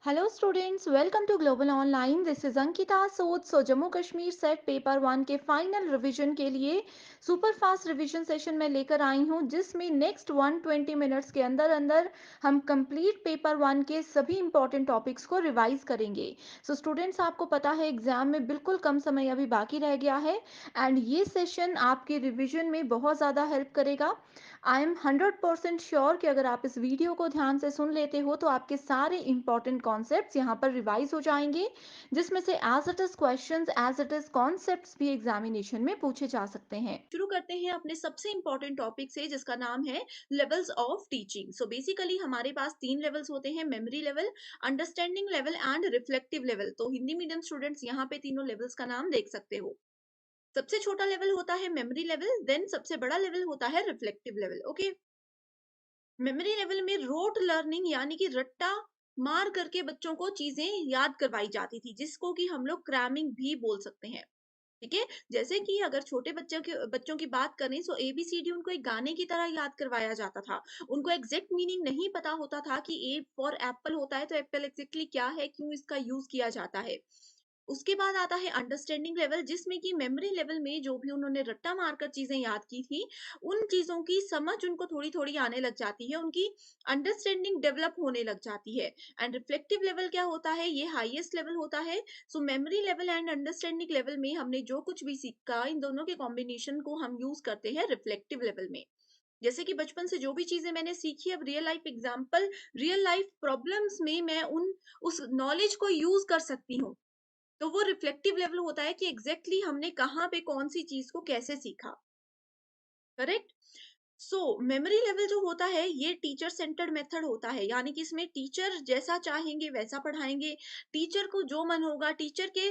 Hello students, welcome to Global Online. This is Ankita Sood. So Jammu Kashmir set paper 1 के final revision के लिए super fast revision session में लेकर आई हूँ, जिसमें नेक्स्ट 120 मिनट्स के अंदर अंदर हम कंप्लीट पेपर 1 के सभी इंपॉर्टेंट टॉपिक्स को रिवाइज करेंगे। सो स्टूडेंट्स, आपको पता है एग्जाम में बिल्कुल कम समय अभी बाकी रह गया है एंड ये सेशन आपके रिवीजन में बहुत ज़्यादा हेल्प करेगा। आई एम 100% श्योर कि अगर आप इस वीडियो को ध्यान से सुन लेते हो तो आपके सारे इंपॉर्टेंट कॉन्सेप्ट्स यहाँ पर रिवाइज हो जाएंगे, जिसमें से as it is questions as it is concepts भी एग्जामिनेशन में पूछे जा सकते हैं। शुरू करते हैं अपने सबसे इंपॉर्टेंट टॉपिक से, जिसका नाम है levels of teaching. So basically हमारे पास तीन लेवल्स होते हैं: memory level, understanding level and reflective level. तो हिंदी मीडियम स्टूडेंट्स यहाँ पे तीनों लेवल्स का नाम देख सकते हो। सबसे छोटा लेवल होता है मेमोरी लेवल, देन सबसे बड़ा लेवल होता है reflective level. Okay, memory level में रोट लर्निंग यानी कि रट्टा मार करके बच्चों को चीजें याद करवाई जाती थी, जिसको कि हम लोग क्रैमिंग भी बोल सकते हैं। ठीक है, जैसे कि अगर छोटे बच्चों की बात करें तो एबीसीडी उनको एक गाने की तरह याद करवाया जाता था। उनको एग्जैक्ट मीनिंग नहीं पता होता था कि ए फॉर एप्पल होता है तो एप्पल एग्जैक्टली क्या है, क्यों इसका यूज किया जाता है। उसके बाद आता है अंडरस्टैंडिंग लेवल, जिसमें कि मेमोरी लेवल में जो भी उन्होंने रट्टा मारकर चीजें याद की थी, उन चीजों की समझ उनको थोड़ी थोड़ी आने लग जाती है, उनकी अंडरस्टैंडिंग डेवलप होने लग जाती है। एंड रिफ्लेक्टिव लेवल क्या होता है? ये हाईएस्ट लेवल होता है। So memory level and understanding level में हमने जो कुछ भी सीखा, इन दोनों के कॉम्बिनेशन को हम यूज करते हैं रिफ्लेक्टिव लेवल में। जैसे कि बचपन से जो भी चीजें मैंने सीखी, अब real life example, real life problems में मैं उन उस नॉलेज को यूज कर सकती हूँ, तो वो रिफ्लेक्टिव लेवल होता है कि एग्जैक्टली हमने कहाँ पे कौन सी चीज को कैसे सीखा। करेक्ट। सो मेमोरी लेवल जो होता है ये टीचर सेंटर्ड मेथड होता है, यानी कि इसमें टीचर जैसा चाहेंगे वैसा पढ़ाएंगे। टीचर को जो मन होगा, टीचर के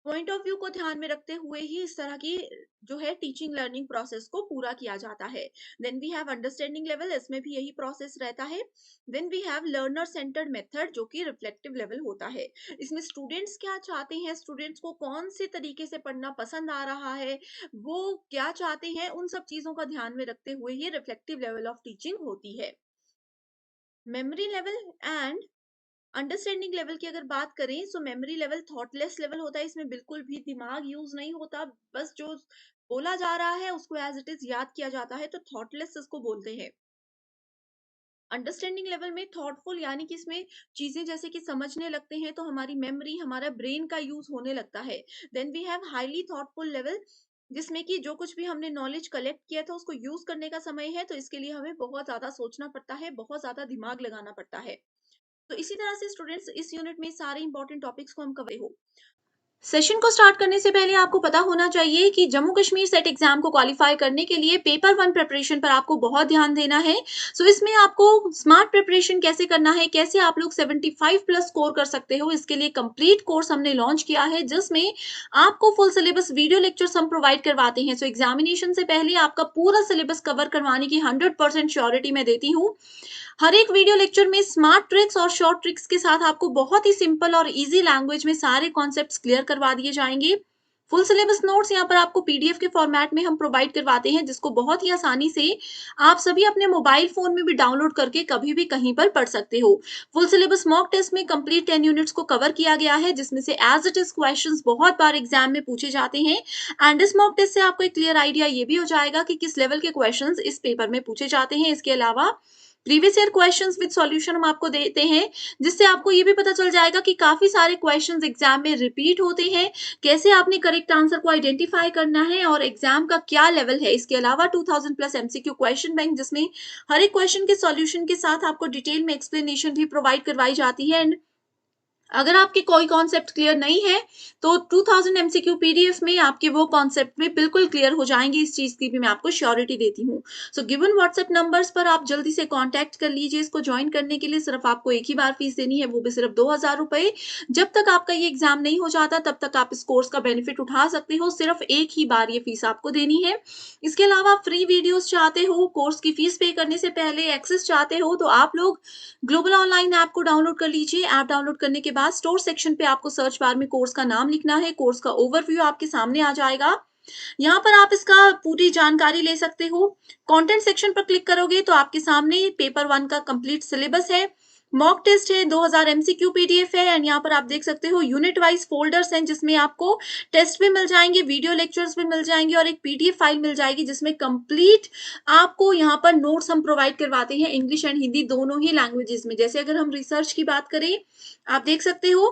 पॉइंट ऑफ व्यू को ध्यान में रखते हुए ही इस तरह की जो है टीचिंग लर्निंग प्रोसेस को पूरा किया जाता है। Then we have understanding level, इसमें भी यही प्रोसेस रहता है। Then we have learner centred method, जो कि रिफ्लेक्टिव लेवल होता है। इसमें स्टूडेंट्स क्या चाहते हैं, स्टूडेंट्स को कौन से तरीके से पढ़ना पसंद आ रहा है, वो क्या चाहते हैं, उन सब चीजों का ध्यान में रखते हुए ये रिफ्लेक्टिव लेवल ऑफ टीचिंग होती है। Memory level and understanding level की अगर बात करें, सो मेमोरी लेवल थॉटलेस लेवल होता है। इसमें बिल्कुल भी दिमाग यूज नहीं होता, बस जो बोला जा रहा है उसको एज इट इज याद किया जाता है, तो थॉटलेस इसको बोलते हैं। अंडरस्टैंडिंग लेवल में थॉटफुल, यानी कि इसमें चीजें जैसे कि समझने लगते हैं तो हमारी मेमोरी, हमारा ब्रेन का यूज होने लगता है। Then we have highly thoughtful level, जिसमें कि जो कुछ भी हमने नॉलेज कलेक्ट किया था उसको यूज करने का समय है, तो इसके लिए हमें बहुत ज्यादा सोचना पड़ता है, बहुत ज्यादा दिमाग लगाना पड़ता है। तो इसी तरह से स्टूडेंट्स, इस यूनिट में सारे इंपॉर्टेंट टॉपिक्स को हम कवर हो। सेशन को स्टार्ट करने से पहले आपको पता होना चाहिए कि जम्मू कश्मीर सेट एग्जाम को क्वालिफाई करने के लिए पेपर 1 प्रिपरेशन पर आपको बहुत ध्यान देना है। सो इसमें आपको स्मार्ट प्रिपरेशन कैसे करना है, कैसे आप लोग 75 प्लस स्कोर कर सकते हो, इसके लिए कंप्लीट कोर्स हमने लॉन्च किया है, जिसमें आपको फुल सिलेबस वीडियो लेक्चर्स हम प्रोवाइड करवाते हैं। सो एग्जामिनेशन से पहले आपका पूरा सिलेबस कवर करवाने की 100% श्योरिटी मैं देती हूँ। हर एक वीडियो लेक्चर में स्मार्ट ट्रिक्स और शॉर्ट ट्रिक्स के साथ आपको बहुत ही सिंपल और इजी लैंग्वेज में सारे कॉन्सेप्ट्स क्लियर करवा दिए जाएंगे। फुल सिलेबस नोट्स यहाँ पर आपको पीडीएफ के फॉर्मेट में हम प्रोवाइड करवाते हैं, जिसको बहुत ही आसानी से आप सभी अपने मोबाइल फोन में भी डाउनलोड करके कभी भी कहीं पर पढ़ सकते हो। फुल सिलेबस मॉक टेस्ट में कंप्लीट 10 यूनिट्स को कवर किया गया है, जिसमें से एज इट इज क्वेश्चंस बहुत बार एग्जाम में पूछे जाते हैं। एंड इस मॉक टेस्ट से आपको एक क्लियर आइडिया ये भी हो जाएगा कि किस लेवल के क्वेश्चंस इस पेपर में पूछे जाते हैं। इसके अलावा previous year questions with solution हम आपको देते हैं, जिससे आपको ये भी पता चल जाएगा कि काफी सारे क्वेश्चंस एग्जाम में रिपीट होते हैं, कैसे आपने करेक्ट आंसर को आइडेंटिफाई करना है और एग्जाम का क्या लेवल है। इसके अलावा 2000 प्लस एमसीक्यू क्वेश्चन बैंक, जिसमें हर एक क्वेश्चन के सॉल्यूशन के साथ आपको डिटेल में एक्सप्लेनेशन भी प्रोवाइड करवाई जाती है। एंड अगर आपके कोई कॉन्सेप्ट क्लियर नहीं है तो 2000 एमसीक्यू पीडीएफ में आपके वो कॉन्सेप्ट भी बिल्कुल क्लियर हो जाएंगे, इस चीज की भी मैं आपको श्योरिटी देती हूँ। सो गिवन व्हाट्सएप नंबर्स पर आप जल्दी से कांटेक्ट कर लीजिए। इसको ज्वाइन करने के लिए सिर्फ आपको एक ही बार फीस देनी है, वो भी सिर्फ 2000 रुपए। जब तक आपका ये एग्जाम नहीं हो जाता तब तक आप इस कोर्स का बेनिफिट उठा सकते हो, सिर्फ एक ही बार ये फीस आपको देनी है। इसके अलावा फ्री वीडियोस चाहते हो, कोर्स की फीस पे करने से पहले एक्सेस चाहते हो, तो आप लोग ग्लोबल ऑनलाइन ऐप को डाउनलोड कर लीजिए। ऐप डाउनलोड करने के बाद स्टोर सेक्शन पे आपको सर्च बार में कोर्स का नाम लिखना है, कोर्स का ओवरव्यू आपके सामने आ जाएगा। यहाँ पर आप इसका पूरी जानकारी ले सकते हो। कंटेंट सेक्शन पर क्लिक करोगे तो आपके सामने पेपर 1 का कंप्लीट सिलेबस है, मॉक टेस्ट है, 2000 एमसीक्यू पीडीएफ है एंड यहाँ पर आप देख सकते हो यूनिट वाइज फ़ोल्डर्स हैं जिसमें आपको टेस्ट भी मिल जाएँगे, वीडियो लेक्चर्स भी मिल जाएँगे और एक पीडीएफ फाइल मिल जाएगी जिसमें कंप्लीट आपको यहाँ पर नोट्स हम प्रोवाइड करवाते हैं इंग्लिश एंड हिंदी दोनों ही लैंग्वेजेज़ में। जैसे अगर हम रिसर्च की बात करें, आप देख सकते हो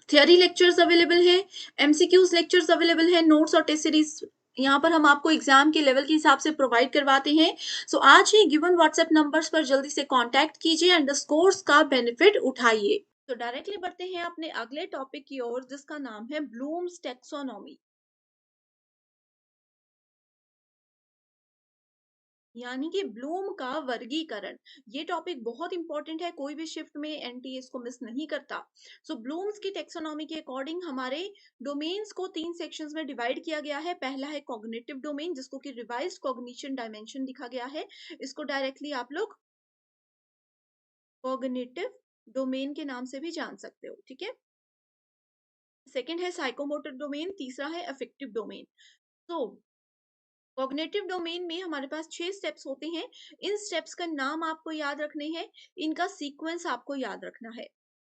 थियरी लेक्चर्स अवेलेबल हैं, एमसीक्यूज़ लेक्चर्स अवेलेबल हैं, नोट्स और टेस्ट सीरीज़ यहाँ पर हम आपको एग्ज़ाम के लेवल के हिसाब से प्रोवाइड करवाते हैं। सो आज ही गिवन व्हाट्सएप नंबर्स पर जल्दी से कॉन्टैक्ट कीजिए एंड द कोर्स का बेनिफिट उठाइए। तो डायरेक्टली बढ़ते हैं अपने अगले टॉपिक की ओर जिसका नाम है ब्लूम्स टैक्सोनॉमी। यानी कि ब्लूम का वर्गीकरण। ये टॉपिक बहुत इंपॉर्टेंट है, कोई भी शिफ्ट में एनटीए इसको मिस नहीं करता। सो ब्लूम्स की टेक्सोनॉमी के अकॉर्डिंग हमारे डोमेन्स को 3 सेक्शंस में डिवाइड किया गया है। पहला है कॉग्निटिव डोमेन जिसको कि रिवाइज्ड कॉग्निशन डायमेंशन लिखा गया है। इसको डायरेक्टली आप लोग कॉग्निटिव डोमेन के नाम से भी जान सकते हो, ठीक है। सेकंड है साइकोमोटर डोमेन, तीसरा है अफेक्टिव डोमेन। तो कॉग्निटिव डोमेन में हमारे पास 6 स्टेप्स होते हैं। इन स्टेप्स का नाम आपको याद रखने हैं, इनका सीक्वेंस आपको याद रखना है।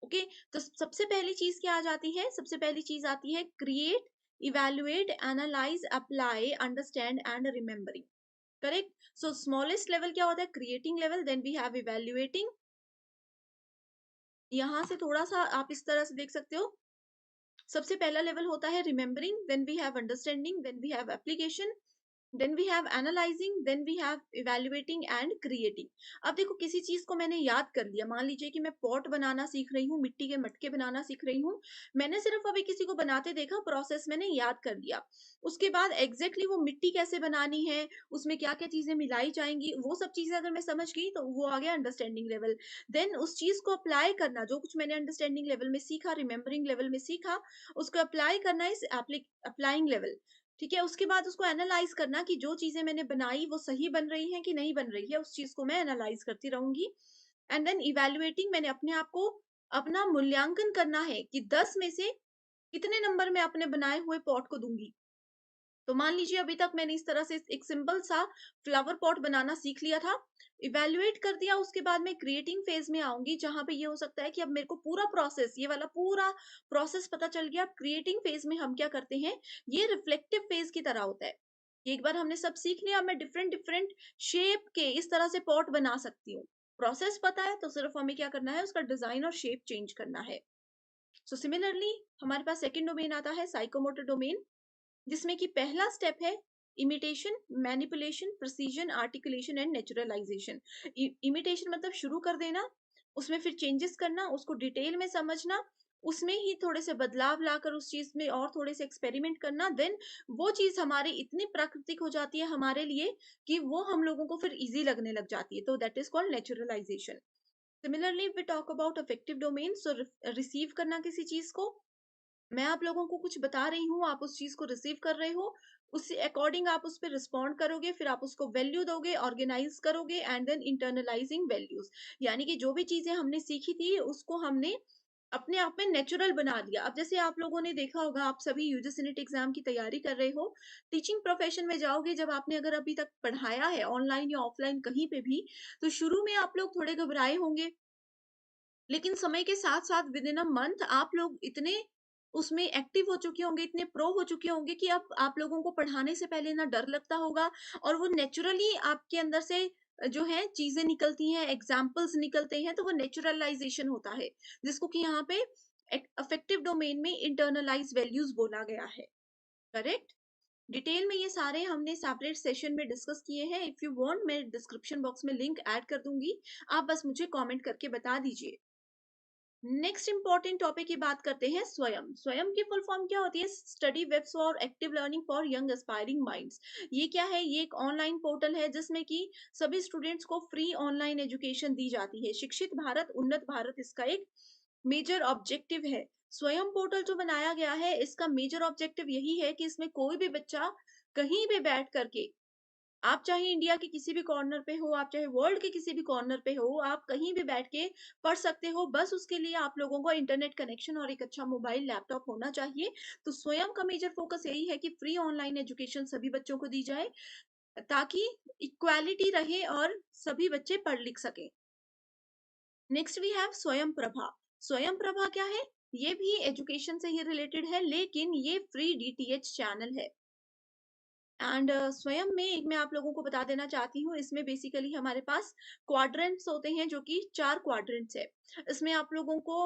ओके, तो सबसे पहली चीज क्या आ जाती है? सबसे पहली चीज आती है create, evaluate, analyse, apply, understand and remembering. Correct. So smallest level क्या होता है? Creating level, then we have evaluating. यहां से थोड़ा सा आप इस तरह से देख सकते हो। सबसे पहला लेवल होता है remembering, then we have understanding, then we have application, then we have analysing, then we have evaluating and creating. अब देखो किसी चीज को मैंने याद कर लिया, मान लीजिए कि मैं पॉट बनाना सीख रही हूँ, मिट्टी के मटके बनाना सीख रही हूँ। मैंने सिर्फ अभी किसी को बनाते देखा, प्रोसेस मैंने याद कर लिया। उसके बाद एग्जैक्टली वो मिट्टी कैसे बनानी है, उसमें क्या क्या चीजें मिलाई जाएंगी, वो सब चीजें अगर मैं समझ गई तो वो आ गया अंडरस्टैंडिंग लेवल। देन उस चीज को अप्लाई करना, जो कुछ मैंने अंडरस्टैंडिंग लेवल में सीखा, रिमेम्बरिंग लेवल में सीखा, उसको अप्लाई करना इस अप्लाइंग लेवल। ठीक है, उसके बाद उसको एनालाइज करना कि जो चीजें मैंने बनाई वो सही बन रही हैं कि नहीं बन रही है, उस चीज को मैं एनालाइज करती रहूंगी। एंड देन इवेल्युएटिंग, मैंने अपने आप को अपना मूल्यांकन करना है कि 10 में से कितने नंबर मैं अपने बनाए हुए पॉट को दूंगी। तो मान लीजिए अभी तक मैंने इस तरह से एक सिंपल सा फ्लावर पॉट बनाना सीख लिया था, इवेल्युएट कर दिया, उसके बाद मैं क्रिएटिंग फेज में आऊंगी जहां पे ये हो सकता है कि अब मेरे को पूरा प्रोसेस, ये वाला पूरा प्रोसेस पता चल गया। अब क्रिएटिंग फेज में हम क्या करते हैं, ये रिफ्लेक्टिव फेज की तरह होता है कि एक बार हमने सब सीख लिया, मैं डिफरेंट डिफरेंट शेप के इस तरह से पॉट बना सकती हूँ। प्रोसेस पता है तो सिर्फ हमें क्या करना है, उसका डिजाइन और शेप चेंज करना है। सो सिमिलरली हमारे पास सेकेंड डोमेन आता है साइकोमोटर डोमेन, जिसमें कि पहला स्टेप है imitation, manipulation, precision, articulation and naturalisation. Imitation मतलब शुरू कर देना, उसमें फिर चेंजेस करना, उसको डिटेल में समझना, उसमें ही थोड़े से बदलाव लाकर उस चीज में और थोड़े से एक्सपेरिमेंट करना, देन वो चीज हमारी इतनी प्राकृतिक हो जाती है हमारे लिए कि वो हम लोगों को फिर इजी लगने लग जाती है, तो that is called naturalisation. Similarly we talk about affective domain, so receive करना किसी चीज को, मैं आप लोगों को कुछ बता रही हूँ, आप उस चीज को रिसीव कर रहे हो, उससे अकॉर्डिंग आप उस पर रिस्पॉन्ड करोगे, फिर आप उसको वैल्यू दोगे, ऑर्गेनाइज करोगे एंड देन इंटरनलाइजिंग वैल्यूज। यानी कि जो भी चीजें हमने सीखी थी उसको हमने अपने आप में नेचुरल बना लिया। अब जैसे आप लोगों ने देखा होगा, आप सभी यूजीसी नेट एग्जाम की तैयारी कर रहे हो, टीचिंग प्रोफेशन में जाओगे, जब आपने अगर अभी तक पढ़ाया है ऑनलाइन या ऑफलाइन कहीं पे भी, तो शुरू में आप लोग थोड़े घबराए होंगे, लेकिन समय के साथ साथ विद इन अ मंथ आप लोग इतने उसमें एक्टिव हो चुके होंगे, इतने प्रो हो चुके होंगे कि अब आप लोगों को पढ़ाने से पहले ना डर लगता होगा, और वो नेचुरली आपके अंदर से जो है चीजें निकलती हैं, एग्जाम्पल्स निकलते हैं, तो वो नेचुरलाइजेशन होता है, जिसको कि यहाँ पे अफेक्टिव डोमेन में इंटरनलाइज वैल्यूज बोला गया है। करेक्ट। डिटेल में ये सारे हमने सेपरेट सेशन में डिस्कस किए हैं। इफ यू वांट, मैं डिस्क्रिप्शन बॉक्स में लिंक ऐड कर दूंगी, आप बस मुझे कमेंट करके बता दीजिए। नेक्स्ट इंपॉर्टेंट टॉपिक की बात करते हैं स्वयं। स्वयं की फुल फॉर्म क्या होती है? Study webs for active learning for young aspiring minds. ये क्या है? ये एक ऑनलाइन पोर्टल है जिसमें कि सभी स्टूडेंट्स को फ्री ऑनलाइन एजुकेशन दी जाती है। शिक्षित भारत, उन्नत भारत इसका एक मेजर ऑब्जेक्टिव है। स्वयं पोर्टल जो बनाया गया है, इसका मेजर ऑब्जेक्टिव यही है कि इसमें कोई भी बच्चा कहीं भी बैठ करके, आप चाहे इंडिया के किसी भी कॉर्नर पे हो, आप चाहे वर्ल्ड के किसी भी कॉर्नर पे हो, आप कहीं भी बैठ के पढ़ सकते हो। बस उसके लिए आप लोगों को इंटरनेट कनेक्शन और एक अच्छा मोबाइल लैपटॉप होना चाहिए। तो स्वयं का मेजर फोकस यही है कि फ्री ऑनलाइन एजुकेशन सभी बच्चों को दी जाए, ताकि इक्वालिटी रहे और सभी बच्चे पढ़ लिख सकें। नेक्स्ट वी हैव स्वयं प्रभा। स्वयं प्रभा क्या है? ये भी एजुकेशन से ही रिलेटेड है, लेकिन ये फ्री डीटीएच चैनल है। एंड स्वयं में एक मैं आप लोगों को बता देना चाहती हूँ, इसमें बेसिकली हमारे पास क्वाड्रेंट्स होते हैं, जो कि 4 क्वाड्रेंट्स है। इसमें आप लोगों को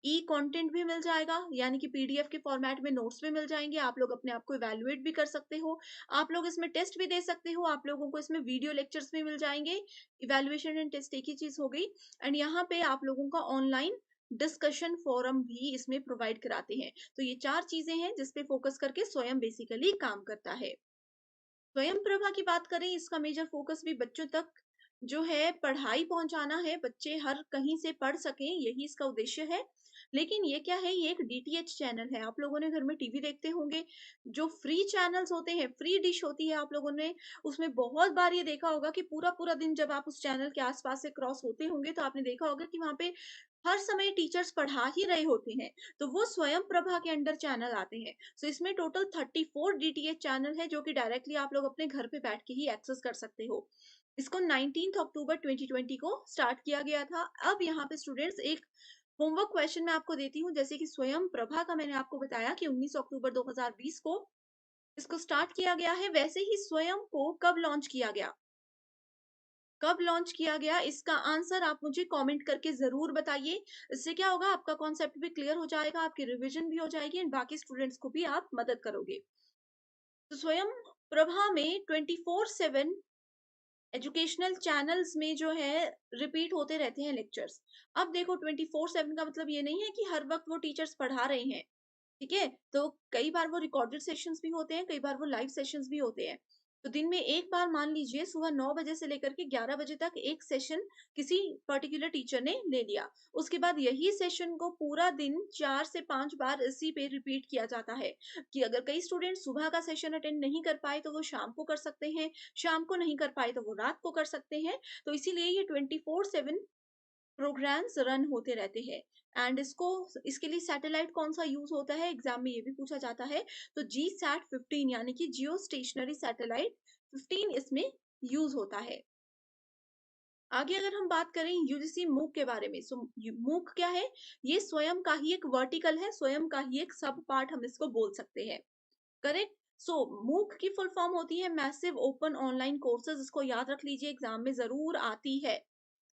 ई कंटेंट भी मिल जाएगा, यानी कि पीडीएफ के फॉर्मेट में नोट्स भी मिल जाएँगे, आप लोग अपने आप को इवैल्यूएट भी कर सकते हो। आप लोग इसमें टेस्ट भी दे सकते हो, आप लोगों को इसमें वीडियो लेक्चर्स भी मिल जाएँगे। इवैल्यूएशन एंड टेस्ट एक ही चीज़ हो गई। एंड यहाँ पे आप लोगों का ऑनलाइन डिस्कशन फोरम भी इसमें प्रोवाइड कराते हैं। तो ये 4 चीज़ें हैं जिस पे फोकस करके स्वयं बेसिकली काम करता है। स्वयं प्रभा की बात करें, इसका मेजर फोकस भी बच्चों तक जो है पढ़ाई पहुंचाना है, बच्चे हर कहीं से पढ़ सकें, यही इसका उद्देश्य है। लेकिन ये क्या है, ये एक डीटीएच चैनल है। आप लोगों ने घर में टीवी देखते होंगे, जो फ्री चैनल्स होते हैं, फ्री डिश होती है, आप लोगों ने उसमें बहुत बार ये देखा होगा कि पूरा पूरा दिन जब आप उस चैनल के आसपास से क्रॉस होते होंगे, तो आपने देखा होगा कि वहां पे हर समय टीचर्स पढ़ा ही रहे होते हैं। तो वो स्वयं प्रभा के अंडर चैनल आते हैं। सो इसमें टोटल 34 डीटीएच चैनल है, जो कि डायरेक्टली आप लोग अपने घर पे बैठ के ही एक्सेस कर सकते हो। इसको 19 अक्टूबर 2020 को स्टार्ट किया गया था। अब यहाँ पे स्टूडेंट्स एक होमवर्क क्वेश्चन मैं आपको देती हूँ, जैसे कि स्वयं प्रभा का मैंने आपको बताया कि 19 अक्टूबर 2020 को इसको स्टार्ट किया गया है, वैसे ही स्वयं को कब लॉन्च किया गया? कब लॉन्च किया गया, इसका आंसर आप मुझे कमेंट करके ज़रूर बताइए। इससे क्या होगा, आपका कॉन्सेप्ट भी क्लियर हो जाएगा, आपकी रिवीजन भी हो जाएगी एंड बाकी स्टूडेंट्स को भी आप मदद करोगे। तो स्वयं प्रभा में 24/7 एजुकेशनल चैनल्स में जो है रिपीट होते रहते हैं लेक्चर्स। अब देखो 24/7 का मतलब ये नहीं है कि हर वक़्त वो टीचर्स पढ़ा रहे हैं। ठीक है? तो कई बार वो रिकॉर्डेड सेशंस भी होते हैं, कई बार वो लाइव सेशंस भी होते हैं। तो दिन में एक बार मान लीजिए सुबह 9 बजे से लेकर के 11 बजे तक एक सेशन किसी पर्टिकुलर टीचर ने ले लिया। उसके बाद यही सेशन को पूरा दिन 4 से 5 बार इसी पे रिपीट किया जाता है, कि अगर कई स्टूडेंट सुबह का सेशन अटेंड नहीं कर पाए तो वो शाम को कर सकते हैं, शाम को नहीं कर पाए तो वो रात को कर सकते हैं। तो इसीलिए ये 24/7 प्रोग्राम्स रन होते रहते हैं। एंड इसके लिए सैटेलाइट कौन सा यूज होता है, एग्जाम में ये भी पूछा जाता है। तो जी सैट 15 यानी कि जियो स्टेशनरी सैटेलाइट 15 इसमें यूज होता है। आगे अगर हम बात करें यूजीसी मूक के बारे में, सो मूक क्या है? ये स्वयं का ही एक वर्टिकल है, स्वयं का ही एक सब पार्ट हम इसको बोल सकते हैं। करेक्ट। सो मूक की फुल फॉर्म होती है मैसिव ओपन ऑनलाइन कोर्सेज। इसको याद रख लीजिए, एग्जाम में जरूर आती है।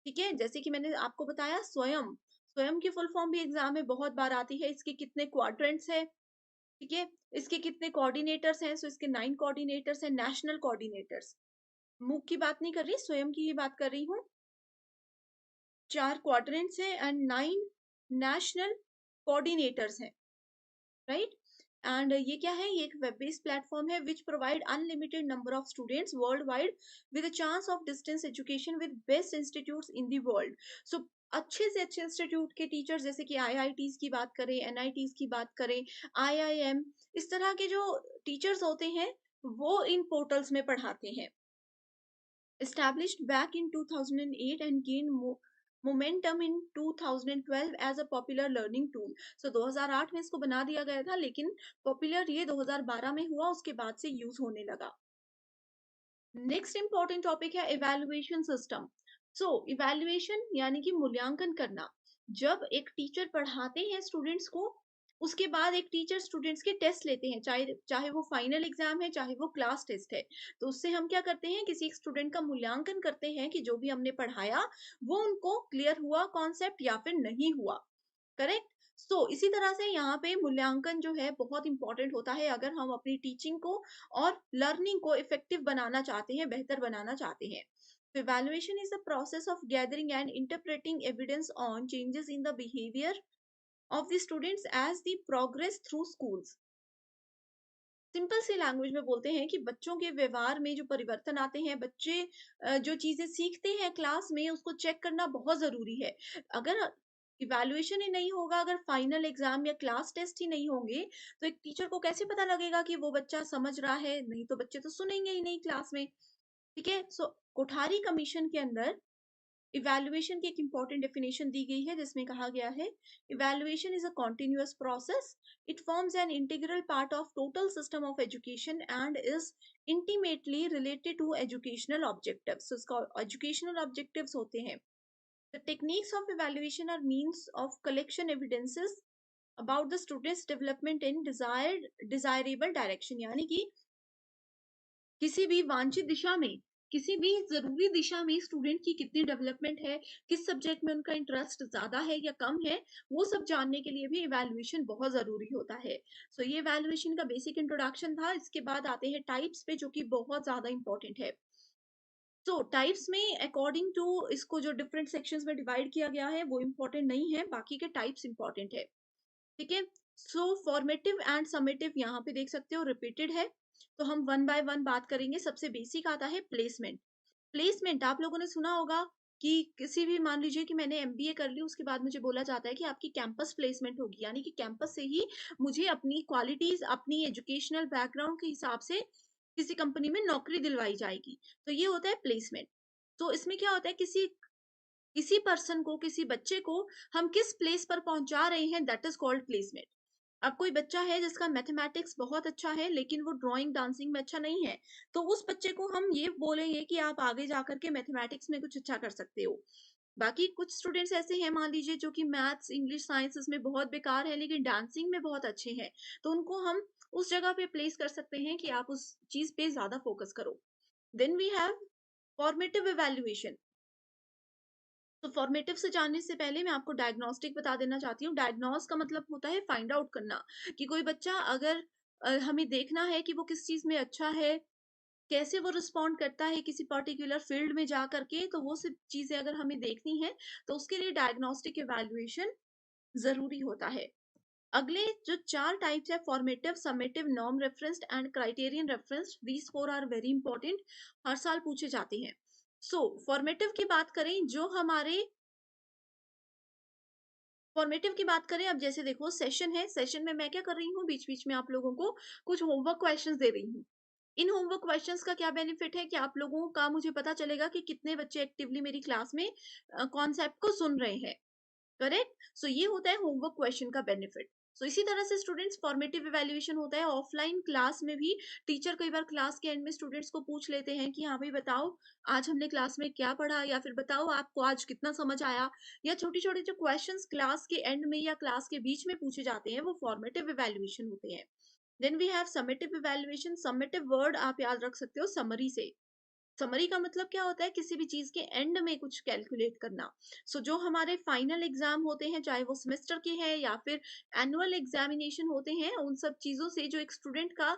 ठीक है, जैसे कि मैंने आपको बताया स्वयं, स्वयं की फुल फॉर्म भी एग्जाम में बहुत बार आती है। इसके कितने क्वाड्रेंट्स है? ठीक है, इसके कितने कोऑर्डिनेटर्स हैं? सो इसके 9 कोऑर्डिनेटर्स हैं, नेशनल कोऑर्डिनेटर्स। मूक की बात नहीं कर रही, स्वयं की ही बात कर रही हूँ। 4 क्वाड्रेंट्स हैं एंड 9 नेशनल कोऑर्डिनेटर्स हैं। राइट। एंड ये क्या है, ये एक वेब बेस्ड प्लेटफॉर्म है which provide unlimited number of students world wide with a chance of distance education with best institutes in the world. So अच्छे से अच्छे इंस्टीट्यूट के टीचर्स, जैसे कि आईआईटीज की बात करें, एनआईटीज की बात करें, आईआईएम, इस तरह के जो टीचर्स होते हैं वो इन पोर्टल्स में पढ़ाते हैं। Established back in 2008 and gained momentum in 2012 as a popular learning tool. So 2008 में इसको बना दिया गया था, लेकिन पॉपुलर ये 2012 में हुआ, उसके बाद से यूज होने लगा। नेक्स्ट इंपॉर्टेंट टॉपिक है इवैल्यूएशन सिस्टम। सो इवैल्यूएशन यानी कि मूल्यांकन करना। जब एक टीचर पढ़ाते हैं स्टूडेंट्स को, उसके बाद एक टीचर स्टूडेंट्स के टेस्ट लेते हैं, चाहे चाहे वो फाइनल एग्जाम है, चाहे वो क्लास टेस्ट है। तो उससे हम क्या करते हैं, किसी एक स्टूडेंट का मूल्यांकन करते हैं कि जो भी हमने पढ़ाया वो उनको क्लियर हुआ कॉन्सेप्ट या फिर नहीं हुआ। करेक्ट। सो इसी तरह से यहाँ पे मूल्यांकन जो है बहुत इंपॉर्टेंट होता है, अगर हम अपनी टीचिंग को और लर्निंग को इफेक्टिव बनाना चाहते हैं, बेहतर बनाना चाहते हैं। तो evaluation is the process of gathering and interpreting evidence on changes in the behavior of the students as they progress through schools। Simple सी लैंग्वेज में बोलते हैं कि बच्चों के व्यवहार में जो परिवर्तन आते हैं, बच्चे जो चीजें सीखते हैं क्लास में, उसको चेक करना बहुत जरूरी है। अगर इवैल्यूएशन ही नहीं होगा, अगर फाइनल एग्जाम या क्लास टेस्ट ही नहीं होंगे, तो एक टीचर को कैसे पता लगेगा कि वो बच्चा समझ रहा है? नहीं तो बच्चे तो सुनेंगे ही नहीं क्लास में। ठीक है। सो कोठारी कमीशन के अंदर इवैल्यूएशन की एक इंपॉर्टेंट डेफिनेशन दी गई है, जिसमें कहा गया है evaluation is a continuous process, it forms an integral part of total system of education and is intimately related to educational objectives. इसका एजुकेशनल ऑब्जेक्टिव्स होते हैं The techniques of evaluation are means of collection evidences about the student's development in desirable direction, यानी कि किसी भी वांछित दिशा में, किसी भी जरूरी दिशा में स्टूडेंट की कितनी डेवलपमेंट है, किस सब्जेक्ट में उनका इंटरेस्ट ज्यादा है या कम है, वो सब जानने के लिए भी इवैल्यूएशन बहुत जरूरी होता है। सो ये इवैल्यूएशन का बेसिक इंट्रोडक्शन था। इसके बाद आते हैं टाइप्स पे, जो कि बहुत ज्यादा इंपॉर्टेंट है। तो टाइप्स में अकॉर्डिंग टू इसको जो डिफरेंट सेक्शंस में डिवाइड किया गया है वो इंपॉर्टेंट नहीं है, बाकी के टाइप्स इंपॉर्टेंट है। ठीक है। सो फॉर्मेटिव एंड समेटिव यहाँ पे देख सकते हो रिपीटेड है, तो हम वन बाय वन बात करेंगे। सबसे बेसिक आता है प्लेसमेंट। प्लेसमेंट आप लोगों ने सुना होगा कि किसी भी, मान लीजिए कि मैंने एमबीए कर ली, उसके बाद मुझे बोला जाता है कि आपकी कैंपस प्लेसमेंट होगी, यानी कि कैंपस से ही मुझे अपनी क्वालिटीज, अपनी एजुकेशनल बैकग्राउंड के हिसाब से किसी कंपनी में नौकरी दिलवाई जाएगी। तो ये होता है प्लेसमेंट। तो इसमें क्या होता है, किसी किसी पर्सन को, किसी बच्चे को हम किस प्लेस पर पहुंचा रहे हैं, दैट इज कॉल्ड प्लेसमेंट। अब कोई बच्चा है जिसका मैथमेटिक्स बहुत अच्छा है लेकिन वो ड्राइंग डांसिंग में अच्छा नहीं है, तो उस बच्चे को हम ये बोलेंगे कि आप आगे जाकर के मैथमेटिक्स में कुछ अच्छा कर सकते हो। बाकी कुछ स्टूडेंट्स ऐसे हैं, मान लीजिए, जो कि मैथ्स इंग्लिश साइंस इसमें बहुत बेकार है लेकिन डांसिंग में बहुत अच्छे हैं, तो उनको हम उस जगह पे प्लेस कर सकते हैं कि आप उस चीज पे ज्यादा फोकस करो। Then we have formative evaluation. तो फॉर्मेटिव से जानने से पहले मैं आपको डायग्नोस्टिक बता देना चाहती हूँ। डायग्नोस का मतलब होता है फाइंड आउट करना, कि कोई बच्चा अगर हमें देखना है कि वो किस चीज में अच्छा है, कैसे वो रिस्पॉन्ड करता है किसी पर्टिकुलर फील्ड में जा करके, तो वो सब चीजें अगर हमें देखनी है तो उसके लिए डायग्नोस्टिक इवैल्यूएशन जरूरी होता है। अगले जो चार टाइप्स है, formative, summative, norm referenced and criterion referenced, these four are very important, हर साल पूछे जाते हैं। सो फॉर्मेटिव की बात करें, जो हमारे फॉर्मेटिव की बात करें, अब जैसे देखो सेशन है, सेशन में मैं क्या कर रही हूँ, बीच बीच में आप लोगों को कुछ होमवर्क क्वेश्चंस दे रही हूँ। इन होमवर्क क्वेश्चंस का क्या बेनिफिट है कि आप लोगों का मुझे पता चलेगा कि कितने बच्चे एक्टिवली मेरी क्लास में कॉन्सेप्ट को सुन रहे हैं। करेक्ट। सो ये होता है होमवर्क क्वेश्चन का बेनिफिट। सो इसी तरह से स्टूडेंट्स, फॉर्मेटिव इवैल्यूएशन होता है ऑफलाइन क्लास में भी। टीचर कई बार क्लास के एंड में स्टूडेंट्स को पूछ लेते हैं कि हाँ भाई बताओ, आज हमने क्लास में क्या पढ़ा, या फिर बताओ आपको आज कितना समझ आया, या छोटी छोटी जो क्वेश्चंस क्लास के एंड में या क्लास के बीच में पूछे जाते हैं, वो फॉर्मेटिव इवैल्यूएशन होते हैं। Then we have summative evaluation. Summative word आप याद रख सकते हो समरी से। समरी का मतलब क्या होता है, किसी भी चीज के एंड में कुछ कैलकुलेट करना। जो हमारे फाइनल एग्जाम होते हैं, चाहे वो सेमेस्टर के हैं या फिर एनुअल एग्जामिनेशन होते हैं, उन सब चीजों से जो एक स्टूडेंट का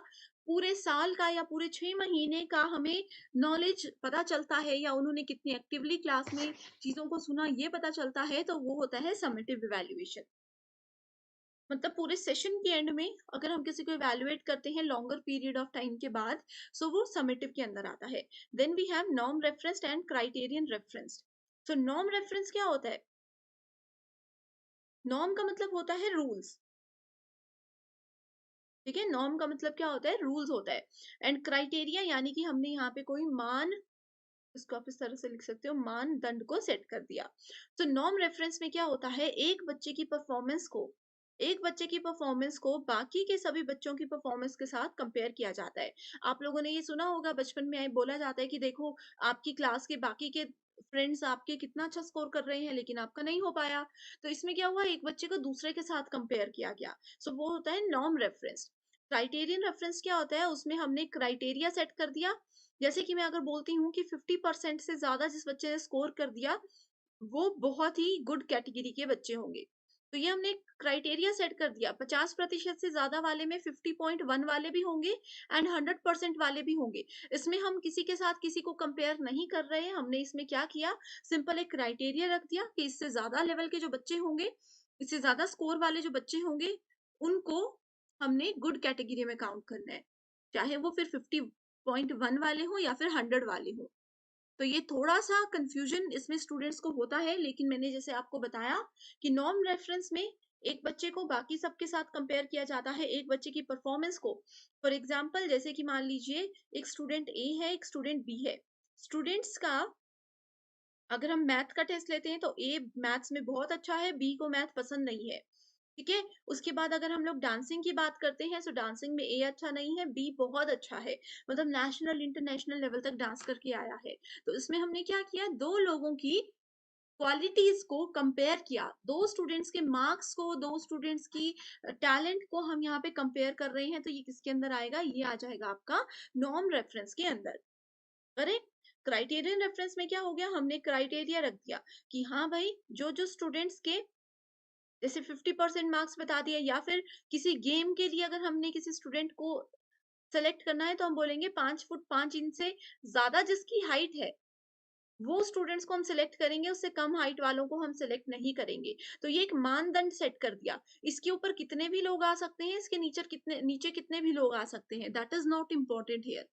पूरे साल का या पूरे 6 महीने का हमें नॉलेज पता चलता है, या उन्होंने कितनी एक्टिवली क्लास में चीजों को सुना, ये पता चलता है, तो वो होता है समेटिव इवैल्यूएशन। मतलब पूरे सेशन के एंड में अगर हम किसी को इवैल्यूएट करते हैं लॉन्गर पीरियड ऑफ टाइम के बाद, सो वो समेटिव के अंदर आता है। Then we have norm referenced and criterion referenced. So norm reference क्या होता है? नॉर्म का मतलब होता है रूल्स। ठीक है, नॉर्म का मतलब क्या होता है, रूल्स होता है। एंड क्राइटेरिया यानी कि हमने यहाँ पे कोई मान, इसको आप इस तरह से लिख सकते हो, मानदंड को सेट कर दिया। तो नॉर्म रेफरेंस में क्या होता है, एक बच्चे की परफॉर्मेंस को बाकी के सभी बच्चों की परफॉर्मेंस के साथ कंपेयर किया जाता है। आप लोगों ने ये सुना होगा, बचपन में बोला जाता है कि देखो आपकी क्लास के बाकी के फ्रेंड्स आपके कितना अच्छा स्कोर कर रहे हैं लेकिन आपका नहीं हो पाया। तो इसमें क्या हुआ, एक बच्चे को दूसरे के साथ कंपेयर किया गया। वो होता है नॉर्म रेफरेंस। क्राइटेरियन रेफरेंस क्या होता है, उसमें हमने क्राइटेरिया सेट कर दिया। जैसे कि मैं अगर बोलती हूँ कि 50% से ज्यादा जिस बच्चे ने स्कोर कर दिया, वो बहुत ही गुड कैटेगरी के बच्चे होंगे। तो ये हमने क्राइटेरिया सेट कर दिया। 50% से ज्यादा वाले में 50.1 वाले भी होंगे एंड 100% वाले भी होंगे। इसमें हम किसी के साथ किसी को कंपेयर नहीं कर रहे हैं। हमने इसमें क्या किया, सिंपल एक क्राइटेरिया रख दिया कि इससे ज्यादा लेवल के जो बच्चे होंगे, इससे ज्यादा स्कोर वाले जो बच्चे होंगे, उनको हमने गुड कैटेगरी में काउंट करना है, चाहे वो फिर 50.1 वाले हो या फिर 100 वाले हो। तो ये थोड़ा सा कंफ्यूजन इसमें स्टूडेंट्स को होता है, लेकिन मैंने जैसे आपको बताया कि नॉर्म रेफरेंस में एक बच्चे को बाकी सबके साथ कंपेयर किया जाता है, एक बच्चे की परफॉर्मेंस को। फॉर एग्जाम्पल, जैसे कि मान लीजिए एक स्टूडेंट ए है, एक स्टूडेंट बी है। स्टूडेंट्स का अगर हम मैथ का टेस्ट लेते हैं तो ए मैथ्स में बहुत अच्छा है, बी को मैथ पसंद नहीं है। ठीक है। उसके बाद अगर हम लोग डांसिंग की बात करते हैं, तो डांसिंग में ए अच्छा नहीं है, बी बहुत अच्छा है, मतलब नेशनल इंटरनेशनल लेवल तक डांस करके आया है। तो इसमें हमने क्या किया, दो लोगों की क्वालिटीज को कंपेयर किया, दो स्टूडेंट्स के मार्क्स को, दो स्टूडेंट्स की टैलेंट को हम यहाँ पे कंपेयर कर रहे हैं, तो ये किसके अंदर आएगा? ये आ जाएगा आपका नॉर्म रेफरेंस के अंदर। करेक्ट। क्राइटेरियन रेफरेंस में क्या हो गया? हमने क्राइटेरिया रख दिया कि हाँ भाई, जो जो स्टूडेंट्स के जैसे 50% मार्क्स बता दिए, या फिर किसी गेम के लिए अगर हमने किसी स्टूडेंट को सेलेक्ट करना है तो हम बोलेंगे 5 फुट 5 इंच से ज्यादा जिसकी हाइट है वो स्टूडेंट्स को हम सिलेक्ट करेंगे, उससे कम हाइट वालों को हम सिलेक्ट नहीं करेंगे। तो ये एक मानदंड सेट कर दिया। इसके ऊपर कितने भी लोग आ सकते हैं, इसके नीचे कितने भी लोग आ सकते हैं, that is not important here.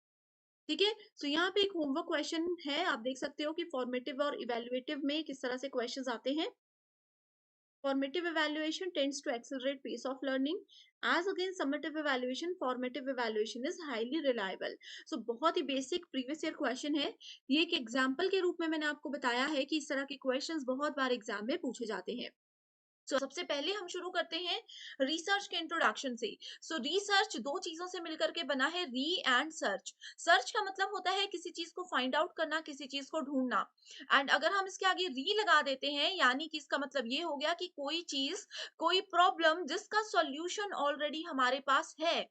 ठीक है। सो यहाँ पे एक होमवर्क क्वेश्चन है, आप देख सकते हो कि फॉर्मेटिव और इवेल्युएटिव में किस तरह से क्वेश्चंस आते हैं। Formative evaluation tends to accelerate pace of learning. As against summative evaluation, formative evaluation is highly reliable. So बहुत ही बेसिक प्रीवियस ईयर क्वेश्चन है। ये एक एग्जाम्पल के रूप में मैंने आपको बताया है कि इस तरह के क्वेश्चंस बहुत बार एग्जाम में पूछे जाते हैं। सबसे पहले हम शुरू करते हैं रिसर्च के इंट्रोडक्शन से। रिसर्च दो चीजों से मिलकर के बना है, री एंड सर्च। सर्च का मतलब होता है किसी चीज को फाइंड आउट करना, किसी चीज को ढूंढना। एंड अगर हम इसके आगे री लगा देते हैं, यानी कि इसका मतलब ये हो गया कि कोई चीज, कोई प्रॉब्लम जिसका सॉल्यूशन ऑलरेडी हमारे पास है,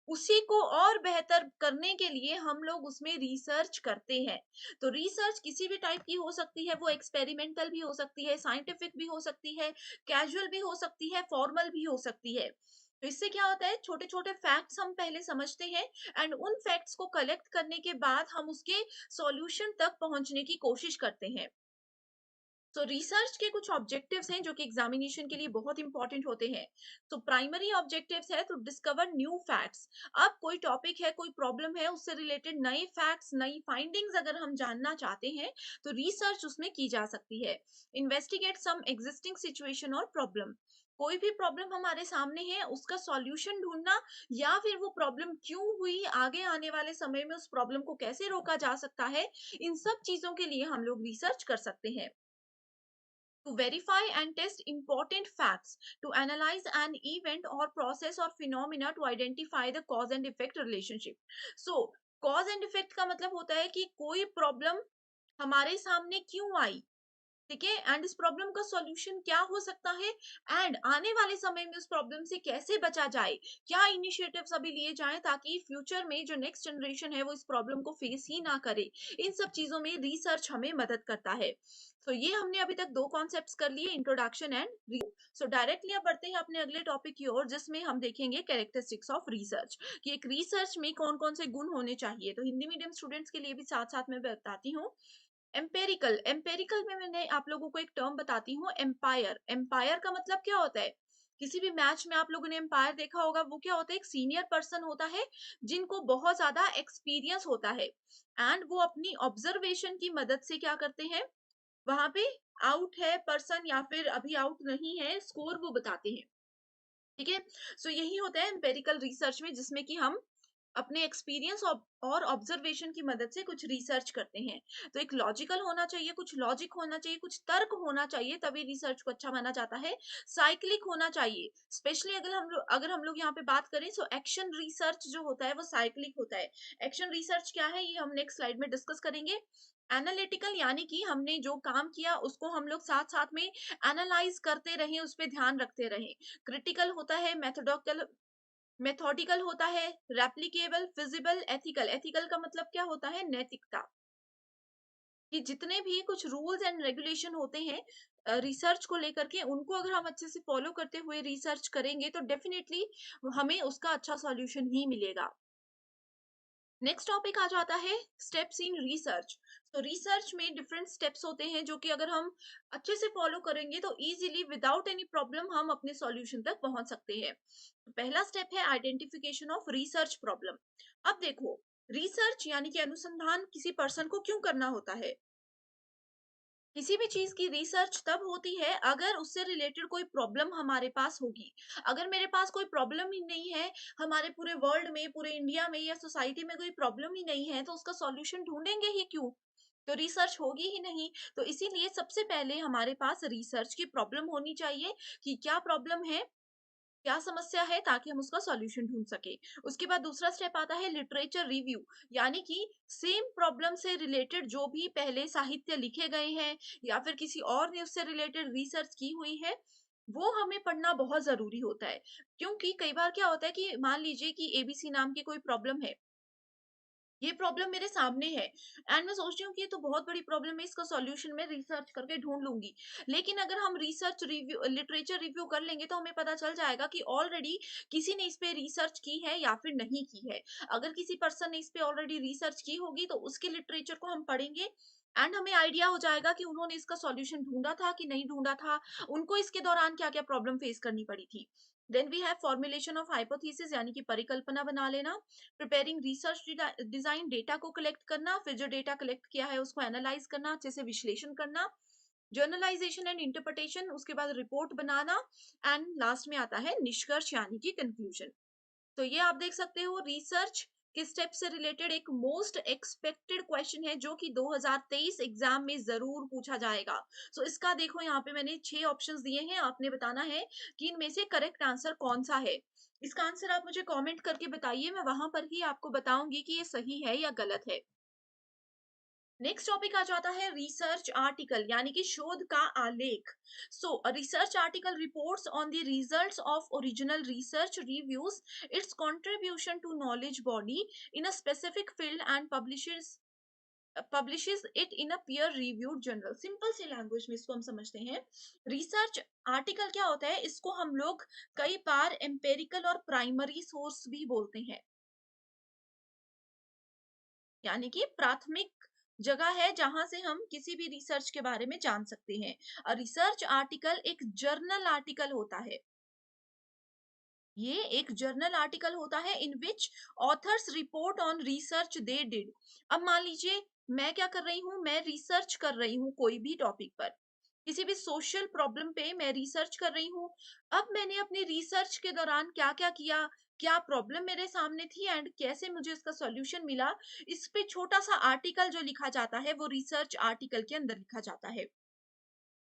उसी को और बेहतर करने के लिए हम लोग उसमें रिसर्च करते हैं। तो रिसर्च किसी भी टाइप की हो सकती है, वो एक्सपेरिमेंटल भी हो सकती है, साइंटिफिक भी हो सकती है, कैजुअल भी हो सकती है, फॉर्मल भी हो सकती है। तो इससे क्या होता है, छोटे छोटे फैक्ट्स हम पहले समझते हैं, एंड उन फैक्ट्स को कलेक्ट करने के बाद हम उसके सॉल्यूशन तक पहुंचने की कोशिश करते हैं। रिसर्च के कुछ ऑब्जेक्टिव्स हैं जो कि एग्जामिनेशन के लिए बहुत इंपॉर्टेंट होते हैं। प्राइमरी ऑब्जेक्टिव्स है टू डिस्कवर न्यू फैक्ट्स। अब कोई टॉपिक है, कोई प्रॉब्लम है, उससे रिलेटेड नए फैक्ट्स, नई फाइंडिंग्स अगर हम जानना चाहते हैं तो रिसर्च उसमें की जा सकती है। इन्वेस्टिगेट सम एग्जिस्टिंग सिचुएशन और प्रॉब्लम। कोई भी प्रॉब्लम हमारे सामने है, उसका सॉल्यूशन ढूंढना, या फिर वो प्रॉब्लम क्यों हुई, आगे आने वाले समय में उस प्रॉब्लम को कैसे रोका जा सकता है, इन सब चीजों के लिए हम लोग रिसर्च कर सकते हैं। To verify and test important facts, to analyze an event or process or phenomena to identify the cause and effect relationship. Cause and effect का मतलब होता है कि कोई प्रॉब्लम हमारे सामने क्यों आई, ठीक है, एंड इस प्रॉब्लम का सॉल्यूशन क्या हो सकता है, एंड आने वाले समय में उस प्रॉब्लम से कैसे बचा जाए, क्या इनिशिएटिव्स अभी लिए जाएं ताकि फ्यूचर में जो नेक्स्ट जनरेशन है वो इस प्रॉब्लम को फेस ही ना करे। इन सब चीजों में रिसर्च हमें मदद करता है। ये हमने अभी तक दो कॉन्सेप्ट्स कर लिए, इंट्रोडक्शन एंड रिव्यू। डायरेक्टली अब बढ़ते हैं अपने अगले टॉपिक की ओर, जिसमें हम देखेंगे कैरेक्टरिस्टिक्स ऑफ रिसर्च, कि एक रिसर्च में कौन कौन से गुण होने चाहिए। तो हिंदी मीडियम स्टूडेंट्स के लिए भी साथ साथ में बताती हूँ। एम्पेरिकल, एम्पेरिकल में मैंने आप लोगों को एक टर्म बताती हूँ, एम्पायर। एम्पायर का मतलब क्या होता है? किसी भी मैच में आप लोगों ने एम्पायर देखा होगा, वो क्या होता है? एक सीनियर पर्सन होता है जिनको बहुत ज्यादा एक्सपीरियंस होता है, एंड वो अपनी ऑब्जर्वेशन की मदद से क्या करते हैं, वहां पे आउट है पर्सन या फिर अभी आउट नहीं है, स्कोर वो बताते हैं। ठीक है। यही होता है एम्पेरिकल रिसर्च में, जिसमें कि हम अपने एक्सपीरियंस और ऑब्जर्वेशन की मदद से कुछ रिसर्च करते हैं। तो एक लॉजिकल होना चाहिए, कुछ लॉजिक होना चाहिए, कुछ तर्क होना चाहिए, तभी रिसर्च को अच्छा माना जाता है। साइक्लिक होना चाहिए, स्पेशली अगर हम लोग यहाँ पे बात करें, एक्शन रिसर्च जो होता है वो साइक्लिक होता है। एक्शन रिसर्च क्या है, ये हम नेक्स्ट स्लाइड में डिस्कस करेंगे। एनालिटिकल यानी कि हमने जो काम किया उसको हम लोग साथ साथ में एनालाइज करते रहें, उस पर ध्यान रखते रहें। क्रिटिकल होता है, मेथोडिकल होता है, रेप्लिकेबल, फिजिबल, एथिकल। एथिकल का मतलब क्या होता है? नैतिकता। कि जितने भी कुछ रूल्स एंड रेगुलेशन होते हैं रिसर्च को लेकर के, उनको अगर हम अच्छे से फॉलो करते हुए रिसर्च करेंगे तो डेफिनेटली हमें उसका अच्छा सॉल्यूशन ही मिलेगा। नेक्स्ट टॉपिक आ जाता है स्टेप्स इन रिसर्च। रिसर्च में डिफरेंट स्टेप्स होते हैं जो कि अगर हम अच्छे से फॉलो करेंगे तो इजीली विदाउट एनी प्रॉब्लम हम अपने सॉल्यूशन तक पहुंच सकते हैं। पहला स्टेप है आइडेंटिफिकेशन ऑफ रिसर्च प्रॉब्लम। अब देखो, रिसर्च यानी कि अनुसंधान किसी पर्सन को क्यों करना होता है? किसी भी चीज की रिसर्च तब होती है अगर उससे रिलेटेड कोई प्रॉब्लम हमारे पास होगी। अगर मेरे पास कोई प्रॉब्लम ही नहीं है, हमारे पूरे वर्ल्ड में, पूरे इंडिया में या सोसाइटी में कोई प्रॉब्लम ही नहीं है, तो उसका सॉल्यूशन ढूंढेंगे ही क्यों? तो रिसर्च होगी ही नहीं। तो इसीलिए सबसे पहले हमारे पास रिसर्च की प्रॉब्लम होनी चाहिए कि क्या प्रॉब्लम है, क्या समस्या है, ताकि हम उसका सॉल्यूशन ढूँढ सकें। उसके बाद दूसरा स्टेप आता है लिटरेचर रिव्यू, यानी कि सेम प्रॉब्लम से रिलेटेड जो भी पहले साहित्य लिखे गए हैं या फिर किसी और ने उससे रिलेटेड रिसर्च की हुई है, वो हमें पढ़ना बहुत ज़रूरी होता है। क्योंकि कई बार क्या होता है कि मान लीजिए कि एबीसी नाम की कोई प्रॉब्लम है, ये प्रॉब्लम मेरे सामने है एंड मैं सोच रही हूँ कि ये तो बहुत बड़ी प्रॉब्लम है, इसका सॉल्यूशन मैं रिसर्च करके ढूंढ लूंगी। लेकिन अगर हम रिसर्च रिव्यू लिटरेचर रिव्यू कर लेंगे तो हमें पता चल जाएगा कि ऑलरेडी किसी ने इस पे रिसर्च की है या फिर नहीं की है। अगर किसी पर्सन ने इस पे ऑलरेडी रिसर्च की होगी तो उसके लिटरेचर को हम पढ़ेंगे एंड हमें आइडिया हो जाएगा कि उन्होंने इसका सॉल्यूशन ढूंढा था कि नहीं ढूंढा था, उनको इसके दौरान क्या क्या प्रॉब्लम फेस करनी पड़ी थी। Then we have formulation of hypothesis, यानी कि परिकल्पना बना लेना। प्रिपेयरिंग रिसर्च डिजाइन, डेटा को कलेक्ट करना, फिर जो डेटा कलेक्ट किया है उसको एनालाइज करना, अच्छे से विश्लेषण करना, जर्नलाइजेशन एंड इंटरप्रिटेशन, उसके बाद रिपोर्ट बनाना एंड लास्ट में आता है निष्कर्ष यानी कि कंक्लूजन। तो ये आप देख सकते हो रिसर्च के स्टेप से रिलेटेड एक मोस्ट एक्सपेक्टेड क्वेश्चन है जो कि 2023 एग्जाम में जरूर पूछा जाएगा। सो इसका देखो यहाँ पे मैंने 6 ऑप्शंस दिए हैं, आपने बताना है कि इनमें से करेक्ट आंसर कौन सा है। इसका आंसर आप मुझे कमेंट करके बताइए, मैं वहां पर ही आपको बताऊंगी कि ये सही है या गलत है। नेक्स्ट टॉपिक आ जाता है रिसर्च आर्टिकल, यानी कि शोध का आलेख। So research article reports on the results of original research, reviews its contribution to knowledge body in a specific field and publishes it in a peer reviewed journal. Simple सी language में इसको हम समझते हैं। रिसर्च आर्टिकल क्या होता है, इसको हम लोग कई बार एम्पेरिकल और प्राइमरी सोर्स भी बोलते हैं, यानी कि प्राथमिक जगह है जहां से हम किसी भी रिसर्च के बारे में जान सकते हैं। और रिसर्च आर्टिकल एक जर्नल आर्टिकल होता है, ये एक जर्नल आर्टिकल होता है in which authors report on research they did. अब मान लीजिए मैं क्या कर रही हूँ, मैं रिसर्च कर रही हूँ कोई भी टॉपिक पर, किसी भी सोशल प्रॉब्लम पे मैं रिसर्च कर रही हूँ। अब मैंने अपनी रिसर्च के दौरान क्या क्या किया, क्या प्रॉब्लम मेरे सामने थी एंड कैसे मुझे इसका सॉल्यूशन मिला, इस पे छोटा सा आर्टिकल जो लिखा जाता है वो रिसर्च आर्टिकल के अंदर लिखा जाता है।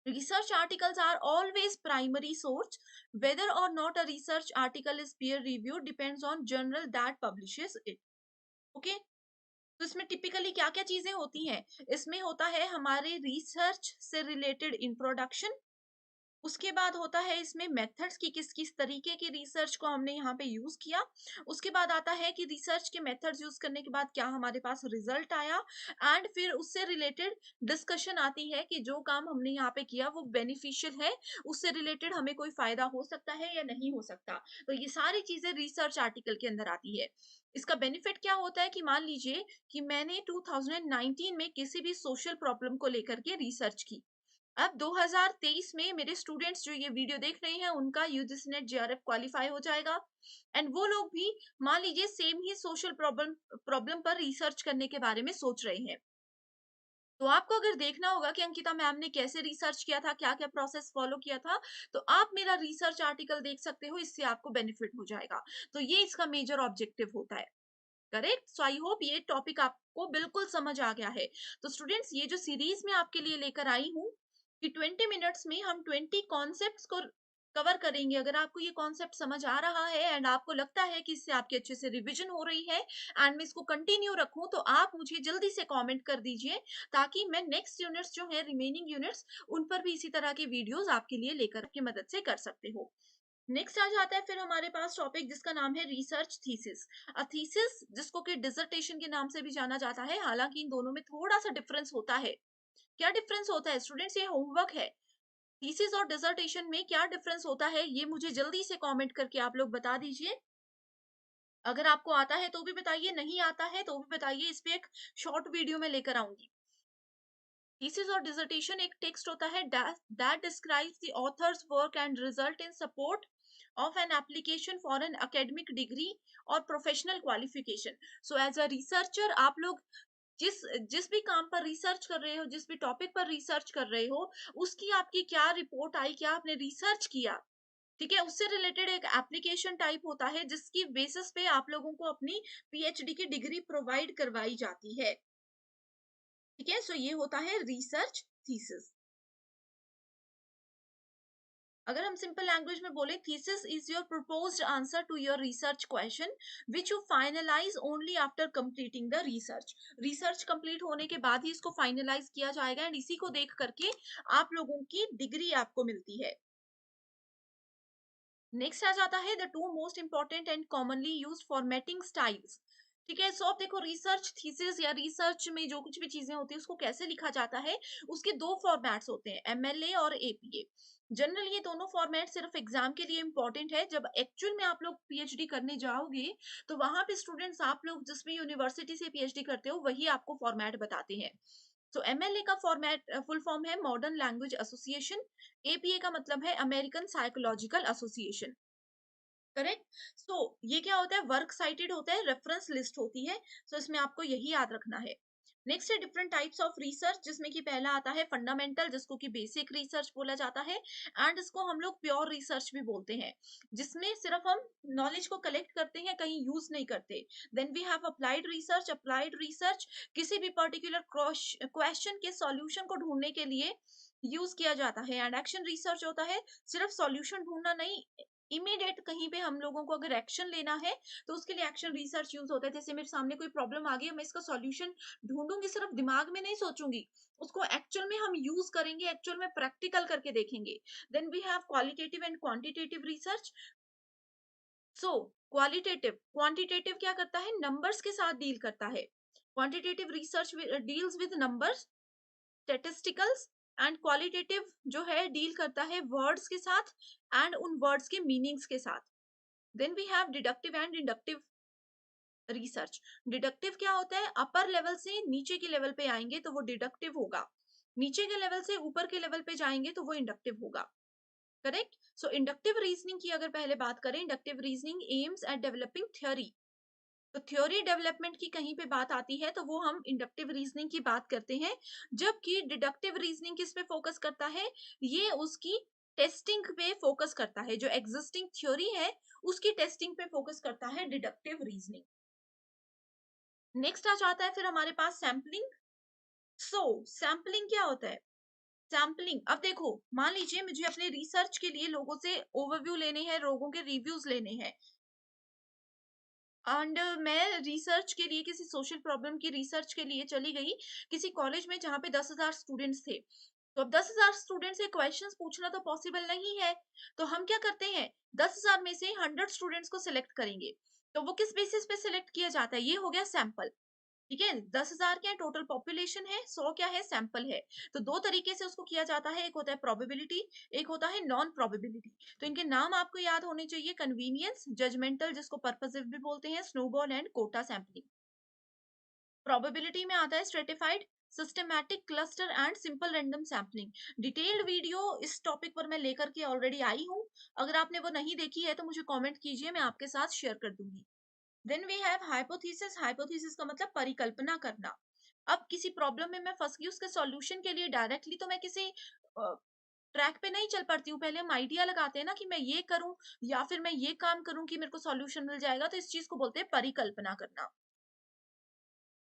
Research articles are always primary source. Whether or not a research article is peer reviewed depends on journal that publishes it. Okay? तो इसमें टिपिकली क्या क्या चीजें होती हैं, इसमें होता है हमारे रिसर्च से रिलेटेड इंट्रोडक्शन, उसके बाद होता है इसमें मेथड्स की किस किस तरीके की रिसर्च को हमने यहाँ पे यूज किया। उसके बाद आता है कि रिसर्च के मेथड्स यूज करने के बाद क्या हमारे पास रिजल्ट आया एंड फिर उससे रिलेटेड डिस्कशन आती है कि जो काम हमने यहाँ पे किया वो बेनिफिशियल है, उससे रिलेटेड हमें कोई फायदा हो सकता है या नहीं हो सकता। तो ये सारी चीजें रिसर्च आर्टिकल के अंदर आती है। इसका बेनिफिट क्या होता है कि मान लीजिए कि मैंने 2019 में किसी भी सोशल प्रॉब्लम को लेकर के रिसर्च की। अब 2023 में मेरे स्टूडेंट्स जो ये वीडियो देख रहे हैं उनका यूजीसी नेट जेआरएफ क्वालिफाई हो जाएगा एंड वो लोग भी मान लीजिए सेम ही सोशल प्रॉब्लम प्रॉब्लम पर रिसर्च करने के बारे में सोच रहे हैं। तो आपको अगर देखना होगा कि अंकिता मैम ने कैसे रिसर्च किया था, क्या क्या प्रोसेस फॉलो किया था, तो आप मेरा रिसर्च आर्टिकल देख सकते हो, इससे आपको बेनिफिट हो जाएगा। तो ये इसका मेजर ऑब्जेक्टिव होता है। करेक्ट। सो आई होप ये टॉपिक आपको बिल्कुल समझ आ गया है। तो स्टूडेंट्स ये जो सीरीज में आपके लिए लेकर आई हूँ कि 20 मिनट्स में हम 20 कॉन्सेप्ट्स को कवर करेंगे। अगर आपको ये कॉन्सेप्ट समझ आ रहा है एंड आपको लगता है कि इससे आपके अच्छे से रिवीजन हो रही है एंड मैं इसको कंटिन्यू रखूं, तो आप मुझे जल्दी से कमेंट कर दीजिए ताकि मैं नेक्स्ट यूनिट्स जो है रिमेनिंग यूनिट्स उन पर भी इसी तरह की वीडियोस आपके लिए लेकर की मदद से कर सकते हो। नेक्स्ट आ जाता है फिर हमारे पास टॉपिक जिसका नाम है रिसर्च थीसिस। थीसिस जिसको कि डिसर्टेशन के नाम से भी जाना जाता है, हालांकि इन दोनों में थोड़ा सा डिफरेंस होता है। क्या डिफरेंस होता है स्टूडेंट्स, ये होमवर्क है। थीसिस और डिसर्टेशन में क्या डिफरेंस होता है ये मुझे जल्दी से कमेंट करके आप लोग बता दीजिए। अगर आपको आता है तो भी बताइए, नहीं आता है तो भी बताइए, इस पे एक शॉर्ट वीडियो में लेकर आऊंगी। थीसिस और डिसर्टेशन एक टेक्स्ट होता है that describes the author's work and result in support of an application for an academic degree or professional qualification. So as a researcher आप लोग जिस जिस भी काम पर रिसर्च कर रहे हो, जिस भी टॉपिक पर रिसर्च कर रहे हो, उसकी आपकी क्या रिपोर्ट आई, क्या आपने रिसर्च किया, ठीक है, उससे रिलेटेड एक एप्लीकेशन टाइप होता है जिसकी बेसिस पे आप लोगों को अपनी पीएचडी की डिग्री प्रोवाइड करवाई जाती है। ठीक है, सो ये होता है रिसर्च थीसिस। अगर हम सिंपल लैंग्वेज में बोले, thesis is your proposed answer to your research question which you finalise only after completing the research. Research complete होने के बाद ही इसको फाइनलाइज किया जाएगा, एंड इसी को देख करके आप लोगों की डिग्री आपको मिलती है। नेक्स्ट आ जाता है the two most important and commonly use formatting styles. ठीक है, सो अब देखो, रिसर्च थीसिस या रिसर्च में जो कुछ भी चीजें होती है उसको कैसे लिखा जाता है, उसके दो फॉर्मेट्स होते हैं, एमएलए और एपीए। जनरली ये दोनों फॉर्मेट सिर्फ एग्जाम के लिए इंपॉर्टेंट है, जब एक्चुअल में आप लोग पीएचडी करने जाओगे तो वहां पे स्टूडेंट्स, आप लोग जिस भी यूनिवर्सिटी से पीएचडी करते हो वही आपको फॉर्मेट बताते हैं। सो एमएलए का फॉर्मेट फुल फॉर्म है मॉडर्न लैंग्वेज एसोसिएशन, एपीए का मतलब है अमेरिकन साइकोलॉजिकल एसोसिएशन। करेक्ट। सो ये क्या होता है, वर्क साइटेड होता है, रेफरेंस लिस्ट होती है। सो इसमें आपको यही याद रखना है। नेक्स्ट है डिफरेंट टाइप्स ऑफ रिसर्च, जिसमें कि पहला आता है फंडामेंटल, जिसको कि बेसिक रिसर्च बोला जाता है, एंड इसको हम लोग प्योर रिसर्च भी बोलते हैं, जिसमें सिर्फ हम नॉलेज को कलेक्ट करते हैं, कहीं यूज नहीं करते। Then we have applied research. Applied research किसी भी पर्टिकुलर क्वेश्चन के सॉल्यूशन को ढूंढने के लिए यूज किया जाता है। एंड एक्शन रिसर्च होता है सिर्फ सॉल्यूशन ढूंढना नहीं, इमीडिएट कहीं पे हम लोगों को अगर एक्शन लेना है तो उसके लिए एक्शन रिसर्च यूज होता है। जैसे मेरे सामने कोई प्रॉब्लम आ गई है, मैं इसका सॉल्यूशन ढूंढूंगी, सिर्फ दिमाग में नहीं सोचूंगी, उसको एक्चुअल में हम यूज करेंगे, एक्चुअल में प्रैक्टिकल करके देखेंगे। Then we have qualitative and quantitative research. So qualitative, quantitative क्या करता है, नंबर्स के साथ डील करता है। Quantitative research deals with numbers, statisticals. And qualitative जो है डील करता है वर्ड्स के साथ एंड उन वर्ड्स के मीनिंग्स के साथ। Then we have deductive and inductive research. Deductive क्या होता है, अपर लेवल से नीचे के लेवल पे आएंगे तो वो डिडक्टिव होगा, नीचे के लेवल से ऊपर के लेवल पे जाएंगे तो वो इंडक्टिव होगा। करेक्ट। सो इंडक्टिव रीजनिंग की अगर पहले बात करें, inductive reasoning aims at developing theory. तो थ्योरी डेवलपमेंट की कहीं पे बात आती है तो वो हम इंडक्टिव रीजनिंग की बात करते हैं। जबकि डिडक्टिव रीजनिंग किस पे फोकस करता है, ये उसकी टेस्टिंग पे फोकस करता है, जो एग्जिस्टिंग थ्योरी है उसकी टेस्टिंग पे फोकस करता है डिडक्टिव रीजनिंग। नेक्स्ट आ जाता है फिर हमारे पास सैम्पलिंग। सो सैम्पलिंग क्या होता है, सैम्पलिंग, अब देखो, मान लीजिए मुझे अपने रिसर्च के लिए लोगों से ओवरव्यू लेने हैं, लोगों के रिव्यूज लेने हैं, एंड मैं रिसर्च के लिए किसी सोशल प्रॉब्लम की रिसर्च के लिए चली गई किसी कॉलेज में जहाँ पे 10,000 स्टूडेंट्स थे। तो अब 10,000 स्टूडेंट से क्वेश्चंस पूछना तो पॉसिबल नहीं है। तो हम क्या करते हैं, 10,000 में से 100 स्टूडेंट्स को सिलेक्ट करेंगे। तो वो किस बेसिस पे सिलेक्ट किया जाता है, ये हो गया सैंपल। ठीक है, 10,000 क्या टोटल पॉपुलेशन है, 100 क्या है, सैंपल है। तो दो तरीके से उसको किया जाता है, एक होता है प्रोबेबिलिटी, एक होता है नॉन प्रोबेबिलिटी। तो इनके नाम आपको याद होने चाहिए, कन्वीनियंस, जजमेंटल जिसको पर्पसिव भी बोलते हैं, snowball and quota sampling. Probability में आता है stratified, systematic, cluster and simple random sampling. Detailed video इस टॉपिक पर मैं लेकर के ऑलरेडी आई हूँ, अगर आपने वो नहीं देखी है तो मुझे कमेंट कीजिए, मैं आपके साथ शेयर कर दूंगी। Then we have hypothesis. Hypothesis का मतलब परिकल्पना करना। अब किसी प्रॉब्लम में मैं फंस गई, उसके सॉल्यूशन के लिए डायरेक्टली तो मैं किसी ट्रैक पे नहीं चल पड़ती हूँ, पहले हम आइडिया लगाते हैं ना कि मैं ये करूं या फिर मैं ये काम करूं कि मेरे को सॉल्यूशन मिल जाएगा, तो इस चीज को बोलते हैं परिकल्पना करना।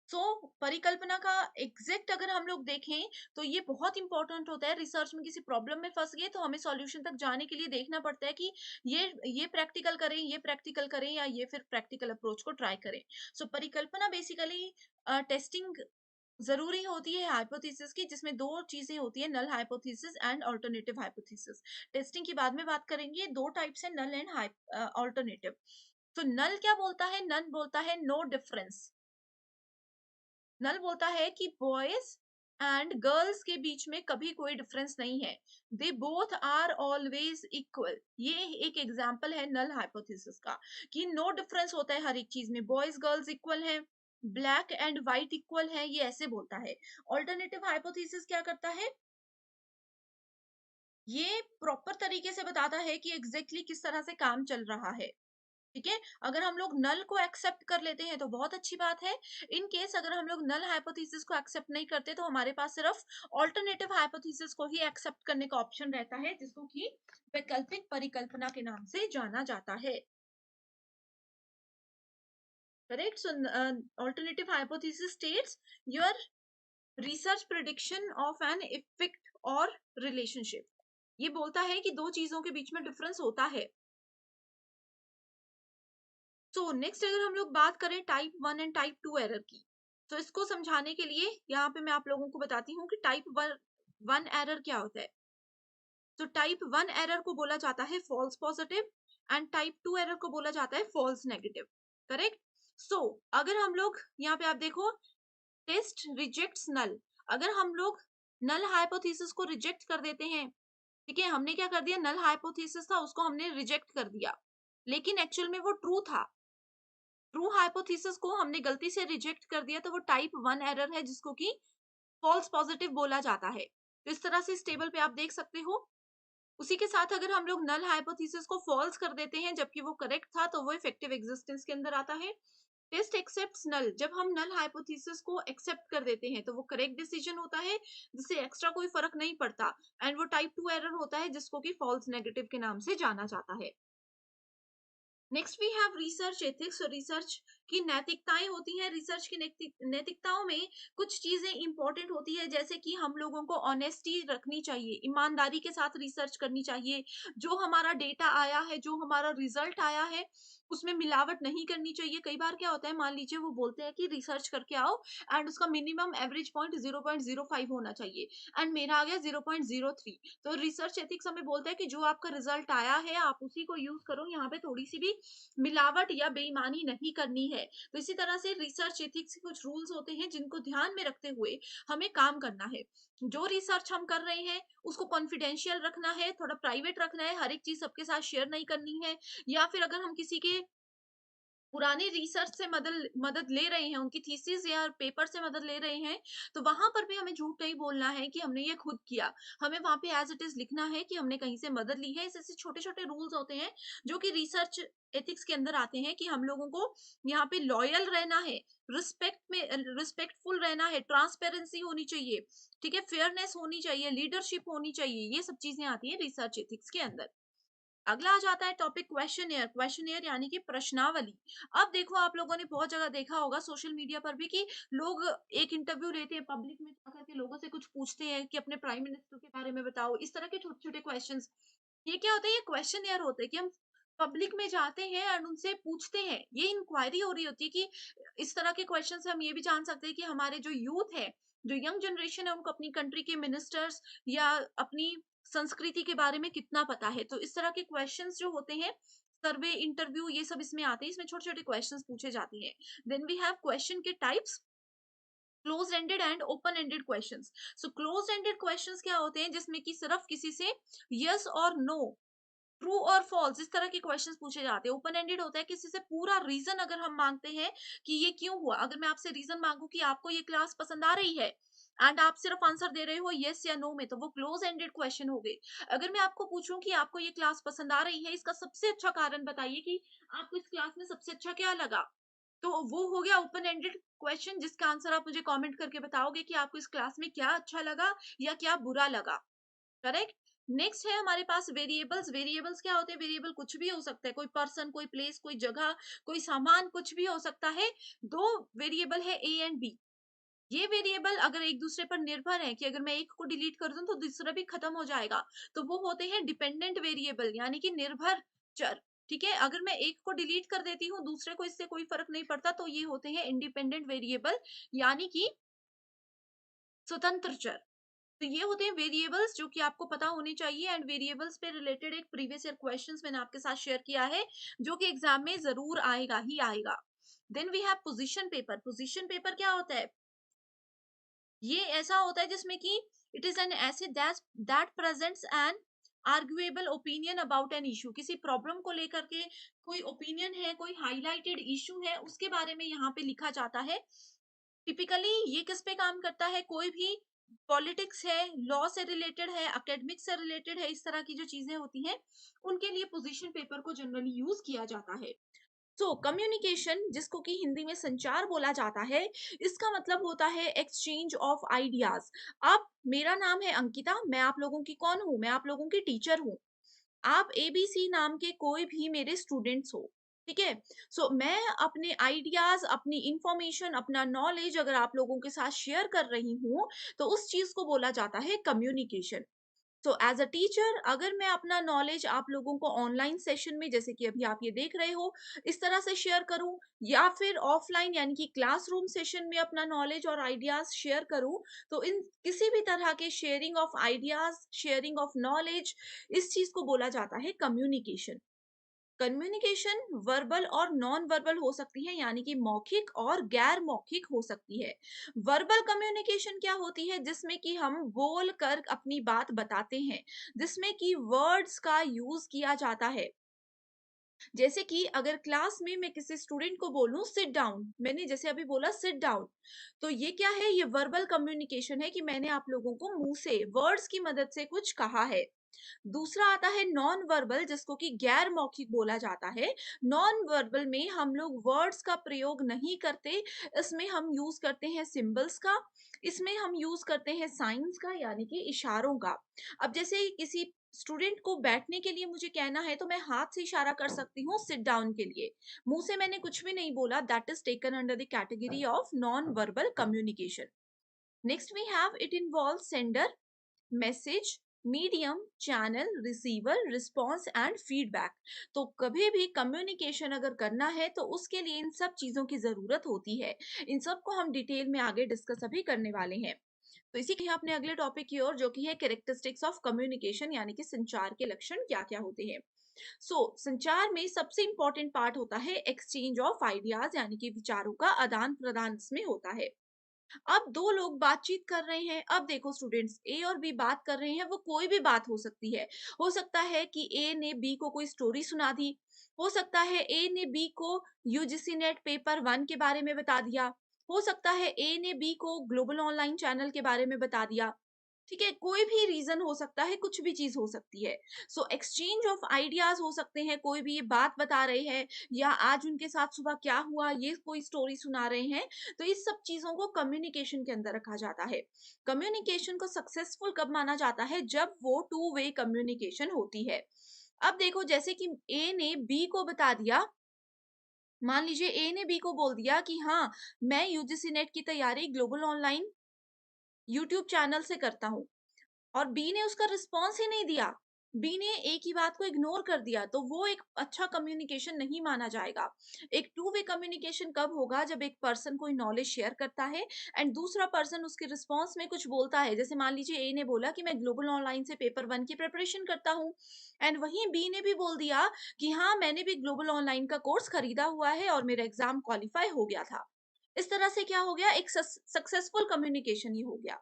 सो परिकल्पना का एग्जैक्ट अगर हम लोग देखें तो ये बहुत इंपॉर्टेंट होता है, रिसर्च में किसी प्रॉब्लम में फंस गए तो हमें सॉल्यूशन तक जाने के लिए देखना पड़ता है कि ये प्रैक्टिकल करें, ये प्रैक्टिकल करें, या ये फिर प्रैक्टिकल अप्रोच को ट्राई करें। सो परिकल्पना बेसिकली टेस्टिंग जरूरी होती है हाइपोथेसिस की, जिसमें दो चीजें होती है, null hypothesis and alternative hypothesis. Testing की बाद में बात करेंगे, दो टाइप्स है, नल एंड अल्टरनेटिव। तो नल क्या बोलता है, नल बोलता है नो डिफरेंस। नल बोलता है कि बॉयज एंड गर्ल्स के बीच में कभी कोई डिफरेंस नहीं है, they both are always equal. ये एक एग्जाम्पल है नल हाइपोथेसिस का, कि नो डिफरेंस होता है हर एक चीज में, बॉयज गर्ल्स इक्वल है, ब्लैक एंड व्हाइट इक्वल है, ये ऐसे बोलता है। ऑल्टरनेटिव हाइपोथेसिस क्या करता है, ये प्रॉपर तरीके से बताता है कि एग्जैक्टली किस तरह से काम चल रहा है। ठीक है, अगर हम लोग नल को एक्सेप्ट कर लेते हैं तो बहुत अच्छी बात है। इन केस अगर हम लोग नल हाइपोथेसिस को एक्सेप्ट नहीं करते तो हमारे पास सिर्फ ऑल्टरनेटिव हाइपोथेसिस को ही एक्सेप्ट करने का ऑप्शन रहता है, जिसको कि वैकल्पिक परिकल्पना के नाम से जाना जाता है। Correct. So alternative hypothesis states your research prediction of an effect or relationship। ये बोलता है कि 2 चीज़ों के बीच में डिफरेंस होता है। सो नेक्स्ट अगर हम लोग बात करें टाइप 1 एंड टाइप 2 एरर की, तो इसको समझाने के लिए यहाँ पे मैं आप लोगों को बताती हूँ कि टाइप 1 एरर क्या होता है। तो टाइप 1 एरर को बोला जाता है false positive and type 2 error को बोला जाता है फॉल्स नेगेटिव। करेक्ट? सो अगर हम लोग यहाँ पे आप देखो, टेस्ट रिजेक्ट्स नल, अगर हम लोग नल हाइपोथेसिस को रिजेक्ट कर देते हैं, ठीक है, हमने क्या कर दिया, नल हाइपोथेसिस था उसको हमने रिजेक्ट कर दिया, लेकिन एक्चुअल में वो ट्रू था, ट्रू हाइपोथेसिस को हमने गलती से रिजेक्ट कर दिया, तो वो टाइप 1 एरर है जिसको कि फॉल्स पॉजिटिव बोला जाता है। तो इस तरह से इस टेबल पे आप देख सकते हो। उसी के साथ अगर हम लोग नल हाइपोथेसिस को फॉल्स कर देते हैं जबकि वो करेक्ट था, तो वो इफेक्टिव एग्जिस्टेंस के अंदर आता है। टेस्ट एक्सेप्ट्स नल, जब हम नल हाइपोथेसिस को एक्सेप्ट कर देते हैं तो वो करेक्ट डिसीजन होता है, जिससे एक्स्ट्रा कोई फर्क नहीं पड़ता, एंड वो टाइप 2 एरर होता है जिसको कि फॉल्स नेगेटिव के नाम से जाना जाता है। Next we have research ethics. और रिसर्च की नैतिकताएं होती हैं। रिसर्च की नैतिकताओं में कुछ चीजें इंपॉर्टेंट होती है, जैसे कि हम लोगों को ऑनेस्टी रखनी चाहिए, ईमानदारी के साथ रिसर्च करनी चाहिए, जो हमारा डेटा आया है, जो हमारा रिजल्ट आया है, उसमें मिलावट नहीं करनी चाहिए। कई बार क्या होता है, मान लीजिए वो बोलते हैं कि रिसर्च करके आओ एंड उसका मिनिमम एवरेज पॉइंट 0.05 होना चाहिए, एंड मेरा आ गया 0.03। तो रिसर्च एथिक्स हमें बोलता है कि जो आपका रिजल्ट आया है आप उसी को यूज करो, यहाँ पे थोड़ी सी भी मिलावट या बेईमानी नहीं करनी है। तो इसी तरह से रिसर्च एथिक्स के कुछ रूल्स होते हैं जिनको ध्यान में रखते हुए हमें काम करना है। जो रिसर्च हम कर रहे हैं उसको कॉन्फिडेंशियल रखना है, थोड़ा प्राइवेट रखना है, हर एक चीज सबके साथ शेयर नहीं करनी है। या फिर अगर हम किसी के पुराने रिसर्च से मदद मदद ले रहे हैं, उनकी थीसिस या पेपर से मदद ले रहे हैं, तो वहां पर भी हमें झूठ नहीं बोलना है कि हमने ये खुद किया। हमें वहां पे एज इट इज लिखना है कि हमने कहीं से मदद ली है। ऐसे छोटे छोटे रूल्स होते हैं जो कि रिसर्च एथिक्स के अंदर आते हैं, कि हम लोगों को यहाँ पे लॉयल रहना है, रिस्पेक्टफुल रहना है, ट्रांसपेरेंसी होनी चाहिए, ठीक है, फेयरनेस होनी चाहिए, लीडरशिप होनी चाहिए। ये सब चीजें आती है रिसर्च एथिक्स के अंदर। अगला आ जाता है टॉपिक क्वेश्चनेयर। क्वेश्चनेयर यानी कि प्रश्नावली। अब देखो, आप लोगों ने बहुत जगह देखा होगा सोशल मीडिया पर भी कि लोग एक इंटरव्यू लेते हैं, पब्लिक में जाकर के लोगों से कुछ पूछते हैं कि अपने प्राइम मिनिस्टर के बारे में बताओ, इस तरह के छोटे छोटे क्वेश्चंस। ये क्या होता है, ये क्वेश्चनेयर होते हैं कि हम पब्लिक में जाते हैं और उनसे पूछते हैं। ये इंक्वायरी हो रही होती है कि इस तरह के क्वेश्चन से हम ये भी जान सकते हैं कि हमारे जो यूथ है, जो यंग जनरेशन है, उनको अपनी कंट्री के मिनिस्टर्स या अपनी संस्कृति के बारे में कितना पता है। तो इस तरह के क्वेश्चंस जो होते हैं, सर्वे, इंटरव्यू, ये सब इसमें आते हैं। इसमें छोटे छोटे क्वेश्चंस पूछे जाते हैं। देन वी हैव क्वेश्चन के types, close ended and open ended questions. So close ended questions क्या होते हैं, जिसमें कि सिर्फ किसी से यस और नो, ट्रू और फॉल्स, इस तरह के क्वेश्चंस पूछे जाते हैं। ओपन एंडेड होता है किसी से पूरा रीजन अगर हम मांगते हैं कि ये क्यों हुआ। अगर मैं आपसे रीजन मांगू कि आपको ये क्लास पसंद आ रही है एंड आप सिर्फ आंसर दे रहे हो यस या नो में, तो वो क्लोज एंडेड क्वेश्चन हो गए। अगर मैं आपको पूछूं कि आपको ये क्लास पसंद आ रही है, इसका सबसे अच्छा कारण बताइए कि आपको इस क्लास में सबसे अच्छा क्या लगा, तो वो हो गया ओपन एंडेड क्वेश्चन, जिसका आंसर आप मुझे कमेंट करके बताओगे कि आपको इस क्लास में क्या अच्छा लगा या क्या बुरा लगा। करेक्ट? नेक्स्ट है हमारे पास वेरिएबल्स। वेरिएबल्स क्या होते हैं, वेरिएबल कुछ भी हो सकता है, कोई पर्सन, कोई प्लेस, कोई जगह, कोई सामान, कुछ भी हो सकता है। दो वेरिएबल है ए एंड बी। ये वेरिएबल अगर एक दूसरे पर निर्भर है कि अगर मैं एक को डिलीट कर दूं तो दूसरा भी खत्म हो जाएगा, तो वो होते हैं डिपेंडेंट वेरिएबल, यानी कि निर्भर चर। ठीक है, अगर मैं एक को डिलीट कर देती हूँ दूसरे को इससे कोई फर्क नहीं पड़ता, तो ये होते हैं इंडिपेंडेंट वेरिएबल, यानी कि स्वतंत्र चर। तो ये होते हैं वेरिएबल्स जो कि आपको पता होने चाहिए। एंड वेरिएबल्स पे रिलेटेड एक प्रीवियस ईयर क्वेश्चंस मैंने आपके साथ शेयर किया है, जो कि एग्जाम में जरूर आएगा ही आएगा। Then we have position paper. Position paper क्या होता है, ये ऐसा होता है जिसमें कि it is an essay that presents an arguable opinion about an issue. किसी प्रॉब्लम को लेकर के कोई ओपिनियन है, कोई हाईलाइटेड इशू है, उसके बारे में यहाँ पे लिखा जाता है। टिपिकली ये किस पे काम करता है, कोई भी पॉलिटिक्स है, लॉ से रिलेटेड है, एकेडमिक से रिलेटेड है, इस तरह की जो चीजें होती हैं उनके लिए पोजीशन पेपर को जनरली यूज किया जाता है। सो कम्युनिकेशन, जिसको कि हिंदी में संचार बोला जाता है, इसका मतलब होता है एक्सचेंज ऑफ आइडियाज। अब मेरा नाम है अंकिता, मैं आप लोगों की कौन हूँ, मैं आप लोगों की टीचर हूँ। आप एबीसी नाम के कोई भी मेरे स्टूडेंट्स हो, ठीक है। सो मैं अपने आइडियाज, अपनी इंफॉर्मेशन, अपना नॉलेज अगर आप लोगों के साथ शेयर कर रही हूँ, तो उस चीज को बोला जाता है communication. So as a teacher अगर मैं अपना नॉलेज आप लोगों को ऑनलाइन सेशन में, जैसे कि अभी आप ये देख रहे हो, इस तरह से शेयर करूं, या फिर ऑफलाइन यानी कि क्लासरूम सेशन में अपना नॉलेज और आइडियाज शेयर करूं, तो इन किसी भी तरह के sharing of ideas, sharing of knowledge, इस चीज को बोला जाता है कम्युनिकेशन। कम्युनिकेशन वर्बल और नॉन वर्बल हो सकती है, यानी कि मौखिक और गैर मौखिक हो सकती है। वर्बल कम्युनिकेशन क्या होती है? जिसमें कि हम बोल कर अपनी बात बताते हैं, जिसमें कि वर्ड्स का यूज किया जाता है। जैसे कि अगर क्लास में मैं किसी स्टूडेंट को बोलूं सिट डाउन, मैंने जैसे अभी बोला सिट डाउन, तो ये क्या है? ये वर्बल कम्युनिकेशन है कि मैंने आप लोगों को मुंह से वर्ड्स की मदद से कुछ कहा है। दूसरा आता है नॉन वर्बल, जिसको कि गैर मौखिक बोला जाता है। नॉन वर्बल में हम लोग वर्ड्स का प्रयोग नहीं करते, इसमें हम यूज करते हैं सिंबल्स का, इसमें हम यूज करते हैं साइंस का, यानी कि इशारों का। अब जैसे किसी स्टूडेंट को बैठने के लिए मुझे कहना है, तो मैं हाथ से इशारा कर सकती हूँ सिट डाउन के लिए। मुंह से मैंने कुछ भी नहीं बोला, that is taken under the category of non verbal communication. Next we have it involve sender, message, medium, channel, receiver, response and feedback. तो कभी भी कम्युनिकेशन अगर करना है तो उसके लिए इन सब चीजों की जरूरत होती है। इन सब को हम डिटेल में आगे डिस्कस अभी करने वाले हैं। तो इसी के अपने अगले टॉपिक की ओर, जो कि है कैरेक्टरिस्टिक्स ऑफ कम्युनिकेशन, यानी कि संचार के लक्षण क्या क्या होते हैं। संचार में सबसे इंपॉर्टेंट पार्ट होता है एक्सचेंज ऑफ आइडियाज, यानी कि विचारों का आदान प्रदान इसमें होता है। अब दो लोग बातचीत कर रहे हैं, अब देखो स्टूडेंट्स, ए और बी बात कर रहे हैं, वो कोई भी बात हो सकती है। हो सकता है कि ए ने बी को कोई स्टोरी सुना दी, हो सकता है ए ने बी को यूजीसी नेट पेपर 1 के बारे में बता दिया, हो सकता है ए ने बी को ग्लोबल ऑनलाइन चैनल के बारे में बता दिया। ठीक है, कोई भी रीजन हो सकता है, कुछ भी चीज हो सकती है। एक्सचेंज ऑफ आइडियाज हो सकते हैं, कोई भी ये बात बता रहे हैं, या आज उनके साथ सुबह क्या हुआ ये कोई स्टोरी सुना रहे हैं। तो इस सब चीजों को कम्युनिकेशन के अंदर रखा जाता है। कम्युनिकेशन को सक्सेसफुल कब माना जाता है? जब वो टू वे कम्युनिकेशन होती है। अब देखो, जैसे कि ए ने बी को बता दिया, मान लीजिए ए ने बी को बोल दिया कि हाँ, मैं यूजीसी नेट की तैयारी ग्लोबल ऑनलाइन यूट्यूब चैनल से करता हूँ, और बी ने उसका रिस्पॉन्स ही नहीं दिया, बी ने ए की बात को इग्नोर कर दिया, तो वो एक अच्छा कम्युनिकेशन नहीं माना जाएगा। एक टू वे कम्युनिकेशन कब होगा? जब एक पर्सन कोई नॉलेज शेयर करता है एंड दूसरा पर्सन उसके रिस्पॉन्स में कुछ बोलता है। जैसे मान लीजिए ए ने बोला कि मैं ग्लोबल ऑनलाइन से पेपर 1 की प्रिपरेशन करता हूँ, एंड वहीं बी ने भी बोल दिया कि हाँ, मैंने भी ग्लोबल ऑनलाइन का कोर्स खरीदा हुआ है और मेरा एग्जाम क्वालिफाई हो गया था। इस तरह से क्या हो गया? एक सक्सेसफुल कम्युनिकेशन ही हो गया।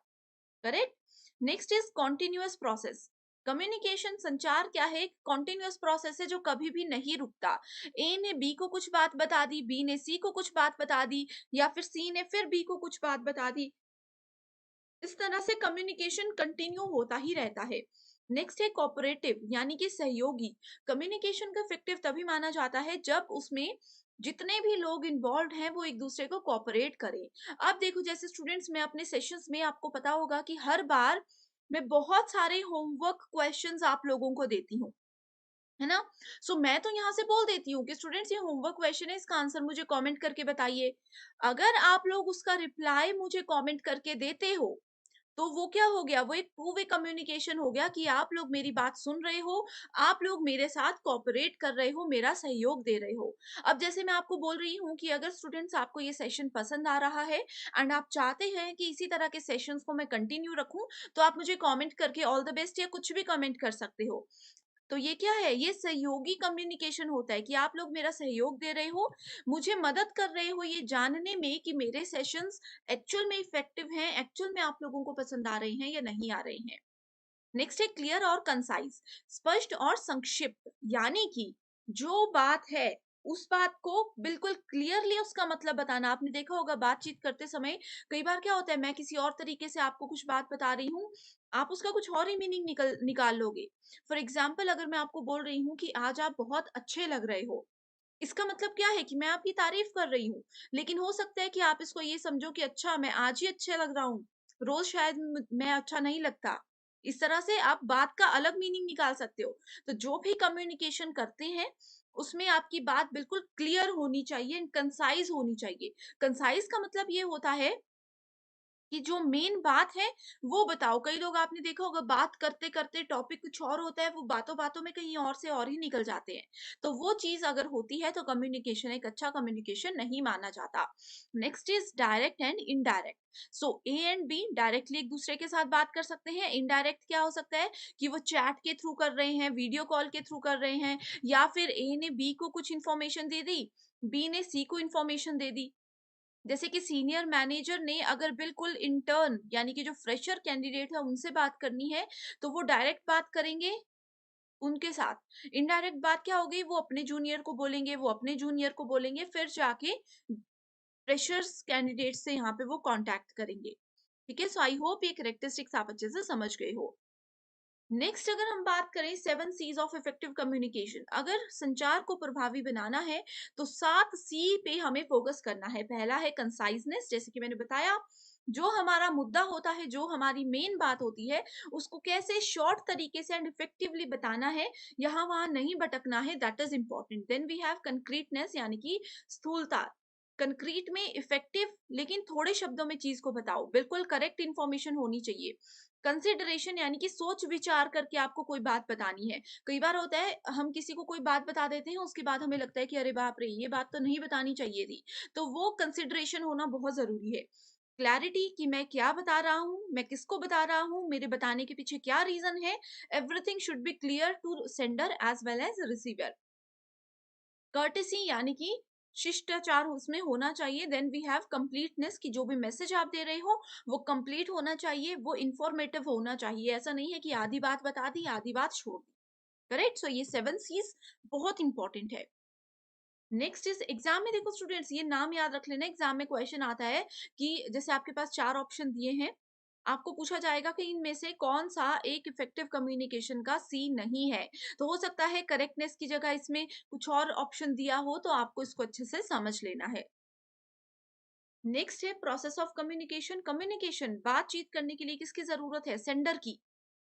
Correct. Next is continuous process. Communication, संचार क्या है? कॉन्टिन्यूअस प्रोसेस है जो कभी भी नहीं रुकता। ए ने बी को कुछ बात बता दी, बी ने सी को कुछ बात बता दी, या फिर सी ने फिर बी को कुछ बात बता दी। इस तरह से कम्युनिकेशन कंटिन्यू होता ही रहता है। नेक्स्ट है कोऑपरेटिव, यानी कि सहयोगी। कम्युनिकेशन का इफेक्टिव तभी माना जाता है जब उसमें जितने भी लोग इन्वॉल्व हैं वो एक दूसरे को कोऑपरेट करें। अब देखो, जैसे स्टूडेंट्स, मैं अपने सेशंस में, आपको पता होगा कि हर बार मैं बहुत सारे होमवर्क क्वेश्चंस आप लोगों को देती हूँ, है ना? मैं तो यहाँ से बोल देती हूँ कि स्टूडेंट्स, ये होमवर्क क्वेश्चन है, इसका आंसर मुझे कमेंट करके बताइए। अगर आप लोग उसका रिप्लाई मुझे कमेंट करके देते हो, तो वो क्या हो गया? वो एक टू वे कम्युनिकेशन हो गया कि आप लोग मेरी बात सुन रहे हो, आप लोग मेरे साथ कोऑपरेट कर रहे हो, मेरा सहयोग दे रहे हो। अब जैसे मैं आपको बोल रही हूँ कि अगर स्टूडेंट्स आपको ये सेशन पसंद आ रहा है एंड आप चाहते हैं कि इसी तरह के सेशंस को मैं कंटिन्यू रखूं, तो आप मुझे कमेंट करके ऑल द बेस्ट या कुछ भी कमेंट कर सकते हो। तो ये क्या है? ये सहयोगी कम्युनिकेशन होता है कि आप लोग मेरा सहयोग दे रहे हो, मुझे मदद कर रहे हो ये जानने में कि मेरे सेशंस एक्चुअल में इफेक्टिव हैं, एक्चुअल में आप लोगों को पसंद आ रहे हैं या नहीं आ रहे हैं। नेक्स्ट है क्लियर और कंसाइज, स्पष्ट और संक्षिप्त, यानी कि जो बात है उस बात को बिल्कुल क्लियरली उसका मतलब बताना। आपने देखा होगा बातचीत करते समय कई बार क्या होता है, मैं किसी और तरीके से आपको कुछ बात बता रही हूँ, आप उसका कुछ और ही मीनिंग निकाल लोगे। फॉर एग्जाम्पल, अगर मैं आपको बोल रही हूँ कि आज आप बहुत अच्छे लग रहे हो, इसका मतलब क्या है? कि मैं आपकी तारीफ कर रही हूँ, लेकिन हो सकता है कि आप इसको ये समझो कि अच्छा, मैं आज ही अच्छे लग रहा हूँ, रोज शायद मैं अच्छा नहीं लगता। इस तरह से आप बात का अलग मीनिंग निकाल सकते हो। तो जो भी कम्युनिकेशन करते हैं, उसमें आपकी बात बिल्कुल क्लियर होनी चाहिए, कंसाइज होनी चाहिए। कंसाइज का मतलब ये होता है कि जो मेन बात है वो बताओ। कई लोग आपने देखा होगा बात करते करते टॉपिक कुछ और होता है, वो बातों बातों में कहीं और से और ही निकल जाते हैं। तो वो चीज अगर होती है तो कम्युनिकेशन एक अच्छा कम्युनिकेशन नहीं माना जाता। Next is direct and indirect. So A and be directly एक दूसरे के साथ बात कर सकते हैं। इनडायरेक्ट क्या हो सकता है कि वो चैट के थ्रू कर रहे हैं, वीडियो कॉल के थ्रू कर रहे हैं, या फिर ए ने बी को कुछ इन्फॉर्मेशन दे दी, बी ने सी को इन्फॉर्मेशन दे दी। जैसे कि सीनियर मैनेजर ने अगर बिल्कुल इंटर्न यानी कि जो फ्रेशर कैंडिडेट है उनसे बात करनी है, तो वो डायरेक्ट बात करेंगे उनके साथ। इनडायरेक्ट बात क्या हो गई, वो अपने जूनियर को बोलेंगे, वो अपने जूनियर को बोलेंगे, फिर जाके फ्रेशर्स कैंडिडेट से यहाँ पे वो कांटेक्ट करेंगे। ठीक है, सो आई होप ये कैरेक्टरिस्टिक्स आप अच्छे से समझ गए हो। नेक्स्ट अगर हम बात करें 7 सीज ऑफ इफेक्टिव कम्युनिकेशन, अगर संचार को प्रभावी बनाना है तो 7 सी पे हमें फोकस करना है। पहला है कंसाइजनेस, जैसे कि मैंने बताया, जो हमारा मुद्दा होता है, जो हमारी मेन बात होती है, उसको कैसे शॉर्ट तरीके से एंड इफेक्टिवली बताना है, यहाँ वहां नहीं भटकना है, that is important. Then we have concreteness यानी कि स्थूलता। कंक्रीट में इफेक्टिव लेकिन थोड़े शब्दों में चीज को बताओ, बिल्कुल करेक्ट इंफॉर्मेशन होनी चाहिए। कंसिडरेशन यानी कि सोच विचार करके आपको कोई बात बतानी है। कई बार होता है हम किसी को कोई बात बता देते हैं, उसके बाद हमें लगता है कि अरे बाप रे, ये बात तो नहीं बतानी चाहिए थी। तो वो कंसिडरेशन होना बहुत जरूरी है। क्लैरिटी कि मैं क्या बता रहा हूँ, मैं किसको बता रहा हूँ, मेरे बताने के पीछे क्या रीजन है। Everything should be clear to sender as well as receiver. Courtesy यानी कि शिष्टाचार उसमें होना चाहिए। देन वी हैव कंप्लीटनेस कि जो भी मैसेज आप दे रहे हो वो कंप्लीट होना चाहिए, वो इंफॉर्मेटिव होना चाहिए। ऐसा नहीं है कि आधी बात बता दी आधी बात छोड़ दी। करेक्ट, सो ये 7 सीज बहुत इंपॉर्टेंट है। नेक्स्ट इज एग्जाम में देखो स्टूडेंट्स, ये नाम याद रख लेना, एग्जाम में क्वेश्चन आता है कि जैसे आपके पास 4 ऑप्शन दिए हैं, आपको पूछा जाएगा कि इनमें से कौन सा एक इफेक्टिव कम्युनिकेशन का सी नहीं है। तो हो सकता है करेक्टनेस की जगह इसमें कुछ और ऑप्शन दिया हो, तो आपको इसको अच्छे से समझ लेना है। नेक्स्ट है प्रोसेस ऑफ कम्युनिकेशन। कम्युनिकेशन बातचीत करने के लिए किसकी जरूरत है, सेंडर की।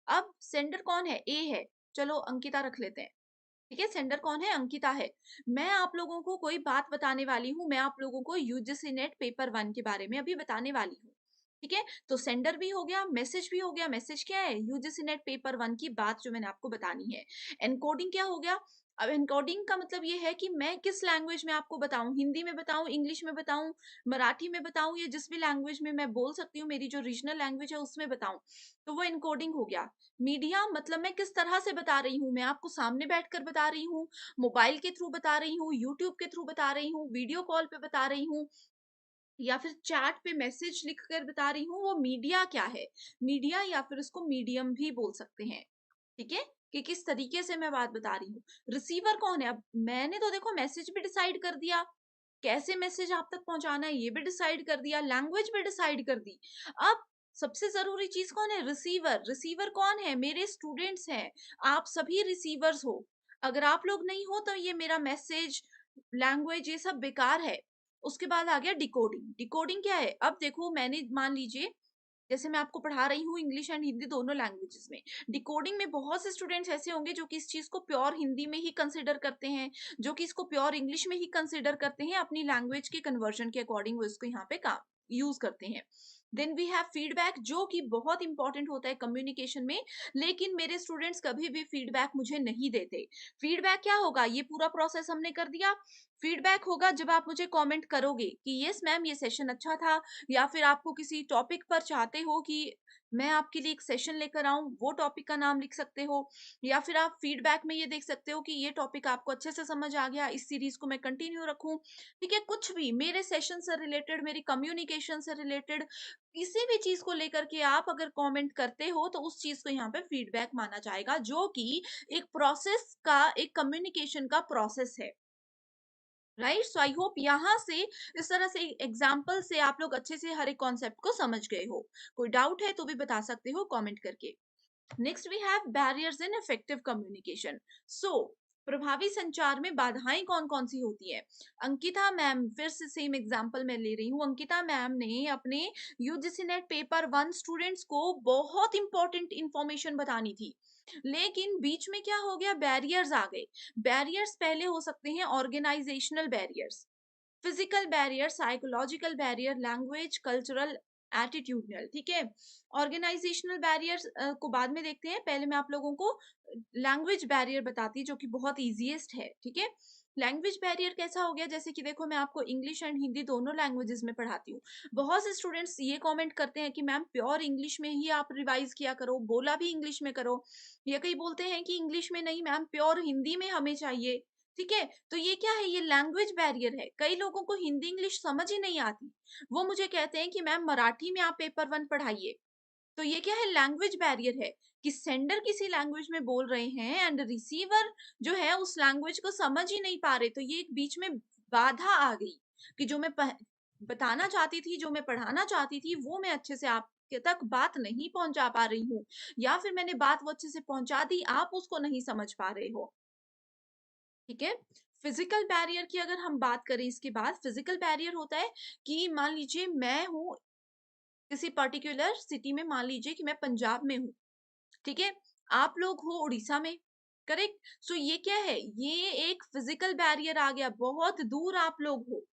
अब सेंडर कौन है, ए है, चलो अंकिता रख लेते हैं। ठीक है, सेंडर कौन है, अंकिता है। मैं आप लोगों को कोई बात बताने वाली हूँ, मैं आप लोगों को यूजीसी नेट पेपर 1 के बारे में अभी बताने वाली हूँ। ठीक है, तो सेंडर भी हो गया, मैसेज भी हो गया। मैसेज क्या है, यूजीसी नेट पेपर 1 की बात जो मैंने आपको बतानी है। एनकोडिंग क्या हो गया, अब एनकोडिंग का मतलब ये है कि मैं किस लैंग्वेज में आपको बताऊं, हिंदी में बताऊं, इंग्लिश में बताऊं, मराठी में बताऊं, या जिस भी लैंग्वेज में मैं बोल सकती हूँ, मेरी जो रीजनल लैंग्वेज है उसमें बताऊं, तो वो एनकोडिंग हो गया। मीडिया मतलब मैं किस तरह से बता रही हूँ, मैं आपको सामने बैठकर बता रही हूँ, मोबाइल के थ्रू बता रही हूँ, यूट्यूब के थ्रू बता रही हूँ, वीडियो कॉल पे बता रही हूँ, या फिर चैट पे मैसेज लिख कर बता रही हूँ, वो मीडिया क्या है। मीडिया या फिर उसको मीडियम भी बोल सकते हैं। ठीक है, कि किस तरीके से मैं बात बता रही हूँ। रिसीवर कौन है, अब मैंने तो देखो मैसेज भी डिसाइड कर दिया, कैसे मैसेज आप तक पहुंचाना है ये भी डिसाइड कर दिया, लैंग्वेज भी डिसाइड कर दी। अब सबसे जरूरी चीज कौन है, रिसीवर। रिसीवर कौन है, मेरे स्टूडेंट्स हैं। आप सभी रिसीवर्स हो। अगर आप लोग नहीं हो तो ये मेरा मैसेज, लैंग्वेज, ये सब बेकार है। उसके बाद आ गया डिकोडिंग। डिकोडिंग क्या है, अब देखो मैंने मान लीजिए जैसे मैं आपको पढ़ा रही हूँ इंग्लिश एंड हिंदी दोनों लैंग्वेजेस में। डिकोडिंग में बहुत से स्टूडेंट्स ऐसे होंगे जो कि इस चीज को प्योर हिंदी में ही कंसिडर करते हैं, जो कि इसको प्योर इंग्लिश में ही कंसिडर करते हैं, अपनी लैंग्वेज के कन्वर्जन के अकॉर्डिंग वो इसको यहाँ पे काम यूज करते हैं। देन वी हैव फीडबैक, जो कि बहुत इंपॉर्टेंट होता है कम्युनिकेशन में, लेकिन मेरे स्टूडेंट्स कभी भी फीडबैक मुझे नहीं देते। फीडबैक क्या होगा, ये पूरा प्रोसेस हमने कर दिया। फीडबैक होगा जब आप मुझे कमेंट करोगे कि यस मैम ये सेशन अच्छा था, या फिर आपको किसी टॉपिक पर चाहते हो कि मैं आपके लिए एक सेशन लेकर आऊं, वो टॉपिक का नाम लिख सकते हो। या फिर आप फीडबैक में ये देख सकते हो कि ये टॉपिक आपको अच्छे से समझ आ गया, इस सीरीज को मैं कंटिन्यू रखूं। ठीक है, कुछ भी मेरे सेशन से रिलेटेड, मेरी कम्युनिकेशन से रिलेटेड किसी भी चीज को लेकर के आप अगर कमेंट करते हो तो उस चीज को यहाँ पे फीडबैक माना जाएगा, जो कि एक प्रोसेस का, एक कम्युनिकेशन का प्रोसेस है। राइट, सो आई होप यहाँ से इस तरह से एग्जाम्पल से आप लोग अच्छे से हर एक कॉन्सेप्ट को समझ गए हो। कोई डाउट है तो भी बता सकते हो कमेंट करके। Next we have barriers in effective communication. So प्रभावी संचार में बाधाएं कौन कौन सी होती है। अंकिता मैम, फिर से सेम एग्जांपल मैं ले रही हूँ, अंकिता मैम ने अपने यूजीसी नेट पेपर 1 स्टूडेंट्स को बहुत इंपॉर्टेंट इंफॉर्मेशन बतानी थी, लेकिन बीच में क्या हो गया, बैरियर्स आ गए। बैरियर्स पहले हो सकते हैं organisational barriers, physical barrier, psychological barrier, language, cultural attitudinal, ठीक है। ऑर्गेनाइजेशनल बैरियर्स को बाद में देखते हैं, पहले मैं आप लोगों को लैंग्वेज बैरियर बताती जो कि बहुत ईजीएस्ट है, ठीक है। लैंग्वेज बैरियर कैसा हो गया, जैसे कि देखो मैं आपको इंग्लिश एंड हिंदी दोनों लैंग्वेजेस में पढ़ाती हूँ। बहुत से स्टूडेंट्स ये कमेंट करते हैं कि मैम प्योर इंग्लिश में ही आप रिवाइज किया करो, बोला भी इंग्लिश में करो, या कई बोलते हैं कि इंग्लिश में नहीं मैम प्योर हिंदी में हमें चाहिए, ठीक है। तो ये क्या है, ये लैंग्वेज बैरियर है। कई लोगों को हिंदी इंग्लिश समझ ही नहीं आती, वो मुझे कहते हैं कि मैम मराठी में आप पेपर 1 पढ़ाइए। तो ये क्या है, लैंग्वेज बैरियर है कि सेंडर किसी लैंग्वेज में बोल रहे हैं एंड रिसीवर जो है उस लैंग्वेज को समझ ही नहीं पा रहे। तो ये एक बीच में बाधा आ गई कि जो मैं बताना चाहती थी, जो मैं पढ़ाना चाहती थी, वो मैं अच्छे से आपके तक बात नहीं पहुंचा पा रही हूँ, या फिर मैंने बात वो अच्छे से पहुंचा दी, आप उसको नहीं समझ पा रहे हो, ठीक है। फिजिकल बैरियर की अगर हम बात करें, इसके बाद फिजिकल बैरियर होता है कि मान लीजिए मैं हूँ किसी पर्टिकुलर सिटी में, मान लीजिए कि मैं पंजाब में हूँ, ठीक है, आप लोग हो उड़ीसा में, करेक्ट। सो ये क्या है, ये एक फिजिकल बैरियर आ गया, बहुत दूर आप लोग हो,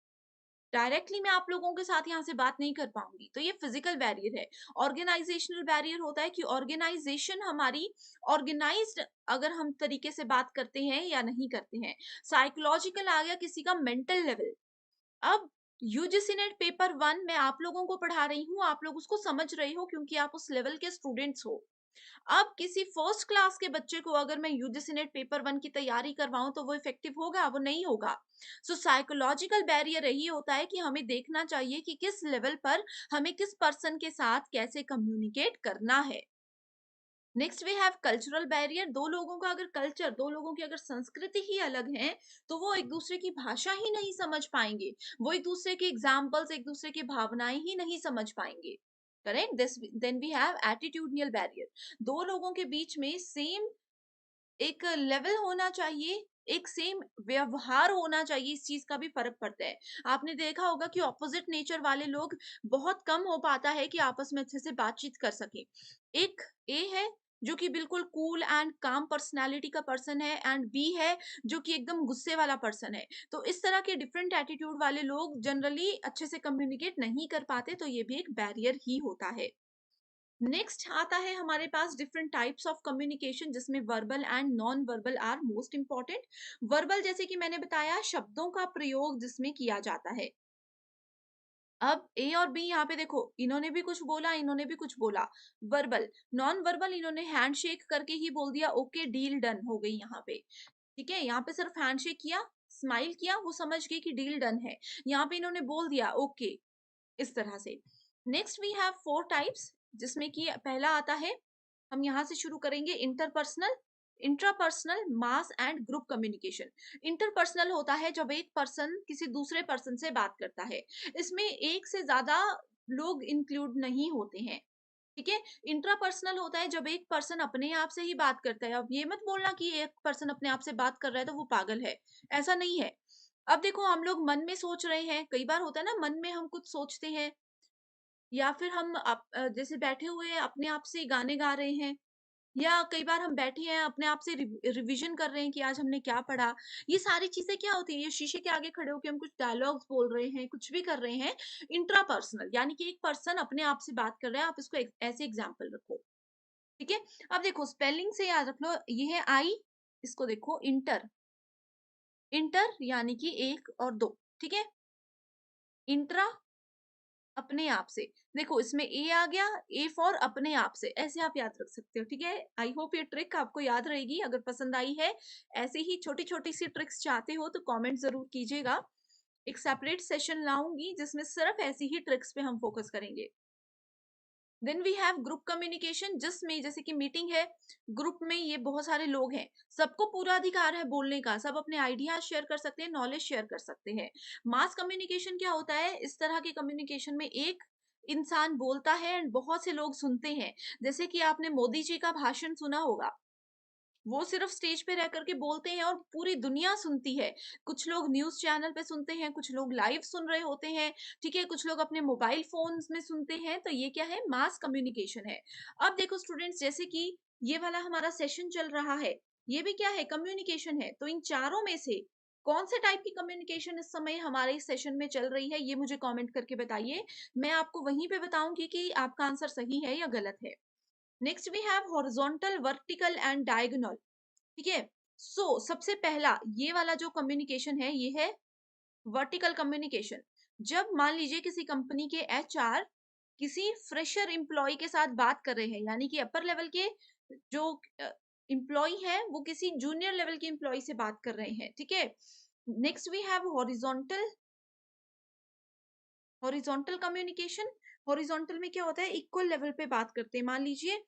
डायरेक्टली मैं आप लोगों के साथ यहाँ से बात नहीं कर पाऊंगी, तो ये फिजिकल बैरियर है। ऑर्गेनाइजेशनल बैरियर होता है कि ऑर्गेनाइजेशन हमारी ऑर्गेनाइज्ड अगर हम तरीके से बात करते हैं या नहीं करते हैं। साइकोलॉजिकल आ गया किसी का मेंटल लेवल। अब यूजीसी नेट पेपर 1 मैं आप लोगों को पढ़ा रही हूँ, आप लोग उसको समझ रहे हो क्योंकि आप उस लेवल के स्टूडेंट्स हो। अब किसी फर्स्ट क्लास के बच्चे को अगर मैं यूजीसी नेट पेपर 1 की तैयारी करवाऊं तो वो इफेक्टिव होगा? वो नहीं होगा। सो साइकोलॉजिकल बैरियर यही होता है कि हमें देखना चाहिए कि किस लेवल पर हमें किस पर्सन के साथ कैसे कम्युनिकेट करना है। Next we have cultural barrier. दो लोगों का अगर कल्चर, दो लोगों की अगर संस्कृति ही अलग है, तो वो एक दूसरे की भाषा ही नहीं समझ पाएंगे, वो एक दूसरे के एग्जाम्पल्स, एक दूसरे की भावनाएं ही नहीं समझ पाएंगे, correct. This then we have attitudinal barrier. दो लोगों के बीच में सेम एक लेवल होना चाहिए, एक सेम व्यवहार होना चाहिए, इस चीज का भी फर्क पड़ता है। आपने देखा होगा कि ऑपोजिट नेचर वाले लोग बहुत कम हो पाता है कि आपस में अच्छे से बातचीत कर सके। एक ए है जो कि बिल्कुल कूल एंड काम पर्सनालिटी का पर्सन है, एंड बी है जो कि एकदम गुस्से वाला पर्सन है। तो इस तरह के डिफरेंट एटीट्यूड वाले लोग जनरली अच्छे से कम्युनिकेट नहीं कर पाते, तो ये भी एक बैरियर ही होता है। नेक्स्ट आता है हमारे पास डिफरेंट टाइप्स ऑफ कम्युनिकेशन, जिसमें verbal and non verbal are most important. Verbal जैसे कि मैंने बताया, शब्दों का प्रयोग जिसमें किया जाता है। अब ए और बी यहाँ पे देखो, इन्होंने भी कुछ बोला, इन्होंने भी कुछ बोला। वर्बल। नॉन वर्बल, इन्होंने हैंडशेक करके ही बोल दिया ओके डील डन हो गई यहाँ पे, ठीक है। यहाँ पे सिर्फ हैंडशेक किया, स्माइल किया, वो समझ गई कि डील डन है। यहाँ पे इन्होंने बोल दिया ओके, इस तरह से। नेक्स्ट वी हैव 4 टाइप्स, जिसमें कि पहला आता है, हम यहाँ से शुरू करेंगे, interpersonal, intrapersonal, mass and group communication. Interpersonal होता है जब एक पर्सन किसी दूसरे पर्सन से बात करता है, इसमें एक से ज्यादा लोग इंक्लूड नहीं होते हैं, ठीक है। इंट्रापर्सनल होता है जब एक पर्सन अपने आप से ही बात करता है। अब ये मत बोलना कि एक पर्सन अपने आप से बात कर रहा है तो वो पागल है, ऐसा नहीं है। अब देखो हम लोग मन में सोच रहे हैं, कई बार होता है ना मन में हम कुछ सोचते हैं, या फिर हम जैसे बैठे हुए हैं अपने आप से गाने गा रहे हैं, या कई बार हम बैठे हैं अपने आप से रिवीजन कर रहे हैं कि आज हमने क्या पढ़ा। ये सारी चीजें क्या होती है, ये शीशे के आगे खड़े होकर हम कुछ डायलॉग्स बोल रहे हैं, कुछ भी कर रहे हैं। इंट्रापर्सनल यानी कि एक पर्सन अपने आप से बात कर रहा है, आप इसको ऐसे एग्जाम्पल रखो, ठीक है। अब देखो स्पेलिंग से याद रख लो, ये है आई, इसको देखो इंटर, इंटर यानी कि एक और दो, ठीक है। इंट्रा अपने आप से, देखो इसमें ए आ गया, ए फॉर अपने आप से, ऐसे आप याद रख सकते हो, ठीक है। आई होप ये ट्रिक आपको याद रहेगी। अगर पसंद आई है, ऐसे ही छोटी छोटी सी ट्रिक्स चाहते हो तो कमेंट जरूर कीजिएगा। एक सेपरेट सेशन लाऊंगी जिसमें सिर्फ ऐसी ही ट्रिक्स पे हम फोकस करेंगे। Then we have group communication, जिसमें जैसे कि मीटिंग है, ग्रुप में ये बहुत सारे लोग हैं, सबको पूरा अधिकार है बोलने का, सब अपने आइडियाज शेयर कर सकते हैं, नॉलेज शेयर कर सकते हैं। मास कम्युनिकेशन क्या होता है, इस तरह के कम्युनिकेशन में एक इंसान बोलता है एंड बहुत से लोग सुनते हैं। जैसे कि आपने मोदी जी का भाषण सुना होगा, वो सिर्फ स्टेज पे रह करके बोलते हैं और पूरी दुनिया सुनती है। कुछ लोग न्यूज़ चैनल पे सुनते हैं, कुछ लोग लाइव सुन रहे होते हैं, ठीक है, कुछ लोग अपने मोबाइल फ़ोन्स में सुनते हैं, तो ये क्या है, मास कम्युनिकेशन है। अब देखो स्टूडेंट्स, जैसे कि ये वाला हमारा सेशन चल रहा है, ये भी क्या है, कम्युनिकेशन है। तो इन चारों में से कौन से टाइप की कम्युनिकेशन इस समय हमारे सेशन में चल रही है, ये मुझे कमेंट करके बताइए। मैं आपको वहीं पे बताऊंगी कि आपका आंसर सही है या गलत है। Next we have horizontal, vertical and diagonal. ठीक है। सबसे पहला ये वाला जो कम्युनिकेशन है ये है वर्टिकल कम्युनिकेशन। जब मान लीजिए किसी कंपनी के एचआर किसी फ्रेशर एम्प्लॉय के साथ बात कर रहे हैं, यानी कि अपर लेवल के जो एम्प्लॉय है वो किसी जूनियर लेवल के एम्प्लॉय से बात कर रहे हैं। ठीक है। Next we have horizontal. Horizontal communication, horizontal में क्या होता है, इक्वल लेवल पे बात करते हैं। मान लीजिए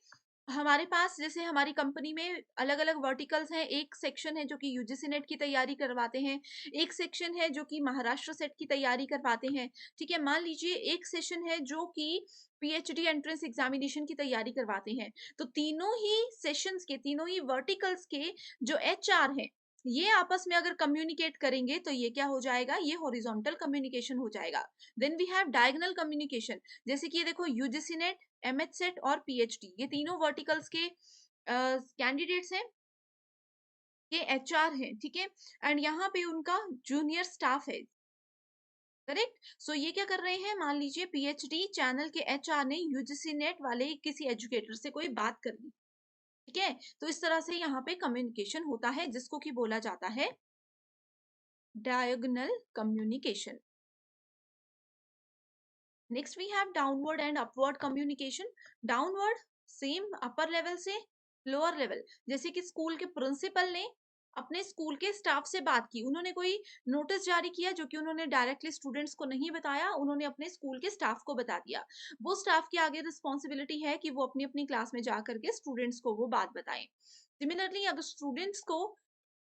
हमारे पास जैसे हमारी कंपनी में अलग अलग वर्टिकल्स हैं। एक सेक्शन है जो कि यूजीसी नेट की तैयारी करवाते हैं, एक सेक्शन है जो कि महाराष्ट्र सेट की तैयारी करवाते हैं। ठीक है। मान लीजिए एक सेशन है जो कि पीएचडी एंट्रेंस एग्जामिनेशन की तैयारी करवाते हैं। तो तीनों ही सेशंस के, तीनों ही वर्टिकल्स के जो एचआर हैं, ये आपस में अगर कम्युनिकेट करेंगे तो ये क्या हो जाएगा, ये हॉरिजॉन्टल कम्युनिकेशन हो जाएगा। Then we have diagonal communication. जैसे कि ये देखो यूजीसी नेट, एमएच सेट और पीएचडी, ये तीनों वर्टिकल्स के कैंडिडेट्स हैं, ये एचआर हैं। ठीक है। एंड यहाँ पे उनका जूनियर स्टाफ है। करेक्ट। ये क्या कर रहे हैं, मान लीजिए पीएचडी चैनल के एचआर ने यूजीसी नेट वाले किसी एजुकेटर से कोई बात कर ली। ठीक है। तो इस तरह से यहाँ पे कम्युनिकेशन होता है जिसको कि बोला जाता है diagonal communication. Next we have downward and upward communication. Downward same upper level से लोअर लेवल। जैसे कि स्कूल के प्रिंसिपल ने अपने स्कूल के स्टाफ से बात की, उन्होंने कोई नोटिस जारी किया जो कि उन्होंने डायरेक्टली स्टूडेंट्स को नहीं बताया, उन्होंने अपने स्कूल के स्टाफ को बता दिया। वो स्टाफ की आगे रिस्पॉन्सिबिलिटी है कि वो अपनी अपनी क्लास में जा करके स्टूडेंट्स को वो बात बताएं। सिमिलरली अगर स्टूडेंट्स को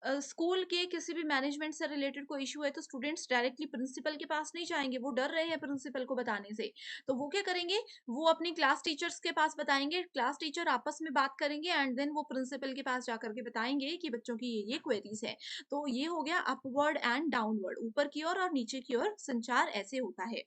स्कूल के किसी भी मैनेजमेंट से रिलेटेड कोई इशू है तो स्टूडेंट्स डायरेक्टली प्रिंसिपल के पास नहीं जाएंगे, वो डर रहे हैं प्रिंसिपल को बताने से। तो वो क्या करेंगे, वो अपनी क्लास टीचर्स के पास बताएंगे, क्लास टीचर आपस में बात करेंगे एंड देन वो प्रिंसिपल के पास जाकर के बताएंगे कि बच्चों की ये क्वेरीज है। तो ये हो गया अपवर्ड एंड डाउनवर्ड, ऊपर की ओर और नीचे की ओर संचार ऐसे होता है।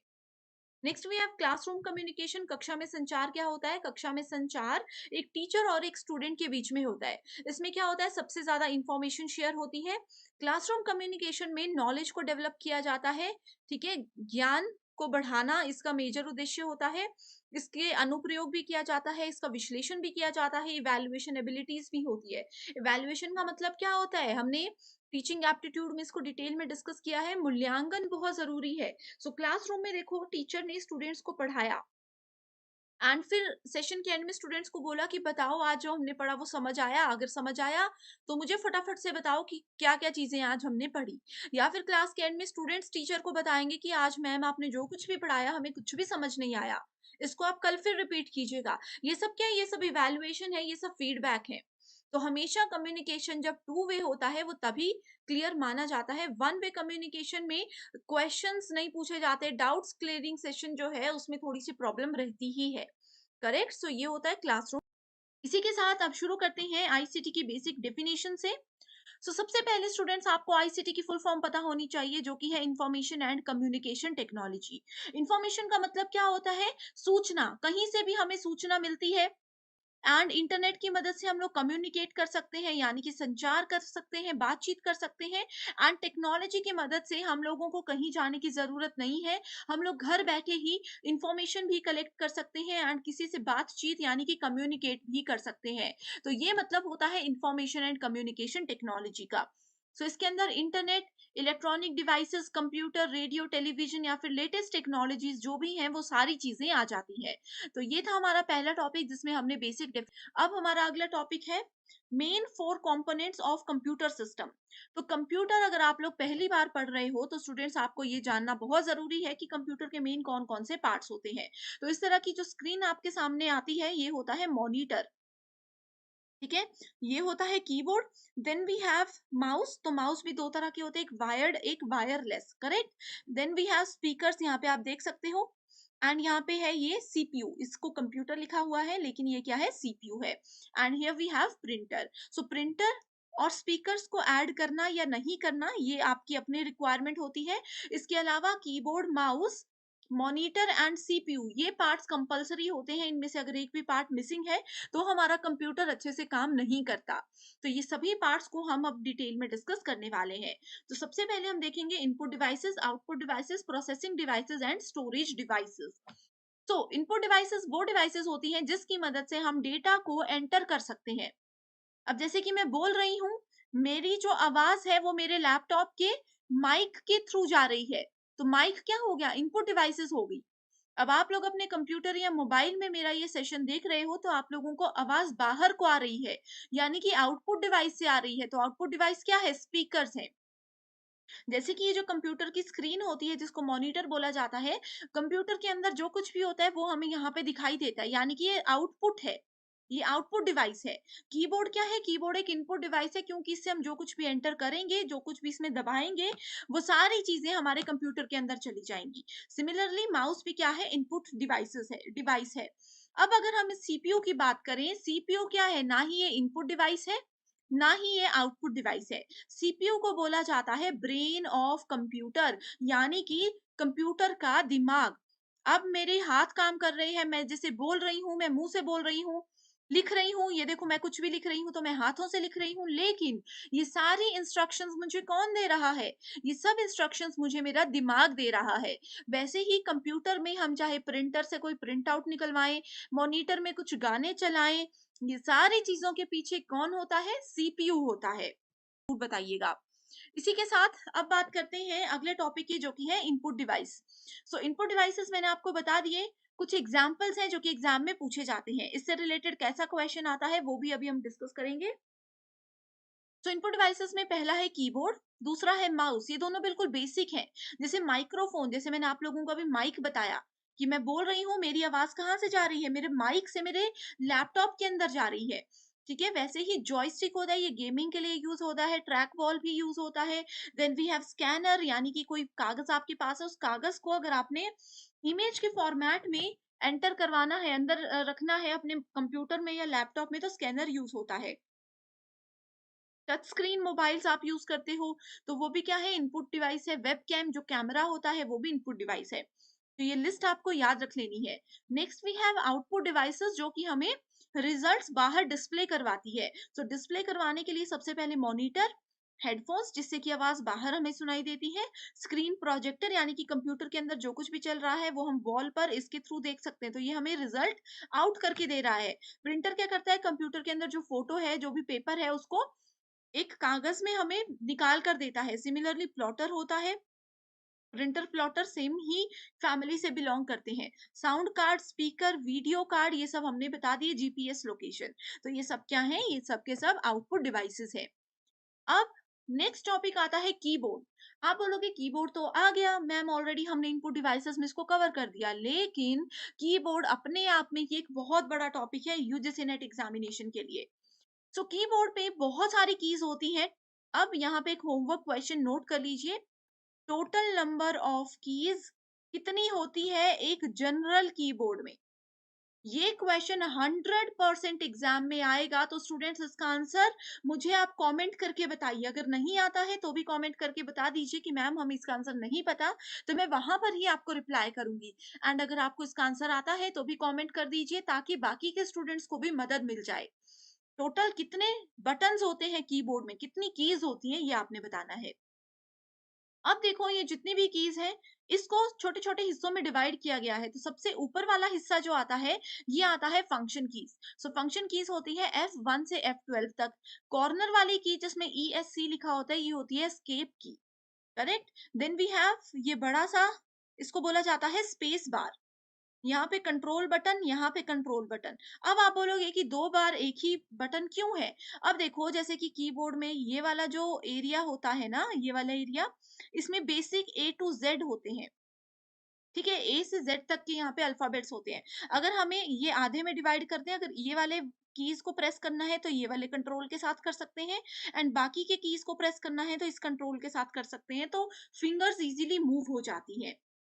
Next we have classroom communication. कक्षा में संचार क्या होता है, कक्षा में संचार एक टीचर और एक स्टूडेंट के बीच में होता है। इसमें क्या होता है, सबसे ज्यादा इंफॉर्मेशन शेयर होती है। क्लासरूम कम्युनिकेशन में नॉलेज को डेवलप किया जाता है। ठीक है। ज्ञान को बढ़ाना इसका मेजर उद्देश्य होता है। इसके अनुप्रयोग भी किया जाता है, इसका विश्लेषण भी किया जाता है, इवैल्यूएशन एबिलिटीज भी होती है। इवैल्यूएशन का मतलब क्या होता है, हमने टीचिंग एप्टीट्यूड में इसको डिटेल में डिस्कस किया है। मूल्यांकन बहुत जरूरी है। क्लासरूम में देखो टीचर ने स्टूडेंट्स को पढ़ाया एंड फिर सेशन के एंड में स्टूडेंट्स को बोला कि बताओ आज जो हमने पढ़ा वो समझ आया, अगर समझ आया तो मुझे फटाफट से बताओ कि क्या क्या चीजें आज हमने पढ़ी। या फिर क्लास के एंड में स्टूडेंट्स टीचर को बताएंगे कि आज मैम आपने जो कुछ भी पढ़ाया हमें कुछ भी समझ नहीं आया, इसको आप कल फिर रिपीट कीजिएगा। ये सब क्या है, ये सब इवैल्यूएशन है, ये सब फीडबैक है। तो हमेशा कम्युनिकेशन जब टू वे होता है वो तभी क्लियर माना जाता है। वन वे कम्युनिकेशन में क्वेश्चंस नहीं पूछे जाते, डाउट्स क्लियरिंग सेशन जो है उसमें थोड़ी सी प्रॉब्लम रहती ही है। करेक्ट। ये होता है क्लासरूम। इसी के साथ अब शुरू करते हैं आईसीटी की बेसिक डेफिनेशन से। सबसे पहले स्टूडेंट्स आपको आईसीटी की फुल फॉर्म पता होनी चाहिए जो कि है information and communication technology. Information का मतलब क्या होता है, सूचना, कहीं से भी हमें सूचना मिलती है एंड इंटरनेट की मदद से हम लोग कम्युनिकेट कर सकते हैं, यानी कि संचार कर सकते हैं, बातचीत कर सकते हैं। एंड टेक्नोलॉजी की मदद से हम लोगों को कहीं जाने की जरूरत नहीं है, हम लोग घर बैठे ही इंफॉर्मेशन भी कलेक्ट कर सकते हैं एंड किसी से बातचीत यानी कि कम्युनिकेट भी कर सकते हैं। तो ये मतलब होता है इंफॉर्मेशन एंड कम्युनिकेशन टेक्नोलॉजी का। इसके अंदर internet, electronic devices, computer, radio, television या फिर लेटेस्ट टेक्नोलॉजीज जो भी हैं वो सारी चीजें आ जाती हैं। तो ये था हमारा पहला टॉपिक जिसमें हमने बेसिक। अब हमारा अगला टॉपिक है main four components of computer system. तो कंप्यूटर अगर आप लोग पहली बार पढ़ रहे हो तो स्टूडेंट्स आपको ये जानना बहुत जरूरी है कि कंप्यूटर के मेन कौन कौन से पार्ट्स होते हैं। तो इस तरह की जो स्क्रीन आपके सामने आती है ये होता है मॉनिटर। ठीक है। ये होता है keyboard. Then we have mouse. तो माउस भी दो तरह के होते हैं, एक वायर्ड एक wireless. Correct. Then we have speakers, यहाँ पे आप देख सकते हो। एंड यहाँ पे है ये सीपीयू, इसको कंप्यूटर लिखा हुआ है लेकिन ये क्या है, सीपीयू है। And here we have printer. Printer और स्पीकर्स को ऐड करना या नहीं करना ये आपकी अपनी रिक्वायरमेंट होती है। इसके अलावा keyboard, mouse, monitor and CPU, ये पार्ट्स कंपल्सरी होते हैं, इनमें से अगर एक भी पार्ट मिसिंग है तो हमारा कंप्यूटर अच्छे से काम नहीं करता। तो ये सभी पार्ट्स को हम अब डिटेल में डिस्कस करने वाले हैं। तो सबसे पहले हम देखेंगे input devices, output devices, processing devices and storage devices. तो इनपुट डिवाइसेस वो डिवाइसेस होती हैं जिसकी मदद से हम डेटा को एंटर कर सकते हैं। अब जैसे कि मैं बोल रही हूँ, मेरी जो आवाज है वो मेरे लैपटॉप के माइक के थ्रू जा रही है, तो माइक क्या हो गया, इनपुट डिवाइसेस हो गई। अब आप लोग अपने कंप्यूटर या मोबाइल में मेरा ये सेशन देख रहे हो तो आप लोगों को आवाज बाहर को आ रही है, यानी कि आउटपुट डिवाइस से आ रही है। तो आउटपुट डिवाइस क्या है, स्पीकर्स है। जैसे कि ये जो कंप्यूटर की स्क्रीन होती है जिसको मॉनिटर बोला जाता है, कंप्यूटर के अंदर जो कुछ भी होता है वो हमें यहाँ पे दिखाई देता है, यानी कि ये आउटपुट है, ये आउटपुट डिवाइस है। कीबोर्ड क्या है, कीबोर्ड एक इनपुट डिवाइस है, क्योंकि इससे हम जो कुछ भी एंटर करेंगे, जो कुछ भी इसमें दबाएंगे, वो सारी चीजें हमारे कंप्यूटर के अंदर चली जाएंगी। सिमिलरली माउस भी क्या है, इनपुट डिवाइस है। अब अगर हम सीपीयू की बात करें, सीपीयू क्या है, ना ही ये इनपुट डिवाइस है, ना ही ये आउटपुट डिवाइस है। सीपीयू को बोला जाता है ब्रेन ऑफ कंप्यूटर, यानी कि कंप्यूटर का दिमाग। अब मेरे हाथ काम कर रहे हैं, मैं जैसे बोल रही हूँ, मैं मुंह से बोल रही हूँ, लिख रही हूँ, ये देखो मैं कुछ भी लिख रही हूँ तो मैं हाथों से लिख रही हूँ, लेकिन ये सारी इंस्ट्रक्शंस मुझे कौन दे रहा है, ये सब इंस्ट्रक्शंस मुझे मेरा दिमाग दे रहा है। वैसे ही कंप्यूटर में हम चाहे प्रिंटर से कोई प्रिंट आउट निकलवाएं, मॉनिटर में कुछ गाने चलाएं, ये सारी चीजों के पीछे कौन होता है, सीपीयू होता है। बताइएगा आप। इसी के साथ अब बात करते हैं अगले टॉपिक की, जो कि है इनपुट डिवाइस। सो इनपुट डिवाइसेस मैंने आपको बता दिए, कुछ एग्जांपल्स हैं जो कि एग्जाम में पूछे जाते हैं। इससे रिलेटेड कैसा क्वेश्चन आता है वो भी अभी हम डिस्कस करेंगे। तो इनपुट डिवाइसेस में पहला है कीबोर्ड, दूसरा है माउस। ये दोनों बिल्कुल बेसिक हैं। जैसे माइक्रोफोन, जैसे मैंने आप लोगों को अभी माइक बताया कि मैं बोल रही हूँ, मेरी आवाज कहाँ से जा रही है, मेरे माइक से मेरे लैपटॉप के अंदर जा रही है। ठीक है, वैसे ही जॉयस्टिक होता है, ये गेमिंग के लिए यूज होता है, ट्रैक बॉल भी यूज होता है। देन वी हैव स्कैनर, यानी कि कोई कागज आपके पास है, उस कागज को अगर आपने इमेज के फॉर्मेट में एंटर करवाना है, अंदर रखना है अपने कंप्यूटर में या लैपटॉप में, तो स्कैनर यूज होता है। टच स्क्रीन मोबाइल्स आप यूज करते हो तो वो भी क्या है, इनपुट डिवाइस है। वेब कैम जो कैमरा होता है वो भी इनपुट डिवाइस है। तो ये लिस्ट आपको याद रख लेनी है। Next we have output devices, जो कि हमें रिजल्ट्स बाहर डिस्प्ले करवाती है। तो डिस्प्ले करवाने के लिए सबसे पहले मॉनिटर, हेडफोन्स जिससे कि आवाज बाहर हमें सुनाई देती है, स्क्रीन प्रोजेक्टर यानी कि कंप्यूटर के अंदर जो कुछ भी चल रहा है वो हम वॉल पर इसके थ्रू देख सकते हैं, तो ये हमें रिजल्ट आउट करके दे रहा है। प्रिंटर क्या करता है, कंप्यूटर के अंदर जो फोटो है, जो भी पेपर है, उसको एक कागज में हमें निकाल कर देता है। सिमिलरली प्लॉटर होता है, प्रिंटर प्लॉटर सेम ही फैमिली से बिलोंग करते हैं। Sound card, speaker, video card, ये सब हमने बता दिए, जीपीएस लोकेशन। तो ये सब क्या है, ये सब के सब आउटपुट डिवाइसेस है। अब नेक्स्ट टॉपिक आता है कीबोर्ड। आप बोलोगे कीबोर्ड तो आ गया मैम, ऑलरेडी हमने इनपुट डिवाइसेस में इसको कवर कर दिया, लेकिन कीबोर्ड अपने आप में ये एक बहुत बड़ा टॉपिक है यूजीसी नेट एग्जामिनेशन के लिए। सो कीबोर्ड पे बहुत सारी कीज होती हैं। अब यहाँ पे एक होमवर्क क्वेश्चन नोट कर लीजिए। टोटल नंबर ऑफ कीज कितनी होती है एक जनरल कीबोर्ड में? ये क्वेश्चन 100% एग्जाम में आएगा। तो स्टूडेंट्स इसका आंसर मुझे आप कमेंट करके बताइए। अगर नहीं आता है तो भी कमेंट करके बता दीजिए कि मैम हमें इसका आंसर नहीं पता, तो मैं वहां पर ही आपको रिप्लाई करूंगी। एंड अगर आपको इसका आंसर आता है तो भी कमेंट कर दीजिए, ताकि बाकी के स्टूडेंट्स को भी मदद मिल जाए। टोटल कितने बटन्स होते हैं कीबोर्ड में, कितनी कीज होती हैं, ये आपने बताना है। अब देखो, ये जितनी भी कीज हैं, इसको छोटे छोटे हिस्सों में डिवाइड किया गया है। तो सबसे ऊपर वाला हिस्सा जो आता है, ये आता है function keys. So function keys होती है F1 से F12 तक। कॉर्नर वाली की जिसमें ESC लिखा होता है, ये होती है एस्केप की। करेक्ट। देन वी हैव ये बड़ा सा, इसको बोला जाता है स्पेस बार। यहाँ पे कंट्रोल बटन, यहाँ पे कंट्रोल बटन। अब आप बोलोगे कि दो बार एक ही बटन क्यों है? अब देखो, जैसे कि कीबोर्ड में ये वाला जो एरिया होता है ना, ये वाला एरिया, इसमें बेसिक A to Z होते हैं। ठीक है, A से Z तक के यहाँ पे अल्फाबेट्स होते हैं। अगर हमें ये आधे में डिवाइड करते हैं, अगर ये वाले कीज को प्रेस करना है तो ये वाले कंट्रोल के साथ कर सकते हैं, एंड बाकी के कीज को प्रेस करना है तो इस कंट्रोल के साथ कर सकते हैं। तो फिंगर्स इजीली मूव हो जाती हैं।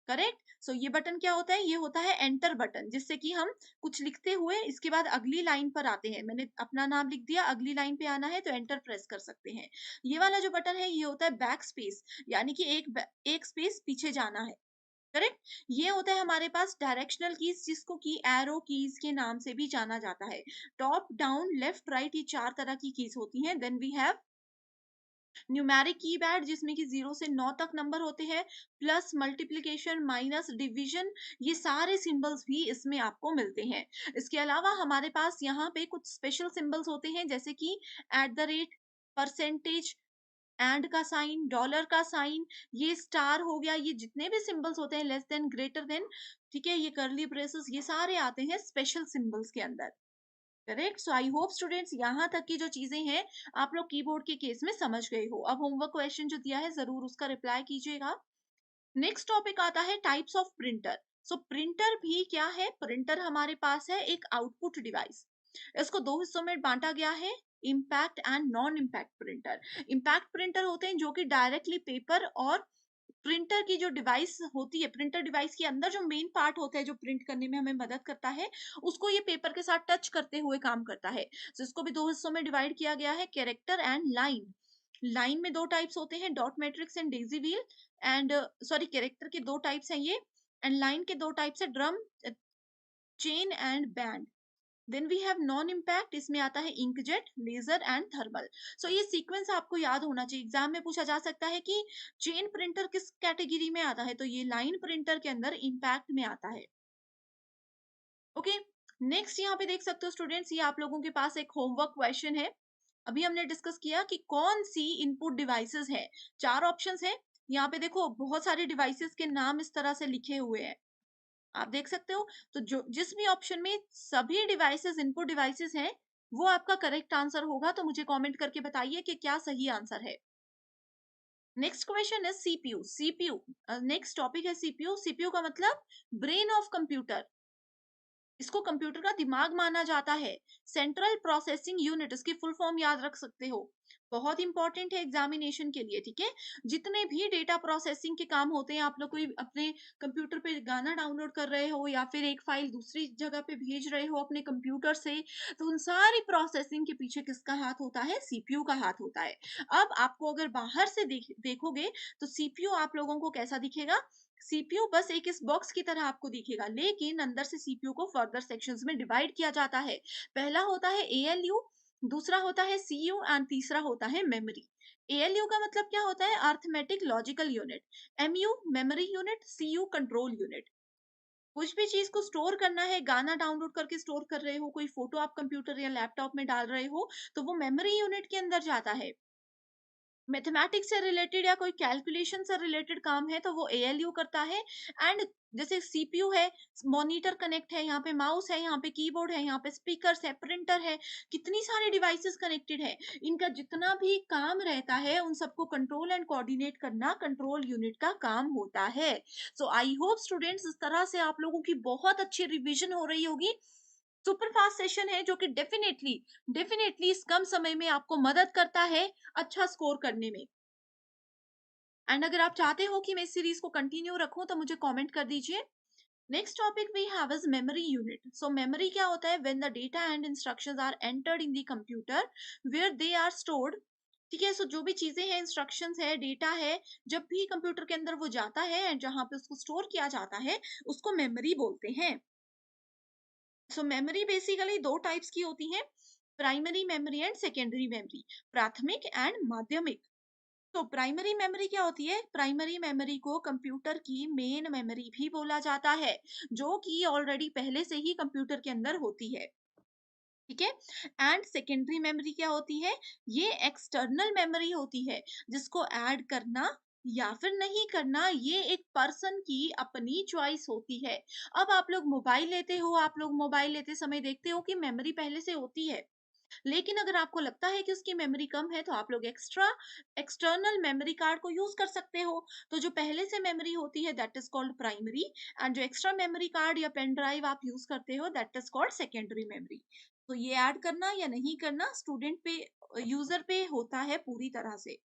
करेक्ट। सो ये बटन क्या होता है, ये होता है एंटर बटन, जिससे कि हम कुछ लिखते हुए इसके बाद अगली लाइन पर आते हैं। मैंने अपना नाम लिख दिया, अगली लाइन पे आना है तो एंटर प्रेस कर सकते हैं। ये वाला जो बटन है, ये होता है बैक स्पेस, यानी कि एक स्पेस पीछे जाना है। करेक्ट। ये होता है हमारे पास डायरेक्शनल कीज, जिसको की एरो कीज के नाम से भी जाना जाता है। टॉप डाउन लेफ्ट राइट, ये चार तरह की कीज होती हैं। Then we have numeric keypad, जिसमें कि 0 से 9 तक नंबर होते हैं, प्लस मल्टीप्लिकेशन माइनस डिवीजन, ये सारे सिंबल्स भी इसमें आपको मिलते हैं। इसके अलावा हमारे पास यहाँ पे कुछ स्पेशल सिंबल्स होते हैं, जैसे कि at the rate, percentage, and का साइन, डॉलर का साइन, ये स्टार हो गया, ये जितने भी सिंबल्स होते हैं, लेस देन, ग्रेटर देन, ठीक है, ये कर्ली ब्रेसेस, ये सारे आते हैं स्पेशल सिंबल्स के अंदर। Correct. So I hope students यहाँ तक की जो चीजें हैं आप लोग कीबोर्ड के केस में समझ गए हो। अब होमवर्क क्वेश्चन जो दिया है जरूर उसका रिप्लाई कीजिएगा। नेक्स्ट टॉपिक आता है types of printer. So printer भी क्या है? प्रिंटर हमारे पास है एक आउटपुट डिवाइस। इसको दो हिस्सों में बांटा गया है, impact and non impact printer. Impact printer होते हैं जो कि डायरेक्टली पेपर और प्रिंटर की जो डिवाइस होती है, प्रिंटर डिवाइस के अंदर जो मेन पार्ट होता है जो प्रिंट करने में हमें मदद करता है, उसको ये पेपर के साथ टच करते हुए काम करता है। तो इसको भी दो हिस्सों में डिवाइड किया गया है, कैरेक्टर एंड लाइन। लाइन में दो टाइप्स होते हैं, dot matrix and Daisy wheel. And sorry, character के दो टाइप्स हैं ये, एंड लाइन के दो टाइप्स है, drum, chain and band. Then we have non impact, इसमें आता है inkjet, laser and thermal. So ये सीक्वेंस आपको याद होना चाहिए, एग्जाम में पूछा जा सकता है कि चेन प्रिंटर किस कैटेगरी में आता है, तो ये लाइन प्रिंटर के अंदर इम्पैक्ट में आता है। ओके। नेक्स्ट यहाँ पे देख सकते हो स्टूडेंट्स, ये आप लोगों के पास एक होमवर्क क्वेश्चन है। अभी हमने डिस्कस किया कि कौन सी इनपुट डिवाइसेस है। चार ऑप्शंस है यहाँ पे, देखो बहुत सारे डिवाइसेस के नाम इस तरह से लिखे हुए हैं, आप देख सकते हो। तो जो जिस भी ऑप्शन में सभी डिवाइसेस इनपुट डिवाइसेस हैं, वो आपका करेक्ट आंसर होगा। तो मुझे कमेंट करके बताइए कि क्या सही आंसर है। नेक्स्ट क्वेश्चन है सीपीयू। सीपीयू नेक्स्ट टॉपिक है सीपीयू। सीपीयू का मतलब ब्रेन ऑफ कंप्यूटर, इसको कंप्यूटर का दिमाग माना जाता है। सेंट्रल प्रोसेसिंग यूनिट, इसकी फुल फॉर्म याद रख सकते हो, बहुत इंपॉर्टेंट है एग्जामिनेशन के लिए, ठीक है। जितने भी डेटा प्रोसेसिंग के काम होते हैं, आप लोग कोई अपने कंप्यूटर पे गाना डाउनलोड कर रहे हो या फिर एक फाइल दूसरी जगह पे भेज रहे हो अपने कंप्यूटर से, तो उन सारी प्रोसेसिंग के पीछे किसका हाथ होता है? सीपीयू का हाथ होता है। अब आपको अगर बाहर से देखोगे तो सीपीयू आप लोगों को कैसा दिखेगा? सीपीयू बस एक इस बॉक्स की तरह आपको दिखेगा, लेकिन अंदर से सीपीयू को फर्दर सेक्शंस में डिवाइड किया जाता है। पहला होता है एएलयू, दूसरा होता है सीयू एंड तीसरा होता है मेमोरी। एएलयू का मतलब क्या होता है? Arithmetic logical unit. MU memory unit, CU control unit. कुछ भी चीज को स्टोर करना है, गाना डाउनलोड करके स्टोर कर रहे हो, कोई फोटो आप कंप्यूटर या लैपटॉप में डाल रहे हो, तो वो मेमोरी यूनिट के अंदर जाता है। मैथमेटिक्स से रिलेटेड या कोई कैलकुलेशन से रिलेटेड काम है तो वो एएलयू करता है। एंड जैसे सीपीयू है, मॉनिटर कनेक्ट है, यहाँ पे माउस है, यहाँ पे कीबोर्ड है, यहाँ पे स्पीकर्स है, प्रिंटर है, कितनी सारी डिवाइसेस कनेक्टेड है, इनका जितना भी काम रहता है उन सबको कंट्रोल एंड कोऑर्डिनेट करना कंट्रोल यूनिट का काम होता है। सो आई होप स्टूडेंट्स इस तरह से आप लोगों की बहुत अच्छी रिवीजन हो रही होगी। सुपर फास्ट सेशन है जो कि डेफिनेटली डेफिनेटली इस कम समय में आपको मदद करता है अच्छा स्कोर करने में। एंड अगर आप चाहते हो कि मैं इस सीरीज को कंटिन्यू रखूं तो मुझे कमेंट कर दीजिए। Next topic we have is memory unit. So memory क्या होता है? When the data and instructions are entered in the computer where they are stored. ठीक है। सो जो भी चीजें हैं, इंस्ट्रक्शंस है, डेटा है, जब भी कंप्यूटर के अंदर वो जाता है एंड जहां पे उसको स्टोर किया जाता है, उसको मेमोरी बोलते हैं। सो मेमोरी बेसिकली दो टाइप्स की होती है, primary memory and secondary memory, प्राथमिक एंड माध्यमिक। तो प्राइमरी मेमोरी क्या होती है? प्राइमरी मेमोरी को कंप्यूटर की मेन मेमोरी भी बोला जाता है, जो कि ऑलरेडी पहले से ही कंप्यूटर के अंदर होती है, ठीक है। एंड सेकेंडरी मेमोरी क्या होती है? ये एक्सटर्नल मेमोरी होती है, जिसको ऐड करना या फिर नहीं करना ये एक पर्सन की अपनी चॉइस होती है। अब आप लोग मोबाइल लेते हो, आप लोग मोबाइल लेते समय देखते हो कि मेमोरी पहले से होती है, लेकिन अगर आपको लगता है कि उसकी मेमोरी कम है तो आप लोग एक्स्ट्रा एक्सटर्नल मेमोरी कार्ड को यूज कर सकते हो। तो जो पहले से मेमोरी होती है that is called primary, and जो एक्स्ट्रा मेमोरी कार्ड या पेन ड्राइव आप यूज करते हो that is called secondary memory. तो ये ऐड करना या नहीं करना स्टूडेंट पे, यूजर पे होता है पूरी तरह से।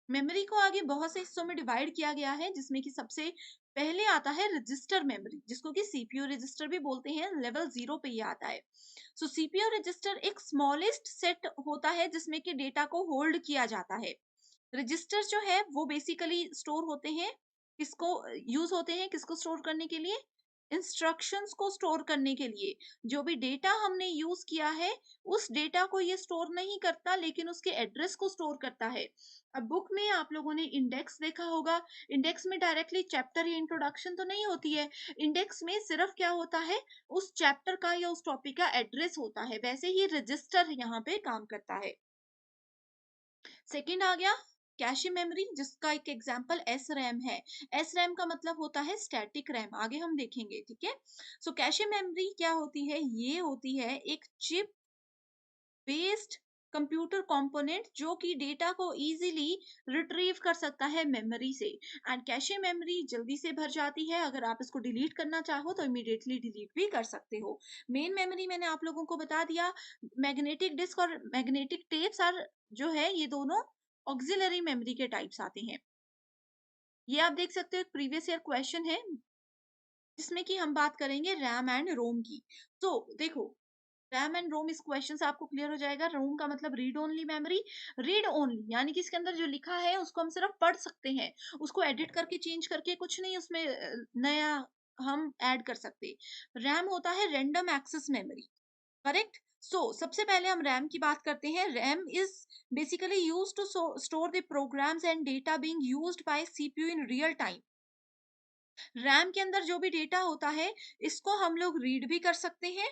मेमोरी को आगे बहुत से हिस्सों में डिवाइड किया गया है, जिसमें कि सबसे पहले आता है रजिस्टर मेमोरी, जिसको कि सीपीयू रजिस्टर भी बोलते हैं, लेवल 0 पे ये आता है। सो सीपीयू रजिस्टर एक स्मॉलेस्ट सेट होता है जिसमें कि डेटा को होल्ड किया जाता है। रजिस्टर जो है वो बेसिकली स्टोर होते हैं किसको यूज होते हैं, किसको स्टोर करने के लिए? इंस्ट्रक्शंस को स्टोर करने के लिए। जो भी डेटा हमने यूज किया है, उस डेटा को ये स्टोर नहीं करता, लेकिन उसके एड्रेस को स्टोर करता है। अब बुक में आप लोगों ने इंडेक्स देखा होगा। इंडेक्स में डायरेक्टली चैप्टर या इंट्रोडक्शन तो नहीं होती है। इंडेक्स में सिर्फ क्या होता है, उस चैप्टर का या उस टॉपिक का एड्रेस होता है। वैसे ही रजिस्टर यहाँ पे काम करता है। सेकंड आ गया कैशे मेमोरी, जिसका एक एग्जांपल एस रैम है। एस रैम का मतलब होता है स्टैटिक रैम, आगे हम देखेंगे, ठीक है। सो कैशे मेमोरी क्या होती है? ये होती है एक चिप बेस्ड कंप्यूटर कंपोनेंट जो कि डेटा को इजीली रिट्रीव कर सकता है मेमोरी से। एंड कैशे मेमोरी जल्दी से भर जाती है। अगर आप इसको डिलीट करना चाहो तो इमीडिएटली डिलीट भी कर सकते हो। मेन मेमोरी मैंने आप लोगों को बता दिया। मैग्नेटिक डिस्क और मैग्नेटिक टेप्स आर जो है, ये दोनों ऑक्सिलरी मेमोरी के टाइप्स आते हैं। ये आप देख सकते हो, एक प्रीवियस ईयर क्वेश्चन है जिसमें कि हम बात करेंगे रैम एंड रोम की। तो देखो, रैम एंड रोम, इस क्वेश्चन से आपको क्लियर हो जाएगा। रोम का मतलब read only memory. Read only यानी कि इसके अंदर जो लिखा है उसको हम सिर्फ पढ़ सकते हैं, उसको एडिट करके चेंज करके कुछ नहीं उसमें नया हम ऐड कर सकते। रैम होता है random access memory, correct. So सबसे पहले हम रैम की बात करते हैं। RAM is basically used to store the programs and data being used by CPU in real time. RAM के अंदर जो भी डेटा होता है, इसको हम लोग रीड भी कर सकते हैं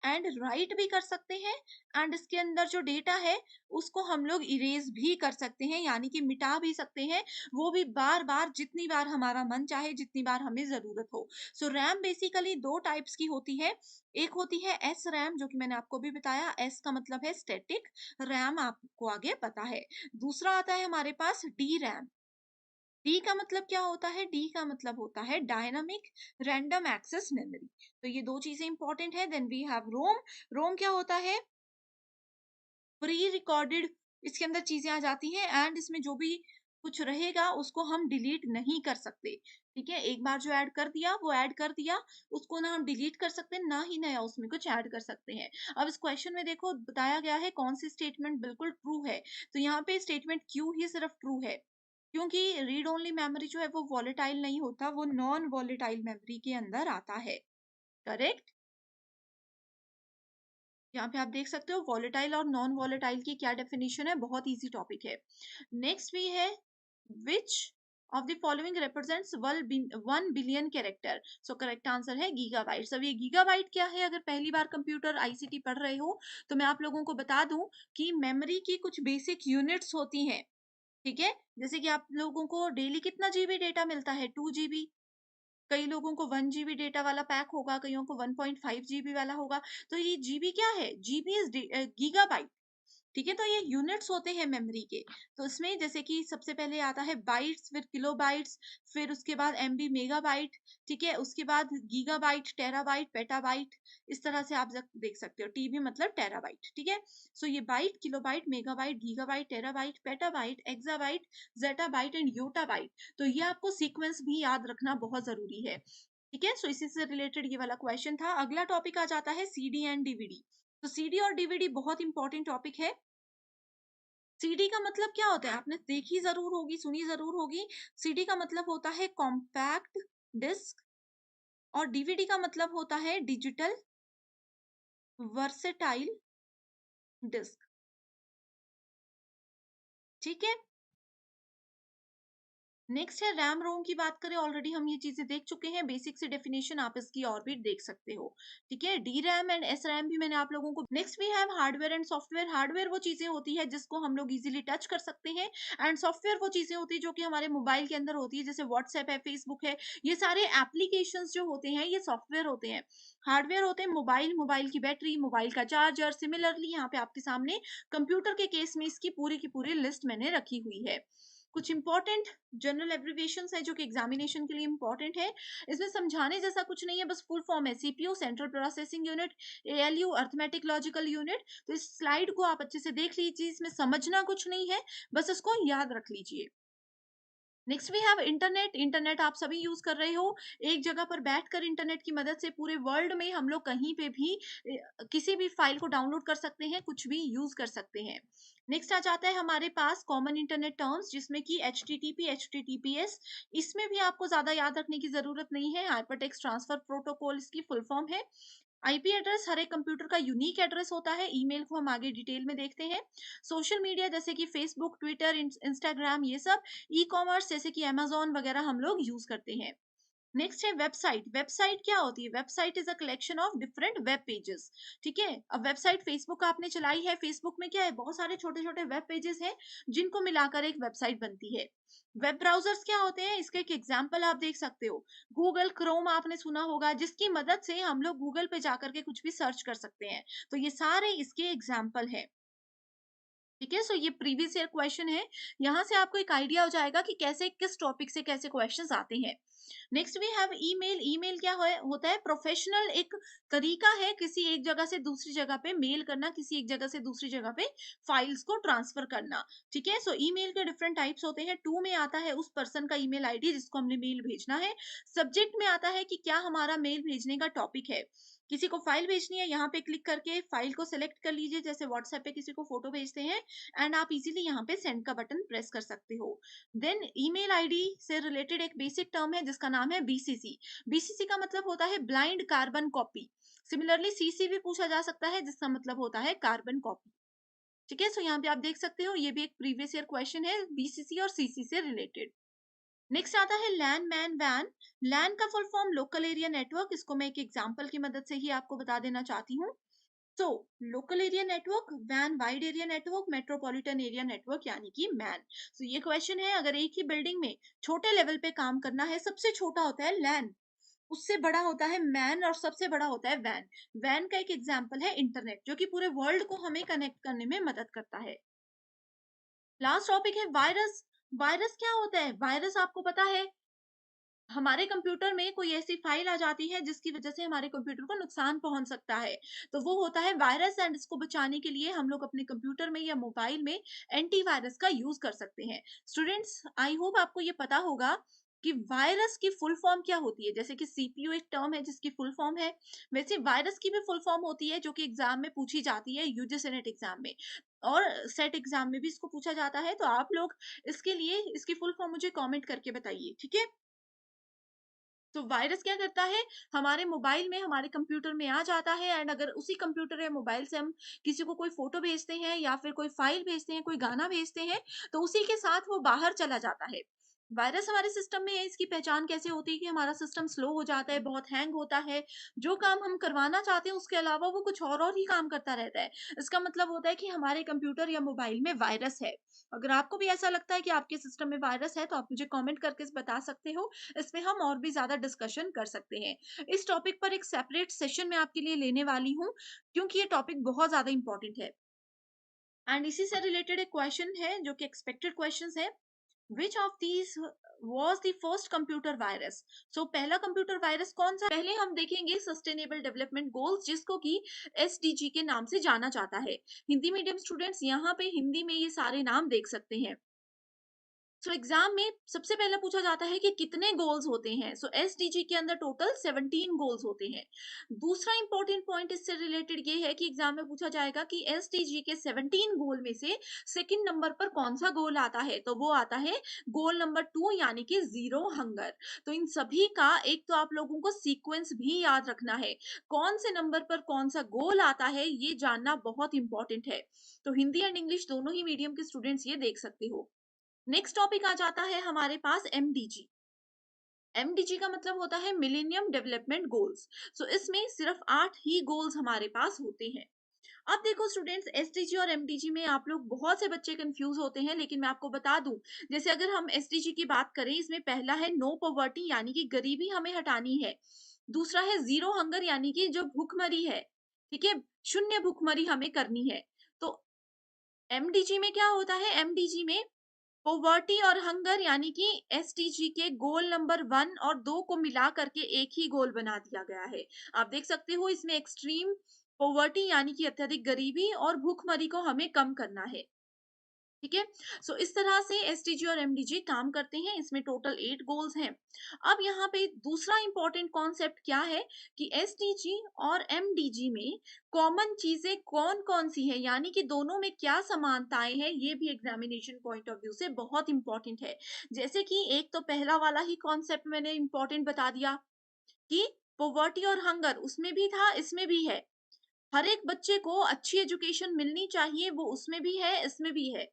एंड राइट भी कर सकते हैं। एंड इसके अंदर जो डेटा है उसको हम लोग इरेज भी कर सकते हैं, यानी कि मिटा भी सकते हैं। वो भी बार बार, जितनी बार हमारा मन चाहे, जितनी बार हमें जरूरत हो। सो रैम बेसिकली दो टाइप्स की होती है। एक होती है एस रैम, जो कि मैंने आपको भी बताया, एस का मतलब है स्टैटिक, रैम आपको आगे पता है। दूसरा आता है हमारे पास डी रैम। डी का मतलब क्या होता है? डी का मतलब होता है डायनामिक रैंडम एक्सेस मेमोरी। तो ये दो चीजें इंपॉर्टेंट है। देन वी हैव रोम। रोम क्या होता है? प्री रिकॉर्डेड, इसके अंदर चीजें आ जाती हैं एंड इसमें जो भी कुछ रहेगा उसको हम डिलीट नहीं कर सकते। ठीक है, एक बार जो ऐड कर दिया वो ऐड कर दिया, उसको ना हम डिलीट कर सकते ना ही नया उसमें कुछ ऐड कर सकते हैं। अब इस क्वेश्चन में देखो बताया गया है कौन सी स्टेटमेंट बिल्कुल ट्रू है। तो यहाँ पे स्टेटमेंट क्यू ही सिर्फ ट्रू है, क्योंकि रीड ओनली मेमोरी जो है वो वॉलेटाइल नहीं होता, वो नॉन वॉलेटाइल मेमोरी के अंदर आता है, करेक्ट। यहाँ पे आप देख सकते हो वॉलेटाइल और नॉन वॉलेटाइल की क्या डेफिनेशन है, बहुत इजी टॉपिक है। नेक्स्ट भी है which of the following represents 1 billion character. So correct answer है गीगाबाइट। अब ये गीगाबाइट क्या है? अगर पहली बार कंप्यूटर आईसीटी पढ़ रहे हो तो मैं आप लोगों को बता दूं कि मेमोरी की कुछ बेसिक यूनिट्स होती हैं। ठीक है, जैसे कि आप लोगों को डेली कितना जीबी डेटा मिलता है? 2 जीबी। कई लोगों को 1 जीबी डेटा वाला पैक होगा, कईयों को 1.5 जीबी वाला होगा। तो ये जीबी क्या है? GB is gigabyte. ठीक है, तो ये यूनिट्स होते हैं मेमोरी के। तो इसमें जैसे कि सबसे पहले आता है बाइट्स, फिर किलोबाइट्स, फिर उसके बाद एमबी मेगाबाइट। ठीक है, उसके बाद गीगाबाइट, टेराबाइट, पेटाबाइट। इस तरह से आप देख सकते हो, टीबी मतलब टेराबाइट। ठीक है, सो ये byte, kilobyte, megabyte, gigabyte, terabyte, petabyte, exabyte, zettabyte and yottabyte. तो ये आपको सीक्वेंस भी याद रखना बहुत जरूरी है। ठीक है, सो इसी से रिलेटेड ये वाला क्वेश्चन था। अगला टॉपिक आ जाता है सीडी एंड डीवीडी। तो सीडी और डीवीडी बहुत इंपॉर्टेंट टॉपिक है। सीडी का मतलब क्या होता है? आपने देखी जरूर होगी, सुनी जरूर होगी। सीडी का मतलब होता है कॉम्पैक्ट डिस्क, और डीवीडी का मतलब होता है डिजिटल वर्सेटाइल डिस्क। ठीक है, नेक्स्ट है रैम रोम की बात करें, ऑलरेडी हम ये चीजें देख चुके हैं, बेसिक से डेफिनेशन आप इसकी और भी देख सकते हो। ठीक है, D RAM and S RAM भी मैंने आप लोगों को। Next we have hardware and software. Hardware वो चीजें होती है जिसको हम लोग इजीली टच कर सकते हैं, एंड सॉफ्टवेयर वो चीजें होती है जो कि हमारे मोबाइल के अंदर होती है, जैसे व्हाट्सएप है, फेसबुक है। ये सारे एप्लीकेशन जो होते हैं ये सॉफ्टवेयर होते हैं। हार्डवेयर होते हैं मोबाइल, मोबाइल की बैटरी, मोबाइल का चार्जर। सिमिलरली यहाँ पे आपके सामने कंप्यूटर के केस में इसकी पूरी की पूरी लिस्ट मैंने रखी हुई है। कुछ इंपॉर्टेंट जनरल एब्रिविएशंस है जो कि एग्जामिनेशन के लिए इंपॉर्टेंट है। इसमें समझाने जैसा कुछ नहीं है, बस फुल फॉर्म है CPU, central processing unit, ALU, arithmetic logical unit. तो इस स्लाइड को आप अच्छे से देख लीजिए, इसमें समझना कुछ नहीं है, बस इसको याद रख लीजिए। Next we have internet. Internet आप सभी यूज कर रहे हो। एक जगह पर बैठकर इंटरनेट की मदद से पूरे वर्ल्ड में हम लोग कहीं पे भी किसी भी फाइल को डाउनलोड कर सकते हैं, कुछ भी यूज कर सकते हैं। नेक्स्ट आ जाता है हमारे पास कॉमन इंटरनेट टर्म्स, जिसमें कि HTTP, HTTPS। इसमें भी आपको ज्यादा याद रखने की जरूरत नहीं है। हाइपरटेक्स्ट ट्रांसफर प्रोटोकॉल इसकी फुल फॉर्म है। आईपी एड्रेस हर एक कंप्यूटर का यूनिक एड्रेस होता है। ईमेल को हम आगे डिटेल में देखते हैं। सोशल मीडिया जैसे कि फेसबुक, ट्विटर, इंस्टाग्राम, ये सब। ई कॉमर्स जैसे कि अमेजोन वगैरह हम लोग यूज करते हैं। नेक्स्ट है वेबसाइट। वेबसाइट क्या होती है? Website is a collection of different web pages. ठीक है, अब वेबसाइट फेसबुक आपने चलाई है, फेसबुक में क्या है, बहुत सारे छोटे छोटे वेब पेजेस हैं जिनको मिलाकर एक वेबसाइट बनती है। वेब ब्राउजर्स क्या होते हैं? इसके एक एग्जांपल आप देख सकते हो। गूगल क्रोम आपने सुना होगा, जिसकी मदद से हम लोग गूगल पे जाकर के कुछ भी सर्च कर सकते हैं। तो ये सारे इसके एग्जाम्पल है। ठीक है, सो ये प्रीवियस ईयर क्वेश्चन है। यहाँ से आपको एक आइडिया हो जाएगा कि कैसे किस टॉपिक से कैसे क्वेश्चंस आते हैं। Next we have email. Email क्या होता है? प्रोफेशनल एक तरीका है किसी एक जगह से दूसरी जगह पे मेल करना, किसी एक जगह से दूसरी जगह पे फाइल्स को ट्रांसफर करना। ठीक है, सो ईमेल के डिफरेंट टाइप्स होते हैं। टू में आता है उस पर्सन का ईमेल आईडी जिसको हमने मेल भेजना है। सब्जेक्ट में आता है कि क्या हमारा मेल भेजने का टॉपिक है। किसी को फाइल भेजनी है, यहाँ पे क्लिक करके फाइल को सिलेक्ट कर लीजिए, जैसे व्हाट्सएप पे किसी को फोटो भेजते हैं, एंड आप इजीली यहाँ पे सेंड का बटन प्रेस कर सकते हो। देन ईमेल आईडी से रिलेटेड एक बेसिक टर्म है जिसका नाम है बीसीसी। बीसीसी का मतलब होता है blind carbon copy. Similarly CC भी पूछा जा सकता है, जिसका मतलब होता है कार्बन कॉपी। ठीक है, सो यहाँ पे आप देख सकते हो, ये भी एक प्रीवियस ईयर क्वेश्चन है बीसीसी और सीसी से रिलेटेड। नेक्स्ट आता है लैन मैन वैन। लैन का full form local area network. इसको मैं एक एग्जांपल की मदद से ही आपको बता देना चाहती हूँ। तो लोकल एरिया नेटवर्क, वैन wide area network, metropolitan area network यानी कि मैन। तो ये क्वेश्चन है, अगर एक ही बिल्डिंग में छोटे लेवल पे काम करना है, सबसे छोटा होता है लैन, उससे बड़ा होता है मैन, और सबसे बड़ा होता है वैन। वैन का एक एग्जांपल है इंटरनेट, जो कि पूरे वर्ल्ड को हमें कनेक्ट करने में मदद करता है। लास्ट टॉपिक है वायरस। वायरस क्या होता है? वायरस आपको पता है, हमारे कंप्यूटर में कोई ऐसी फाइल आ जाती है जिसकी वजह से हमारे कंप्यूटर को नुकसान पहुंच सकता है, तो वो होता है वायरस। एंड इसको बचाने के लिए हम लोग अपने कंप्यूटर में या मोबाइल में एंटीवायरस का यूज कर सकते हैं। स्टूडेंट्स, आई होप आपको ये पता होगा कि वायरस की फुल फॉर्म क्या होती है। जैसे कि सीपीयू एक टर्म है जिसकी फुल फॉर्म है, वैसे वायरस की भी फुल फॉर्म होती है जो कि एग्जाम में पूछी जाती है, यूजीसी नेट एग्जाम में, और सेट एग्जाम में भी इसको पूछा जाता है। तो आप लोग इसके लिए इसकी फुल फॉर्म मुझे कमेंट करके बताइए, ठीक है। तो वायरस क्या करता है, हमारे मोबाइल में, हमारे कंप्यूटर में आ जाता है, एंड अगर उसी कंप्यूटर या मोबाइल से हम किसी को कोई फोटो भेजते हैं या फिर कोई फाइल भेजते हैं, कोई गाना भेजते हैं, तो उसी के साथ वो बाहर चला जाता है। वायरस हमारे सिस्टम में है। इसकी पहचान कैसे होती है कि हमारा सिस्टम स्लो हो जाता है, बहुत हैंग होता है, जो काम हम करवाना चाहते हैं उसके अलावा वो कुछ और ही काम करता रहता है। इसका मतलब होता है कि हमारे कंप्यूटर या मोबाइल में वायरस है। अगर आपको भी ऐसा लगता है कि आपके सिस्टम में वायरस है, तो आप मुझे कमेंट करके बता सकते हो। इसमें हम और भी ज़्यादा डिस्कशन कर सकते हैं। इस टॉपिक पर एक सेपरेट सेशन मैं आपके लिए लेने वाली हूँ, क्योंकि ये टॉपिक बहुत ज़्यादा इंपॉर्टेंट है। एंड इसी से रिलेटेड एक क्वेश्चन है जो कि एक्सपेक्टेड क्वेश्चन है। Which of these was the first computer virus? So पहला कंप्यूटर वायरस कौन सा? पहले हम देखेंगे सस्टेनेबल डेवलपमेंट गोल्स, जिसको कि एसडीजी के नाम से जाना जाता है। हिंदी मीडियम स्टूडेंट्स यहाँ पे हिंदी में ये सारे नाम देख सकते हैं। सो एग्जाम में सबसे पहले पूछा जाता है कि कितने गोल्स होते हैं। सो एसडीजी के अंदर टोटल 17 गोल्स होते हैं। दूसरा इंपॉर्टेंट पॉइंट इससे रिलेटेड ये है कि एग्जाम में पूछा जाएगा कि एसडीजी के 17 गोल में से सेकंड नंबर पर कौन सा गोल आता है, तो वो आता है गोल नंबर 2 यानी कि जीरो हंगर। तो इन सभी का एक तो आप लोगों को सीक्वेंस भी याद रखना है, कौन से नंबर पर कौन सा गोल आता है ये जानना बहुत इंपॉर्टेंट है। तो हिंदी एंड इंग्लिश दोनों ही मीडियम के स्टूडेंट्स ये देख सकते हो। नेक्स्ट टॉपिक आ जाता है हमारे पास एमडीजी। एमडीजी का मतलब होता है मिलेनियम डेवलपमेंट गोल्स। सो इसमें सिर्फ 8 ही गोल्स हमारे पास होते हैं। अब देखो स्टूडेंट्स, एसडीजी और एमडीजी में आप लोग, बहुत से बच्चे कंफ्यूज होते हैं, लेकिन मैं आपको बता दूं, जैसे अगर हम एसडीजी की बात करें, इसमें पहला है नो पॉवर्टी यानी कि गरीबी हमें हटानी है। दूसरा है जीरो हंगर यानी कि जो भूखमरी है, ठीक है, शून्य भूखमरी हमें करनी है। तो एमडीजी में क्या होता है? एमडीजी में पोवर्टी और हंगर यानी कि एसडीजी के गोल नंबर 1 और 2 को मिला करके एक ही गोल बना दिया गया है। आप देख सकते हो, इसमें एक्सट्रीम पोवर्टी यानी कि अत्यधिक गरीबी और भूखमरी को हमें कम करना है। ठीक है। सो इस तरह से एसडीजी और एमडीजी काम करते हैं, इसमें टोटल 8 गोल्स हैं। अब यहाँ पे दूसरा इंपॉर्टेंट कॉन्सेप्ट क्या है कि एसडीजी और एमडीजी में कॉमन चीजें कौन कौन सी है, यानी कि दोनों में क्या समानताएं हैं, ये भी एग्जामिनेशन पॉइंट ऑफ व्यू से बहुत इंपॉर्टेंट है। जैसे कि एक तो पहला वाला ही कॉन्सेप्ट मैंने इंपॉर्टेंट बता दिया कि पोवर्टी और हंगर, उसमें भी था इसमें भी है। हर एक बच्चे को अच्छी एजुकेशन मिलनी चाहिए, वो उसमें भी है इसमें भी है।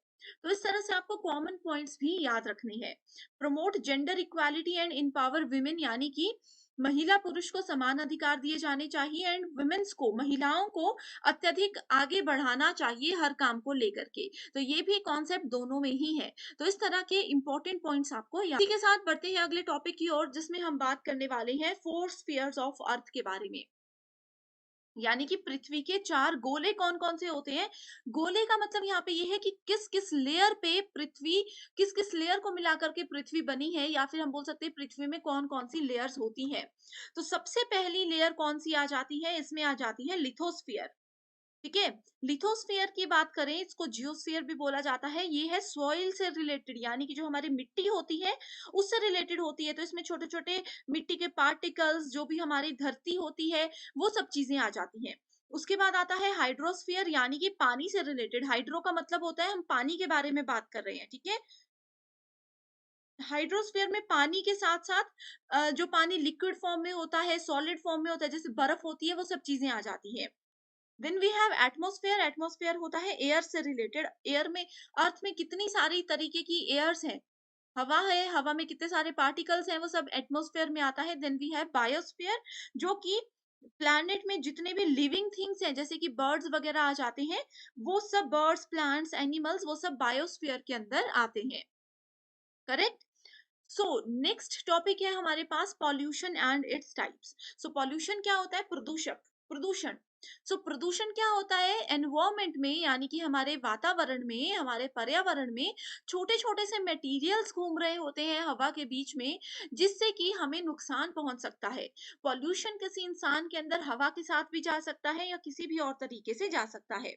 तो इस तरह से आपको कॉमन पॉइंट्स भी याद रखने हैं। Promote gender equality and empower women, यानी कि महिला पुरुष को समान अधिकार दिए जाने चाहिए, एंड वुमेन्स को, महिलाओं को अत्यधिक आगे बढ़ाना चाहिए हर काम को लेकर के। तो ये भी कॉन्सेप्ट दोनों में ही है। तो इस तरह के इंपॉर्टेंट पॉइंट्स आपको याद। इसी के साथ बढ़ते हैं अगले टॉपिक की ओर, जिसमें हम बात करने वाले हैं 4 स्फीयर्स ऑफ अर्थ के बारे में। यानी कि पृथ्वी के 4 गोले कौन-कौन से होते हैं? गोले का मतलब यहाँ पे ये है कि किस-किस लेयर पे पृथ्वी, किस-किस लेयर को मिलाकर के पृथ्वी बनी है, या फिर हम बोल सकते हैं पृथ्वी में कौन-कौन सी लेयर्स होती हैं। तो सबसे पहली लेयर कौन-सी आ जाती है? इसमें आ जाती है लिथोस्फीयर। ठीक है। लिथोस्फीयर की बात करें, इसको जियोस्फीयर भी बोला जाता है। ये है सॉइल से रिलेटेड, यानी कि जो हमारी मिट्टी होती है उससे रिलेटेड होती है। तो इसमें छोटे छोटे मिट्टी के पार्टिकल्स, जो भी हमारी धरती होती है, वो सब चीजें आ जाती हैं। उसके बाद आता है हाइड्रोस्फीयर, यानी कि पानी से रिलेटेड। हाइड्रो का मतलब होता है हम पानी के बारे में बात कर रहे हैं, ठीक है। हाइड्रोस्फीयर में पानी के साथ साथ जो पानी लिक्विड फॉर्म में होता है, सॉलिड फॉर्म में होता है, जैसे बर्फ होती है, वो सब चीजें आ जाती है। Then we have atmosphere. Atmosphere होता है एयर से रिलेटेड। एयर में, अर्थ में कितनी सारी तरीके की एयर्स हैं। हवा है, हवा में कितने सारे पार्टिकल्स हैं, वो सब एटमॉस्फेयर में आता है। देन वी हैव बायोस्फीयर, जो कि प्लैनेट में जितने भी लिविंग थिंग्स हैं, जैसे कि बर्ड्स वगैरह आ जाते हैं, वो सब बर्ड्स, प्लांट्स, एनिमल्स, वो सब बायोस्फीयर के अंदर आते हैं। करेक्ट। सो नेक्स्ट टॉपिक है हमारे पास pollution and its types. So pollution क्या होता है? प्रदूषक, प्रदूषण। सो प्रदूषण क्या होता है? एनवायरमेंट में, यानी कि हमारे वातावरण में, हमारे पर्यावरण में छोटे छोटे से मटेरियल्स घूम रहे होते हैं हवा के बीच में, जिससे कि हमें नुकसान पहुंच सकता है। पॉल्यूशन किसी इंसान के अंदर हवा के साथ भी जा सकता है, या किसी भी और तरीके से जा सकता है।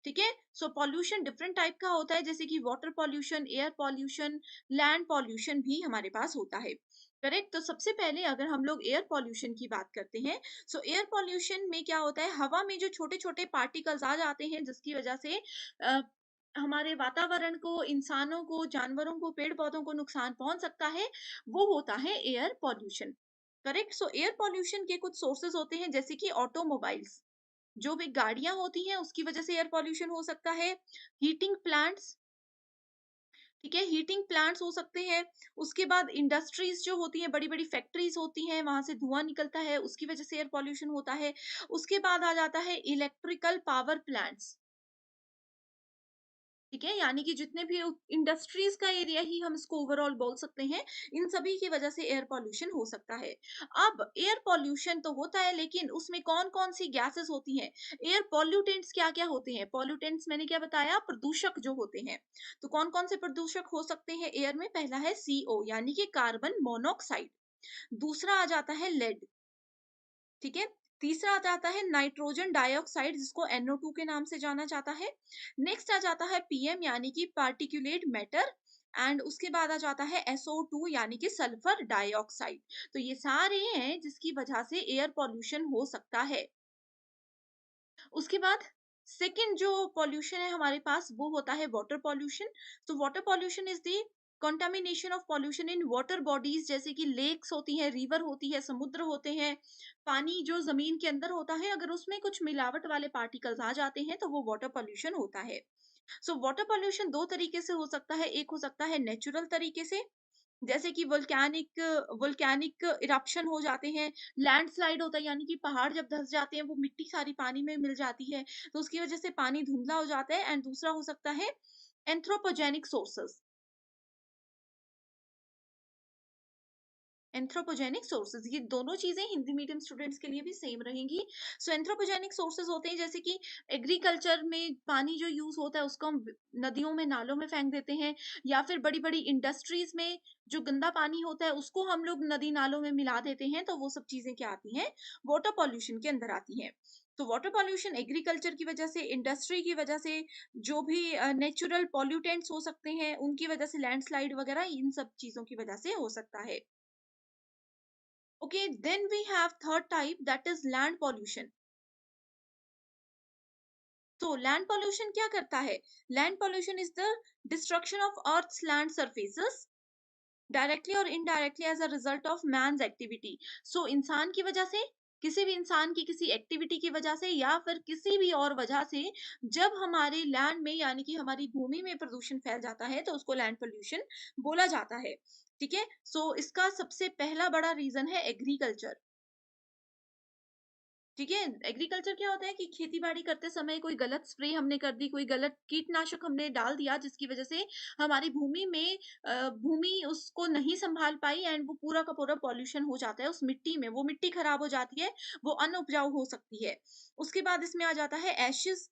ठीक है। सो पॉल्यूशन डिफरेंट टाइप का होता है, जैसे कि water pollution, air pollution, land pollution भी हमारे पास होता है। करेक्ट। तो सबसे पहले अगर हम लोग एयर पॉल्यूशन की बात करते हैं, सो एयर पॉल्यूशन में क्या होता है? हवा में जो छोटे छोटे पार्टिकल्स आ जाते हैं, जिसकी वजह से अ, हमारे वातावरण को, इंसानों को, जानवरों को, पेड़ पौधों को नुकसान पहुंच सकता है, वो होता है एयर पॉल्यूशन। करेक्ट। सो एयर पॉल्यूशन के कुछ सोर्सेज होते हैं, जैसे कि ऑटोमोबाइल्स, जो भी गाड़ियां होती हैं उसकी वजह से एयर पॉल्यूशन हो सकता है। हीटिंग प्लांट्स, ठीक है, हीटिंग प्लांट्स हो सकते हैं। उसके बाद इंडस्ट्रीज जो होती हैं, बड़ी बड़ी फैक्ट्रीज होती हैं, वहां से धुआं निकलता है, उसकी वजह से एयर पॉल्यूशन होता है। उसके बाद आ जाता है इलेक्ट्रिकल पावर प्लांट्स। ठीक है, यानी कि जितने भी इंडस्ट्रीज का एरिया ही हम इसको ओवरऑल बोल सकते हैं, इन सभी की वजह से एयर पॉल्यूशन हो सकता है। अब एयर पॉल्यूशन तो होता है, लेकिन उसमें कौन कौन सी गैसेस होती हैं? एयर पॉल्यूटेंट्स क्या क्या होते हैं? पॉल्यूटेंट्स मैंने क्या बताया? प्रदूषक जो होते हैं। तो कौन कौन से प्रदूषक हो सकते हैं एयर में? पहला है सीओ, यानी कि कार्बन मोनोऑक्साइड। दूसरा आ जाता है लेड। ठीक है। तीसरा आ जाता है नाइट्रोजन डाइऑक्साइड, जिसको NO2 के नाम से जाना जाता है। नेक्स्ट आ जाता है पीएम, यानी कि पार्टिकुलेट मैटर। एंड उसके बाद आ जाता है SO2, यानी कि सल्फर डाइऑक्साइड। तो ये सारे हैं जिसकी वजह से एयर पॉल्यूशन हो सकता है। उसके बाद सेकंड जो पॉल्यूशन है हमारे पास, वो होता है वाटर पॉल्यूशन। तो water pollution is the contamination of pollution in water bodies, जैसे कि लेक्स होती है, रिवर होती है, समुद्र होते हैं। पानी जो जमीन के अंदर होता है, अगर उसमें कुछ मिलावट वाले पार्टिकल्स आ जाते हैं, तो वो वाटर पॉल्यूशन होता है। सो वाटर पॉल्यूशन दो तरीके से हो सकता है। एक हो सकता है नेचुरल तरीके से, जैसे कि वोल्केनिक वोल्केनिक इरप्शन हो जाते हैं, लैंडस्लाइड होता है, यानी कि पहाड़ जब धंस जाते हैं, वो मिट्टी सारी पानी में मिल जाती है, तो उसकी वजह से पानी धुंधला हो जाता है। एंड दूसरा हो सकता है एंथ्रोपोजेनिक सोर्सेस। एंथ्रोपोजेनिक सोर्सेज, ये दोनों चीजें हिंदी मीडियम स्टूडेंट्स के लिए भी सेम रहेंगी। सो एंथ्रोपोजेनिक सोर्सेज होते हैं जैसे कि एग्रीकल्चर में पानी जो यूज होता है उसको हम नदियों में नालों में फेंक देते हैं, या फिर बड़ी बड़ी इंडस्ट्रीज में जो गंदा पानी होता है उसको हम लोग नदी नालों में मिला देते हैं, तो वो सब चीजें क्या आती हैं, वाटर पॉल्यूशन के अंदर आती हैं। तो वाटर पॉल्यूशन एग्रीकल्चर की वजह से, इंडस्ट्री की वजह से, जो भी नेचुरल पॉल्यूटेंट्स हो सकते हैं उनकी वजह से, लैंडस्लाइड वगैरह, इन सब चीजों की वजह से हो सकता है। Okay, then we have third type, that is land pollution. So land pollution क्या करता है? Land pollution is the destruction of Earth's land surfaces directly और indirectly as a result of man's activity. So इंसान की वजह से, किसी भी इंसान की किसी एक्टिविटी की वजह से, या फिर किसी भी और वजह से, जब हमारे लैंड में यानी कि हमारी भूमि में प्रदूषण फैल जाता है तो उसको लैंड पोल्यूशन बोला जाता है। ठीक है, सो इसका सबसे पहला बड़ा रीजन है एग्रीकल्चर। ठीक है, एग्रीकल्चर क्या होता है कि खेती बाड़ी करते समय कोई गलत स्प्रे हमने कर दी, कोई गलत कीटनाशक हमने डाल दिया, जिसकी वजह से हमारी भूमि में भूमि उसको नहीं संभाल पाई, एंड वो पूरा का पूरा पॉल्यूशन हो जाता है उस मिट्टी में, वो मिट्टी खराब हो जाती है, वो अनउपजाऊ हो सकती है। उसके बाद इसमें आ जाता है एशेस।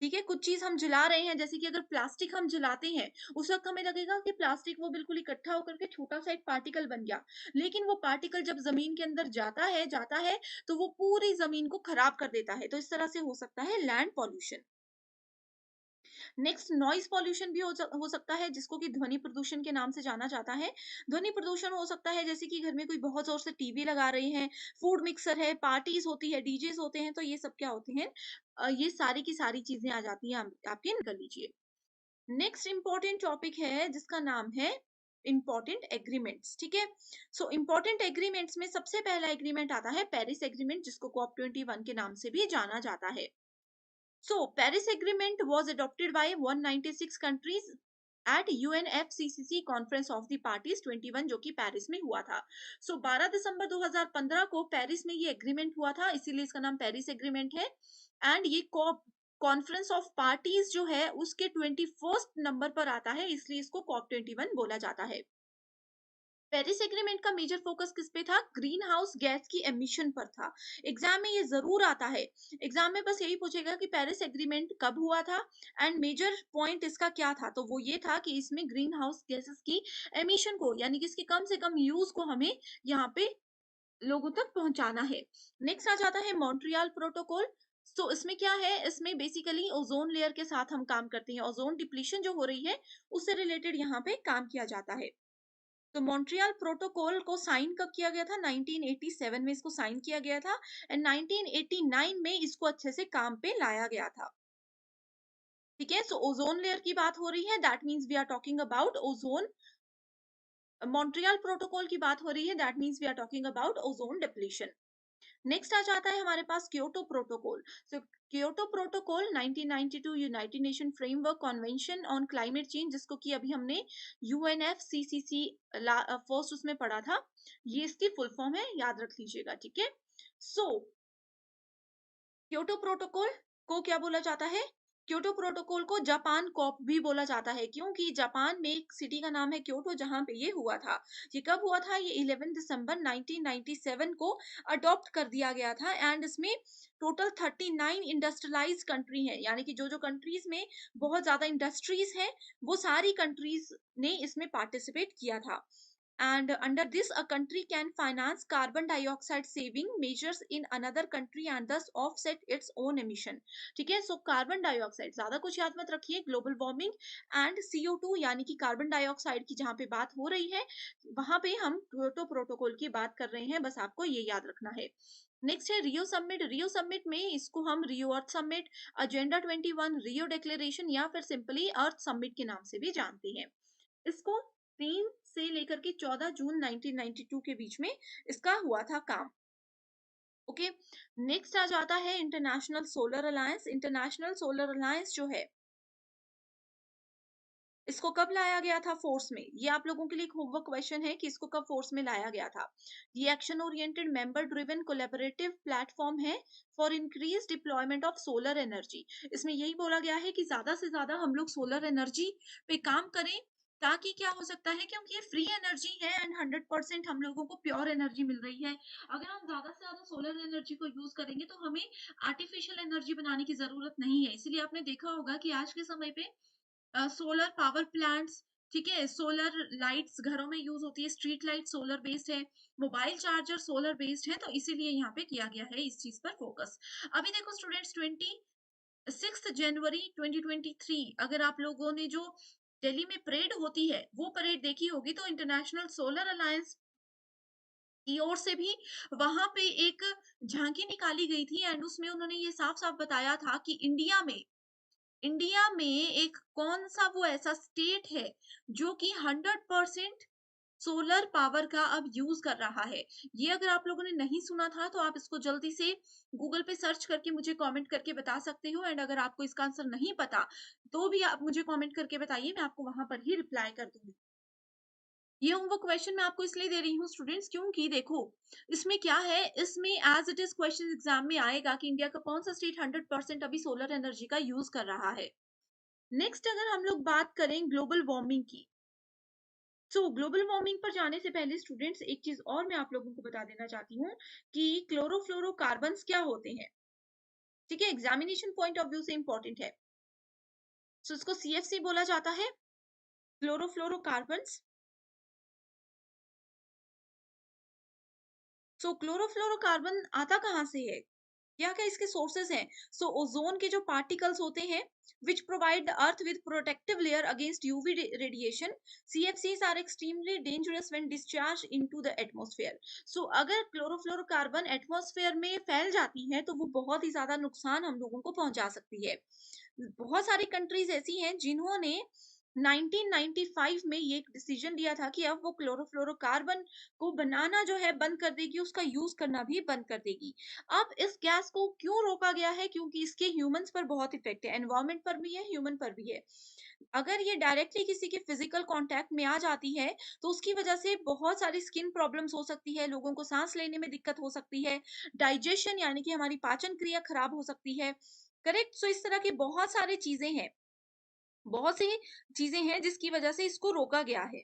ठीक है, कुछ चीज हम जला रहे हैं, जैसे कि अगर प्लास्टिक हम जलाते हैं, उस वक्त हमें लगेगा कि प्लास्टिक वो बिल्कुल इकट्ठा होकर के छोटा सा एक पार्टिकल बन गया, लेकिन वो पार्टिकल जब जमीन के अंदर जाता है तो वो पूरी जमीन को खराब कर देता है। तो इस तरह से हो सकता है land pollution. Next noise pollution भी हो सकता है, जिसको कि ध्वनि प्रदूषण के नाम से जाना जाता है। ध्वनि प्रदूषण हो सकता है जैसे कि घर में कोई बहुत जोर से टीवी लगा रहे हैं, फूड मिक्सर है, पार्टीज होती है, डीजेस होते हैं, तो ये सब क्या होते हैं, ये सारी की सारी चीजें आ जाती हैं आपके, निकल लीजिए। नेक्स्ट इंपॉर्टेंट टॉपिक है जिसका नाम है इंपॉर्टेंट एग्रीमेंट्स। ठीक है, सो इंपॉर्टेंट एग्रीमेंट्स में सबसे पहला एग्रीमेंट आता है पेरिस एग्रीमेंट, जिसको कॉप 21 के नाम से भी जाना जाता है। So, Paris Agreement was adopted by 196 countries at UNFCCC Conference of the Parties 21, जो कि पेरिस में हुआ था। सो 12 दिसंबर 2015 को पेरिस में ये एग्रीमेंट हुआ था, इसीलिए इसका नाम पेरिस एग्रीमेंट है। एंड ये कॉप कॉन्फ्रेंस ऑफ पार्टीज जो है उसके 21st नंबर पर आता है, इसलिए इसको कॉप 21 बोला जाता है। पेरिस एग्रीमेंट का मेजर फोकस किस पे था? ग्रीन हाउस गैस की एमिशन पर था। एग्जाम में ये जरूर आता है, एग्जाम में बस यही पूछेगा कि पेरिस एग्रीमेंट कब हुआ था एंड मेजर पॉइंट इसका क्या था, तो वो ये था कि इसमें ग्रीन हाउस गैसेस की एमिशन को, यानी कि इसके कम से कम यूज को हमें यहाँ पे लोगों तक पहुंचाना है। नेक्स्ट आ जाता है मॉन्ट्रियल प्रोटोकॉल। तो इसमें क्या है, इसमें बेसिकली ओजोन लेयर के साथ हम काम करते हैं, ओजोन डिप्लीशन जो हो रही है उससे रिलेटेड यहाँ पे काम किया जाता है। तो मॉन्ट्रियल प्रोटोकॉल को साइन कब किया गया था? 1987 में इसको साइन किया गया था, एंड 1989 में इसको अच्छे से काम पे लाया गया था। ठीक है, सो ओजोन लेयर की बात हो रही है, that means we are talking about ozone. Montreal protocol की बात हो रही है, that means we are talking about ozone depletion. Next आ जाता है हमारे पास Kyoto protocol. So Kyoto protocol 1992 united nation framework convention on climate change, जिसको कि अभी हमने यूएनएफसीसीसी फर्स्ट उसमें पढ़ा था, ये इसकी फुल फॉर्म है, याद रख लीजिएगा। ठीक है, सो क्योटो प्रोटोकॉल को क्या बोला जाता है? क्योटो प्रोटोकॉल को जापान कॉप भी बोला जाता है, क्योंकि जापान में एक सिटी का नाम है क्योटो, जहां पे ये हुआ था। ये कब हुआ था? ये 11 दिसंबर 1997 को अडॉप्ट कर दिया गया था, एंड इसमें टोटल 39 इंडस्ट्रियलाइज कंट्री है, यानी कि जो जो कंट्रीज में बहुत ज्यादा इंडस्ट्रीज हैं वो सारी कंट्रीज ने इसमें पार्टिसिपेट किया था। And under this, a country can finance carbon dioxide saving measures in another country and thus offset its own emission। ठीक है, सो कार्बन डाइऑक्साइड, ज्यादा कुछ याद मत रखिए, ग्लोबल वार्मिंग एंड CO2 यानी कि कार्बन डाइऑक्साइड की जहां पे बात हो रही है वहां पे हम क्योटो प्रोटोकॉल की बात कर रहे हैं, बस आपको ये याद रखना है। नेक्स्ट है रियो समिट। रियो समिट में इसको हम रियो अर्थ समिट, एजेंडा 21, रियो डिक्लेरेशन, या फिर सिंपली अर्थ समिट के नाम से भी जानते हैं। इसको 3 से लेकर के 14 जून 1992 के बीच में इसका हुआ था काम। ओके, नेक्स्ट आ जाता है international solar alliance. International solar alliance जो है इसको कब लाया गया था फोर्स में? ये आप लोगों के लिए एक होमवर्क क्वेश्चन है कि इसको कब फोर्स में लाया गया था। ये action oriented member driven collaborative platform है for increase deployment of solar energy. इसमें यही बोला गया है कि ज्यादा से ज्यादा हम लोग सोलर एनर्जी पे काम करें, ताकि क्या हो सकता है, क्योंकि ये फ्री एनर्जी है एंड 100% हम लोगों को प्योर एनर्जी मिल रही है। अगर हम ज़्यादा से ज़्यादा सोलर एनर्जी को यूज़ करेंगे तो हमें आर्टिफिशियल एनर्जी बनाने की ज़रूरत नहीं है। इसीलिए आपने देखा होगा कि आज के समय पे सोलर पावर प्लांट्स, ठीक है, सोलर लाइट्स घरों में यूज़ होती है, स्ट्रीट लाइट सोलर बेस्ड है, मोबाइल चार्जर सोलर बेस्ड है, तो इसीलिए यहाँ पे किया गया है इस चीज़ पर फोकस। अभी देखो स्टूडेंट्स, 26 जनवरी 2023, अगर आप लोगों ने जो दिल्ली में परेड होती है, वो परेड देखी होगी, तो इंटरनेशनल सोलर अलायंस की ओर से भी वहां पे एक झांकी निकाली गई थी एंड उसमें उन्होंने ये साफ साफ बताया था कि इंडिया में एक कौन सा वो ऐसा स्टेट है जो कि 100% सोलर पावर का अब यूज कर रहा है। ये अगर आप लोगों ने नहीं सुना था तो आप इसको जल्दी से गूगल पे सर्च करके मुझे कमेंट करके बता सकते हो, एंड अगर आपको इसका आंसर नहीं पता तो भी आप मुझे कमेंट करके बताइए, मैं आपको वहां पर ही रिप्लाई कर दूंगी। ये होमवर्क क्वेश्चन मैं आपको इसलिए दे रही हूँ स्टूडेंट्स, क्योंकि देखो इसमें क्या है, इसमें as it is question exam में आएगा कि इंडिया का कौन सा स्टेट 100% अभी सोलर एनर्जी का यूज कर रहा है। नेक्स्ट अगर हम लोग बात करें ग्लोबल वार्मिंग की, तो ग्लोबल वार्मिंग पर जाने से पहले स्टूडेंट्स एक चीज और मैं आप लोगों को बता देना चाहती हूँ कि क्लोरोफ्लोरोकार्बन्स क्या होते हैं। ठीक है, एग्जामिनेशन पॉइंट ऑफ व्यू से इंपॉर्टेंट है। सो इसको सीएफसी बोला जाता है, क्लोरोफ्लोरोकार्बन्स। सो क्लोरोफ्लोरोकार्बन आता कहाँ से है, क्या क्या इसके सोर्सेस हैं? सो ओजोन के जो पार्टिकल्स होते हैं which provide the earth with protective layer against UV radiation, CFCs are extremely dangerous when discharged into the atmosphere. So अगर क्लोरोफ्लोरोकार्बन एटमॉस्फेयर में फैल जाती है तो वो बहुत ही ज्यादा नुकसान हम लोगों को पहुंचा सकती है। बहुत सारी कंट्रीज ऐसी हैं जिन्होंने 1995 में ये एक डिसीजन लिया था कि अब वो क्लोरोफ्लोरोकार्बन को बनाना जो है बंद कर देगी, उसका यूज करना भी बंद कर देगी। अब इस गैस को क्यों रोका गया है, क्योंकि इसके ह्यूमंस पर बहुत इफेक्ट है, एनवायरमेंट पर भी है, ह्यूमन पर भी है। अगर ये डायरेक्टली किसी के फिजिकल कांटेक्ट में आ जाती है तो उसकी वजह से बहुत सारी स्किन प्रॉब्लम्स हो सकती है, लोगों को सांस लेने में दिक्कत हो सकती है, डाइजेशन यानी कि हमारी पाचन क्रिया खराब हो सकती है। करेक्ट, सो इस तरह की बहुत सारी चीजें हैं, बहुत सी चीजें हैं जिसकी वजह से इसको रोका गया है।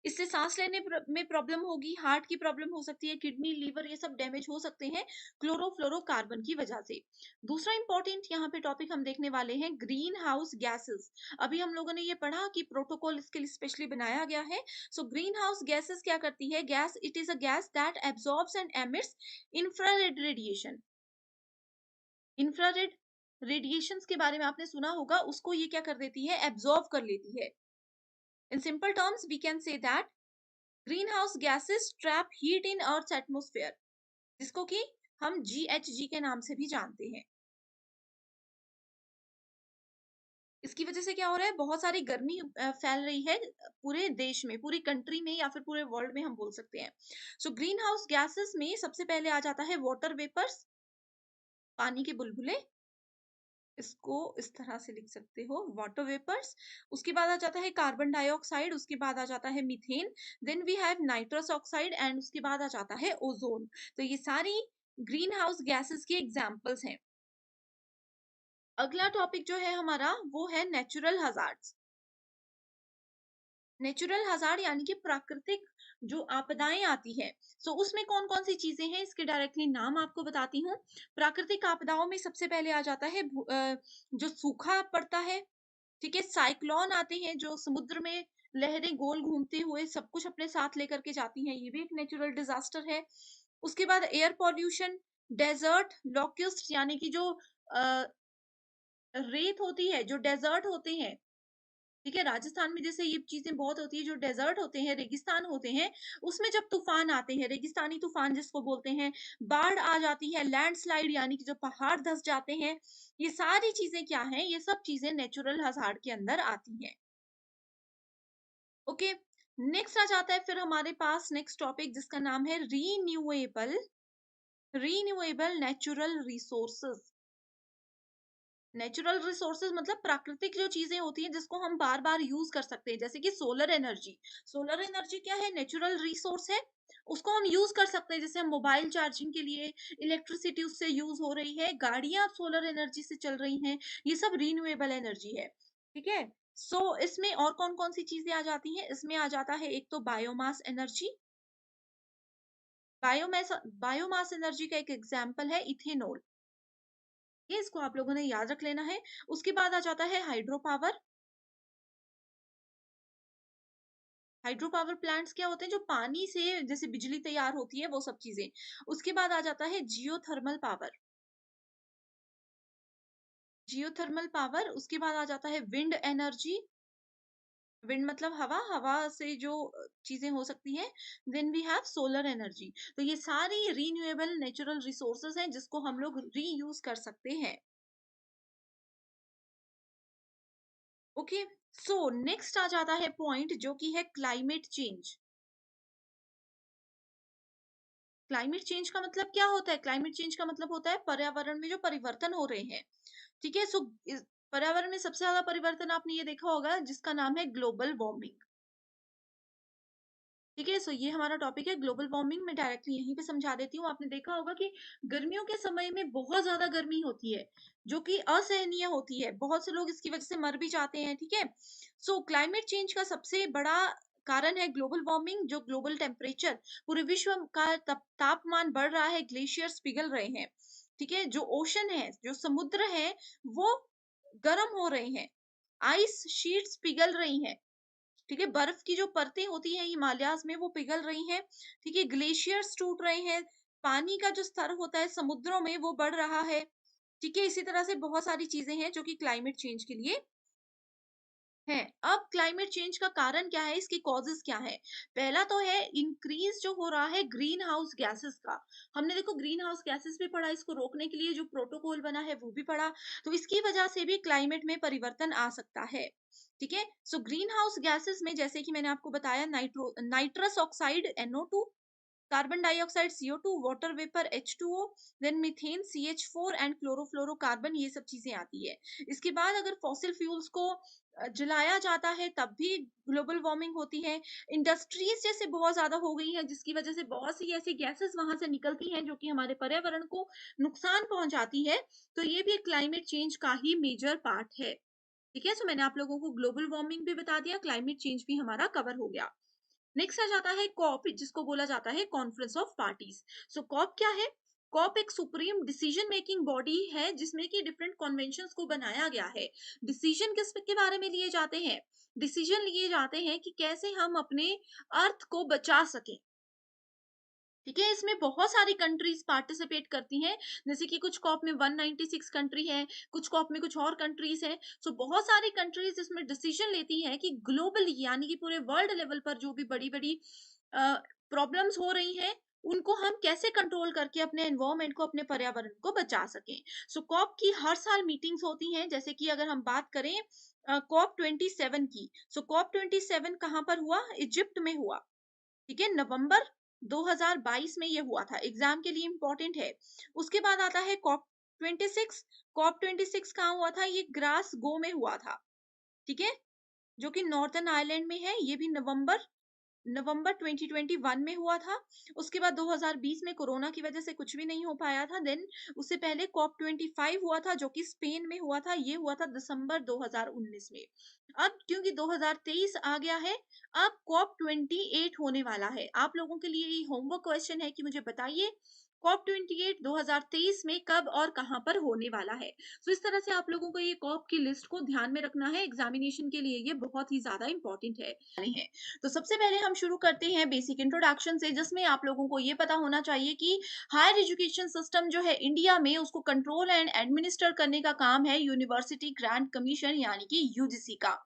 इससे सांस लेने में प्रॉब्लम होगी, हार्ट की प्रॉब्लम हो सकती है, किडनी लीवर ये सब डैमेज हो सकते हैं क्लोरोफ्लोरोकार्बन की वजह से। दूसरा इंपॉर्टेंट यहाँ पे टॉपिक हम देखने वाले हैं ग्रीन हाउस गैसेस। अभी हम लोगों ने ये पढ़ा कि प्रोटोकॉल इसके लिए स्पेशली बनाया गया है। सो ग्रीन हाउस गैसेस क्या करती है, gas it is a gas that absorbs and emits infrared radiation. Infrared radiations के बारे में आपने सुना होगा, उसको ये क्या कर देती है, एब्जॉर्ब कर लेती है। In simple terms we can say that greenhouse gases trap heat in earth's atmosphere, जिसको कि हम जीएचजी के नाम से भी जानते हैं। इसकी वजह से क्या हो रहा है, बहुत सारी गर्मी फैल रही है पूरे देश में, पूरी कंट्री में या फिर पूरे वर्ल्ड में हम बोल सकते हैं। सो ग्रीन हाउस गैसेस में सबसे पहले आ जाता है वाटर वेपर्स, पानी के बुलबुले, इसको इस तरह से लिख सकते हो वाटर वेपर्स। उसके बाद आ जाता है कार्बन डाइऑक्साइड, उसके बाद आ जाता है methane, then we have nitrous oxide and उसके बाद आ जाता है ओजोन। तो ये सारी ग्रीन हाउस गैसेस के एग्जाम्पल्स हैं। अगला टॉपिक जो है हमारा वो है नेचुरल हजार्ड्स। नेचुरल हजार्ड यानी कि प्राकृतिक जो आपदाएं आती है, सो उसमें कौन कौन सी चीजें हैं इसके डायरेक्टली नाम आपको बताती हूँ। प्राकृतिक आपदाओं में सबसे पहले आ जाता है जो सूखा पड़ता है, ठीक है, साइक्लोन आते हैं जो समुद्र में लहरें गोल घूमते हुए सब कुछ अपने साथ लेकर के जाती हैं, ये भी एक नेचुरल डिजास्टर है। उसके बाद एयर पॉल्यूशन, डेजर्ट लॉक्यूस्ट यानी कि जो अ, रेत होती है, जो डेजर्ट होते हैं, ठीक है, राजस्थान में जैसे ये चीजें बहुत होती है, जो डेजर्ट होते हैं, रेगिस्तान होते हैं, उसमें जब तूफान आते हैं, रेगिस्तानी तूफान जिसको बोलते हैं, बाढ़ आ जाती है, लैंडस्लाइड यानी कि जो पहाड़ धंस जाते हैं, ये सारी चीजें क्या हैं, ये सब चीजें नेचुरल हजार्ड के अंदर आती हैं। ओके, नेक्स्ट आ जाता है फिर हमारे पास नेक्स्ट टॉपिक जिसका नाम है renewable natural resources. Natural resources मतलब प्राकृतिक जो चीजें होती हैं जिसको हम बार बार यूज कर सकते हैं, जैसे कि सोलर एनर्जी। सोलर एनर्जी क्या है, नेचुरल रिसोर्स है, उसको हम यूज कर सकते हैं, जैसे हम मोबाइल चार्जिंग के लिए इलेक्ट्रिसिटी उससे यूज हो रही है, गाड़ियां सोलर एनर्जी से चल रही हैं, ये सब रीन्यूएबल एनर्जी है। ठीक है, सो इसमें और कौन-कौन सी चीज़ें आ जाती हैं? इसमें आ जाता है एक तो biomass energy. Biomass biomass energy का एक एग्जांपल है इथेनॉल। ये इसको आप लोगों ने याद रख लेना है। उसके बाद आ जाता है hydro power. Hydro power plants क्या होते हैं? जो पानी से जैसे बिजली तैयार होती है, वो सब चीज़ें। उसके बाद आ जाता है जियोथर्मल पावर। जियोथर्मल पावर, उसके बाद आ जाता है विंड एनर्जी। विंड मतलब हवा, हवा से जो चीजें हो सकती हैं। Then we have solar energy. तो ये सारी रीन्यूएबल नेचुरल रिसोर्सेज हैं जिसको हम लोग रीयूज कर सकते हैं। ओके, सो नेक्स्ट आ जाता है पॉइंट जो कि है क्लाइमेट चेंज। क्लाइमेट चेंज का मतलब क्या होता है? क्लाइमेट चेंज का मतलब होता है पर्यावरण में जो परिवर्तन हो रहे हैं। ठीक है, सो पर्यावरण में सबसे ज्यादा परिवर्तन आपने ये देखा होगा जिसका नाम है ग्लोबल वार्मिंग। ठीक है, सो ये हमारा टॉपिक है ग्लोबल वार्मिंग। मैं डायरेक्टली यहीं पे समझा देती हूँ। आपने देखा होगा कि गर्मियों के समय में बहुत ज्यादा गर्मी होती है, जो कि असहनीय होती है। बहुत से लोग इसकी वजह से मर भी जाते हैं। ठीक है, सो क्लाइमेट चेंज का सबसे बड़ा कारण है ग्लोबल वार्मिंग। जो ग्लोबल टेम्परेचर, पूरे विश्व का तापमान बढ़ रहा है, ग्लेशियर्स पिघल रहे हैं। ठीक है, जो ओशन है, जो समुद्र है, वो गर्म हो रहे हैं, आइस शीट्स पिघल रही हैं। ठीक है, बर्फ की जो परतें होती हैं हिमालयाज में, वो पिघल रही हैं। ठीक है, ग्लेशियर्स टूट रहे हैं, पानी का जो स्तर होता है समुद्रों में वो बढ़ रहा है। ठीक है, इसी तरह से बहुत सारी चीजें हैं जो कि क्लाइमेट चेंज के लिए है। अब क्लाइमेट चेंज का कारण क्या है, इसकी कॉजेस क्या है? पहला तो है इंक्रीज जो हो रहा है ग्रीन हाउस गैसेस का। हमने देखो ग्रीन हाउस गैसेस भी पढ़ा, इसको रोकने के लिए जो प्रोटोकॉल बना है वो भी पढ़ा। तो इसकी वजह से भी क्लाइमेट में परिवर्तन आ सकता है। ठीक है, सो ग्रीन हाउस गैसेस में जैसे कि मैंने आपको बताया, nitrous oxide NO2, carbon dioxide CO2, water vapour H2O, then methane CH4 and chlorofluorocarbon, ये सब चीजें आती है। इसके बाद अगर फॉसिल फ्यूल्स को जलाया जाता है तब भी ग्लोबल वार्मिंग होती है। इंडस्ट्रीज जैसे बहुत ज्यादा हो गई है जिसकी वजह से बहुत सी ऐसी गैसेस वहां से निकलती हैं जो कि हमारे पर्यावरण को नुकसान पहुंचाती है। तो ये भी क्लाइमेट चेंज का ही मेजर पार्ट है। ठीक है, सो मैंने आप लोगों को ग्लोबल वार्मिंग भी बता दिया, क्लाइमेट चेंज भी हमारा कवर हो गया। नेक्स्ट आ जाता है कॉप, जिसको बोला जाता है conference of parties. So COP क्या है? कॉप एक सुप्रीम डिसीजन मेकिंग बॉडी है जिसमें कि डिफरेंट कन्वेंशंस को बनाया गया है। डिसीजन किस के बारे में लिए जाते हैं? डिसीजन लिए जाते हैं कि कैसे हम अपने अर्थ को बचा सकें। ठीक है, इसमें बहुत सारी कंट्रीज पार्टिसिपेट करती हैं। जैसे कि कुछ कॉप में 196 कंट्री है, कुछ कॉप में कुछ और कंट्रीज हैं। सो बहुत सारी कंट्रीज इसमें डिसीजन लेती हैं कि ग्लोबली, यानी कि पूरे वर्ल्ड लेवल पर जो भी बड़ी बड़ी प्रॉब्लम्स हो रही हैं, उनको हम कैसे कंट्रोल करके अपने एनवायरमेंट को, अपने पर्यावरण को बचा सकें। सो कॉप की हर साल मीटिंग्स होती हैं। जैसे कि अगर हम बात करें COP27 की, सो COP27 कहाँ पर हुआ? इजिप्ट में हुआ। ठीक है, नवंबर 2022 में ये हुआ था। एग्जाम के लिए इंपॉर्टेंट है। उसके बाद आता है कॉप 26। कॉप 26 कहाँ हुआ था? ये ग्रास गो में हुआ था। ठीक है, जो कि नॉर्थर्न आयरलैंड में है। ये भी नवंबर नवंबर 2021 में हुआ था। उसके बाद 2020 में कोरोना की वजह से कुछ भी नहीं हो पाया था। देन उससे पहले कॉप 25 हुआ था जो कि स्पेन में हुआ था। ये हुआ था दिसंबर 2019 में। अब क्योंकि 2023 आ गया है, अब कॉप 28 होने वाला है। आप लोगों के लिए ये होमवर्क क्वेश्चन है कि मुझे बताइए कॉप 28 2023 में कब और कहां पर होने वाला है। तो इस तरह से आप लोगों को ये कॉप की लिस्ट को ध्यान में रखना है, एग्जामिनेशन के लिए ये बहुत ही ज्यादा इंपॉर्टेंट है। तो सबसे पहले हम शुरू करते हैं बेसिक इंट्रोडक्शन से, जिसमें आप लोगों को ये पता होना चाहिए कि हायर एजुकेशन सिस्टम जो है इंडिया में, उसको कंट्रोल एंड एडमिनिस्टर करने का काम है यूनिवर्सिटी ग्रांट कमीशन यानी कि UGC का।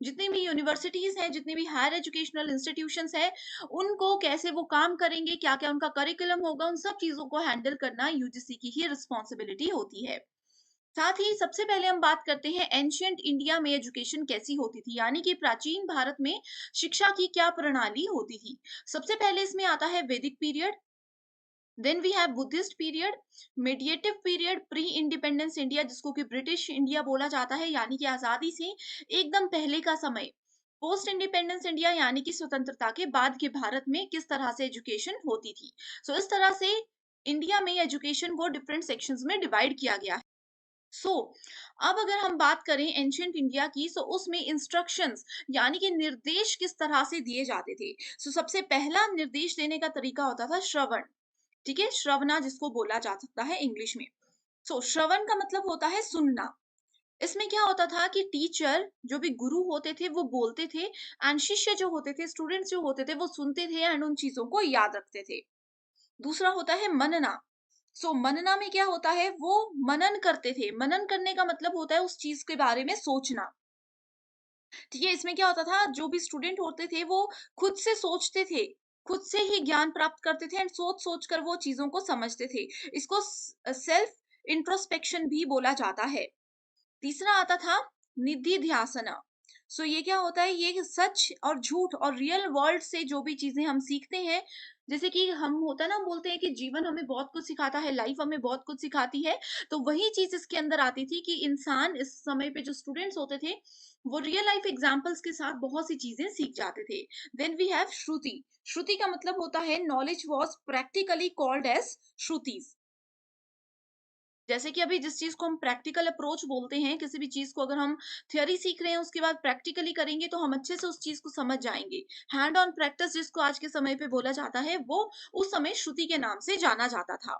जितनी भी यूनिवर्सिटीज हैं, जितनी भी हायर एजुकेशनल इंस्टीट्यूशंस हैं, उनको कैसे वो काम करेंगे, क्या क्या उनका करिकुलम होगा, उन सब चीजों को हैंडल करना UGC की ही रिस्पॉन्सिबिलिटी होती है। साथ ही सबसे पहले हम बात करते हैं एंशियंट इंडिया में एजुकेशन कैसी होती थी, यानी कि प्राचीन भारत में शिक्षा की क्या प्रणाली होती थी। सबसे पहले इसमें आता है Vedic period, then we have Buddhist period, mediative period, pre independence India जिसको कि ब्रिटिश इंडिया बोला जाता है, यानी कि आजादी से एकदम पहले का समय, पोस्ट इंडिपेंडेंस इंडिया यानी कि स्वतंत्रता के बाद के भारत में किस तरह से एजुकेशन होती थी। सो इस तरह से इंडिया में एजुकेशन को डिफरेंट सेक्शंस में डिवाइड किया गया है। सो अब अगर हम बात करें एंशियंट इंडिया की, सो उसमें इंस्ट्रक्शंस यानी कि निर्देश किस तरह से दिए जाते थे। सो सबसे पहला निर्देश देने का तरीका होता था श्रवण। ठीक है, श्रवणा जिसको बोला जा सकता है इंग्लिश में। सो श्रवण का मतलब होता है सुनना। इसमें क्या होता था कि टीचर जो भी गुरु होते थे वो बोलते थे, एंड शिष्य जो होते थे, स्टूडेंट्स जो होते थे, वो सुनते थे एंड उन चीजों को याद रखते थे। दूसरा होता है मनना। सो मनना में क्या होता है, वो मनन करते थे। मनन करने का मतलब होता है उस चीज के बारे में सोचना। ठीक है, इसमें क्या होता था, जो भी स्टूडेंट होते थे वो खुद से सोचते थे, खुद से ही ज्ञान प्राप्त करते थे एंड सोच सोच कर वो चीजों को समझते थे। इसको सेल्फ इंट्रोस्पेक्शन भी बोला जाता है। तीसरा आता था निधि ध्यासना। सो ये क्या होता है, ये सच और झूठ और रियल वर्ल्ड से जो भी चीजें हम सीखते हैं, जैसे कि हम होता है ना, हम बोलते हैं कि जीवन हमें बहुत कुछ सिखाता है, लाइफ हमें बहुत कुछ सिखाती है। तो वही चीज इसके अंदर आती थी कि इंसान इस समय पे जो स्टूडेंट्स होते थे वो रियल लाइफ एग्जांपल्स के साथ बहुत सी चीजें सीख जाते थे। Then we have Shruti. Shruti का मतलब होता है knowledge was practically called as shrutis. जैसे कि अभी जिस चीज को हम प्रैक्टिकल अप्रोच बोलते हैं, किसी भी चीज को अगर हम थ्योरी सीख रहे हैं उसके बाद प्रैक्टिकली करेंगे तो हम अच्छे से उस चीज को समझ जाएंगे। हैंड ऑन प्रैक्टिस जिसको आज के समय पे बोला जाता है, वो उस समय श्रुति के नाम से जाना जाता था।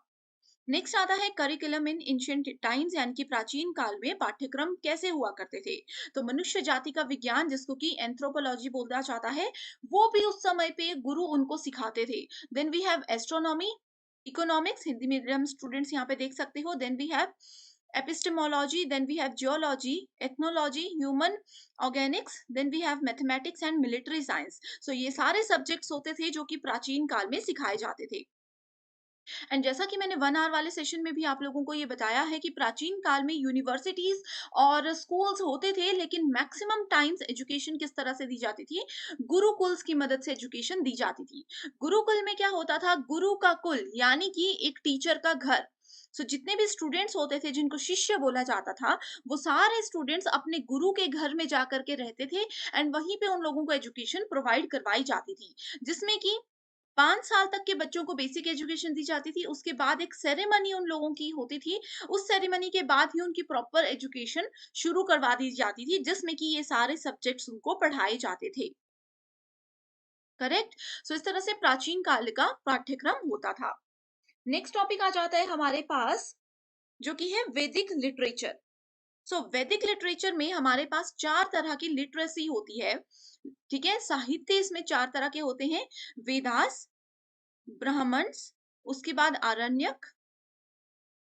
नेक्स्ट आता है करिकुलम इन एंशिएंट टाइम्स, यानी कि प्राचीन काल में पाठ्यक्रम कैसे हुआ करते थे। तो मनुष्य जाति का विज्ञान जिसको कि एंथ्रोपोलॉजी बोला जाता है, वो भी उस समय पे गुरु उनको सिखाते थे। Then we have astronomy, economics, Hindi medium students यहाँ पे देख सकते हो। Then we have epistemology, then we have geology, ethnology, human organics, then we have mathematics and military science. So ये सारे सब्जेक्ट्स होते थे जो कि प्राचीन काल में सिखाए जाते थे। एंड जैसा कि मैंने 1 आवर वाले सेशन में भी आप लोगों को ये बताया है कि प्राचीन काल में यूनिवर्सिटीज और स्कूल्स होते थे, लेकिन मैक्सिमम टाइम्स एजुकेशन किस तरह से दी जाती थी, गुरुकुल्स की मदद से एजुकेशन दी जाती थी। गुरुकुल में क्या होता था, गुरु का कुल यानी कि एक टीचर का घर। सो जितने भी स्टूडेंट्स होते थे जिनको शिष्य बोला जाता था, वो सारे स्टूडेंट्स अपने गुरु के घर में जाकर के रहते थे एंड वहीं पे उन लोगों को एजुकेशन प्रोवाइड करवाई जाती थी, जिसमें कि 5 साल तक के बच्चों को बेसिक एजुकेशन दी जाती थी। उसके बाद एक सेरेमनी उन लोगों की होती थी। उस सेरेमनी के बाद ही उनकी प्रॉपर एजुकेशन शुरू करवा दी जाती थी, जिसमें कि ये सारे सब्जेक्ट्स उनको पढ़ाए जाते थे। करेक्ट? सो इस तरह से प्राचीन काल का पाठ्यक्रम होता था। नेक्स्ट टॉपिक आ जाता है हमारे पास, जो कि है वैदिक लिटरेचर। सो वैदिक लिटरेचर में हमारे पास 4 तरह की लिटरेसी होती है। ठीक है? साहित्य इसमें 4 तरह के होते हैं। वेदास, ब्राह्मण्स, उसके बाद आरण्यक,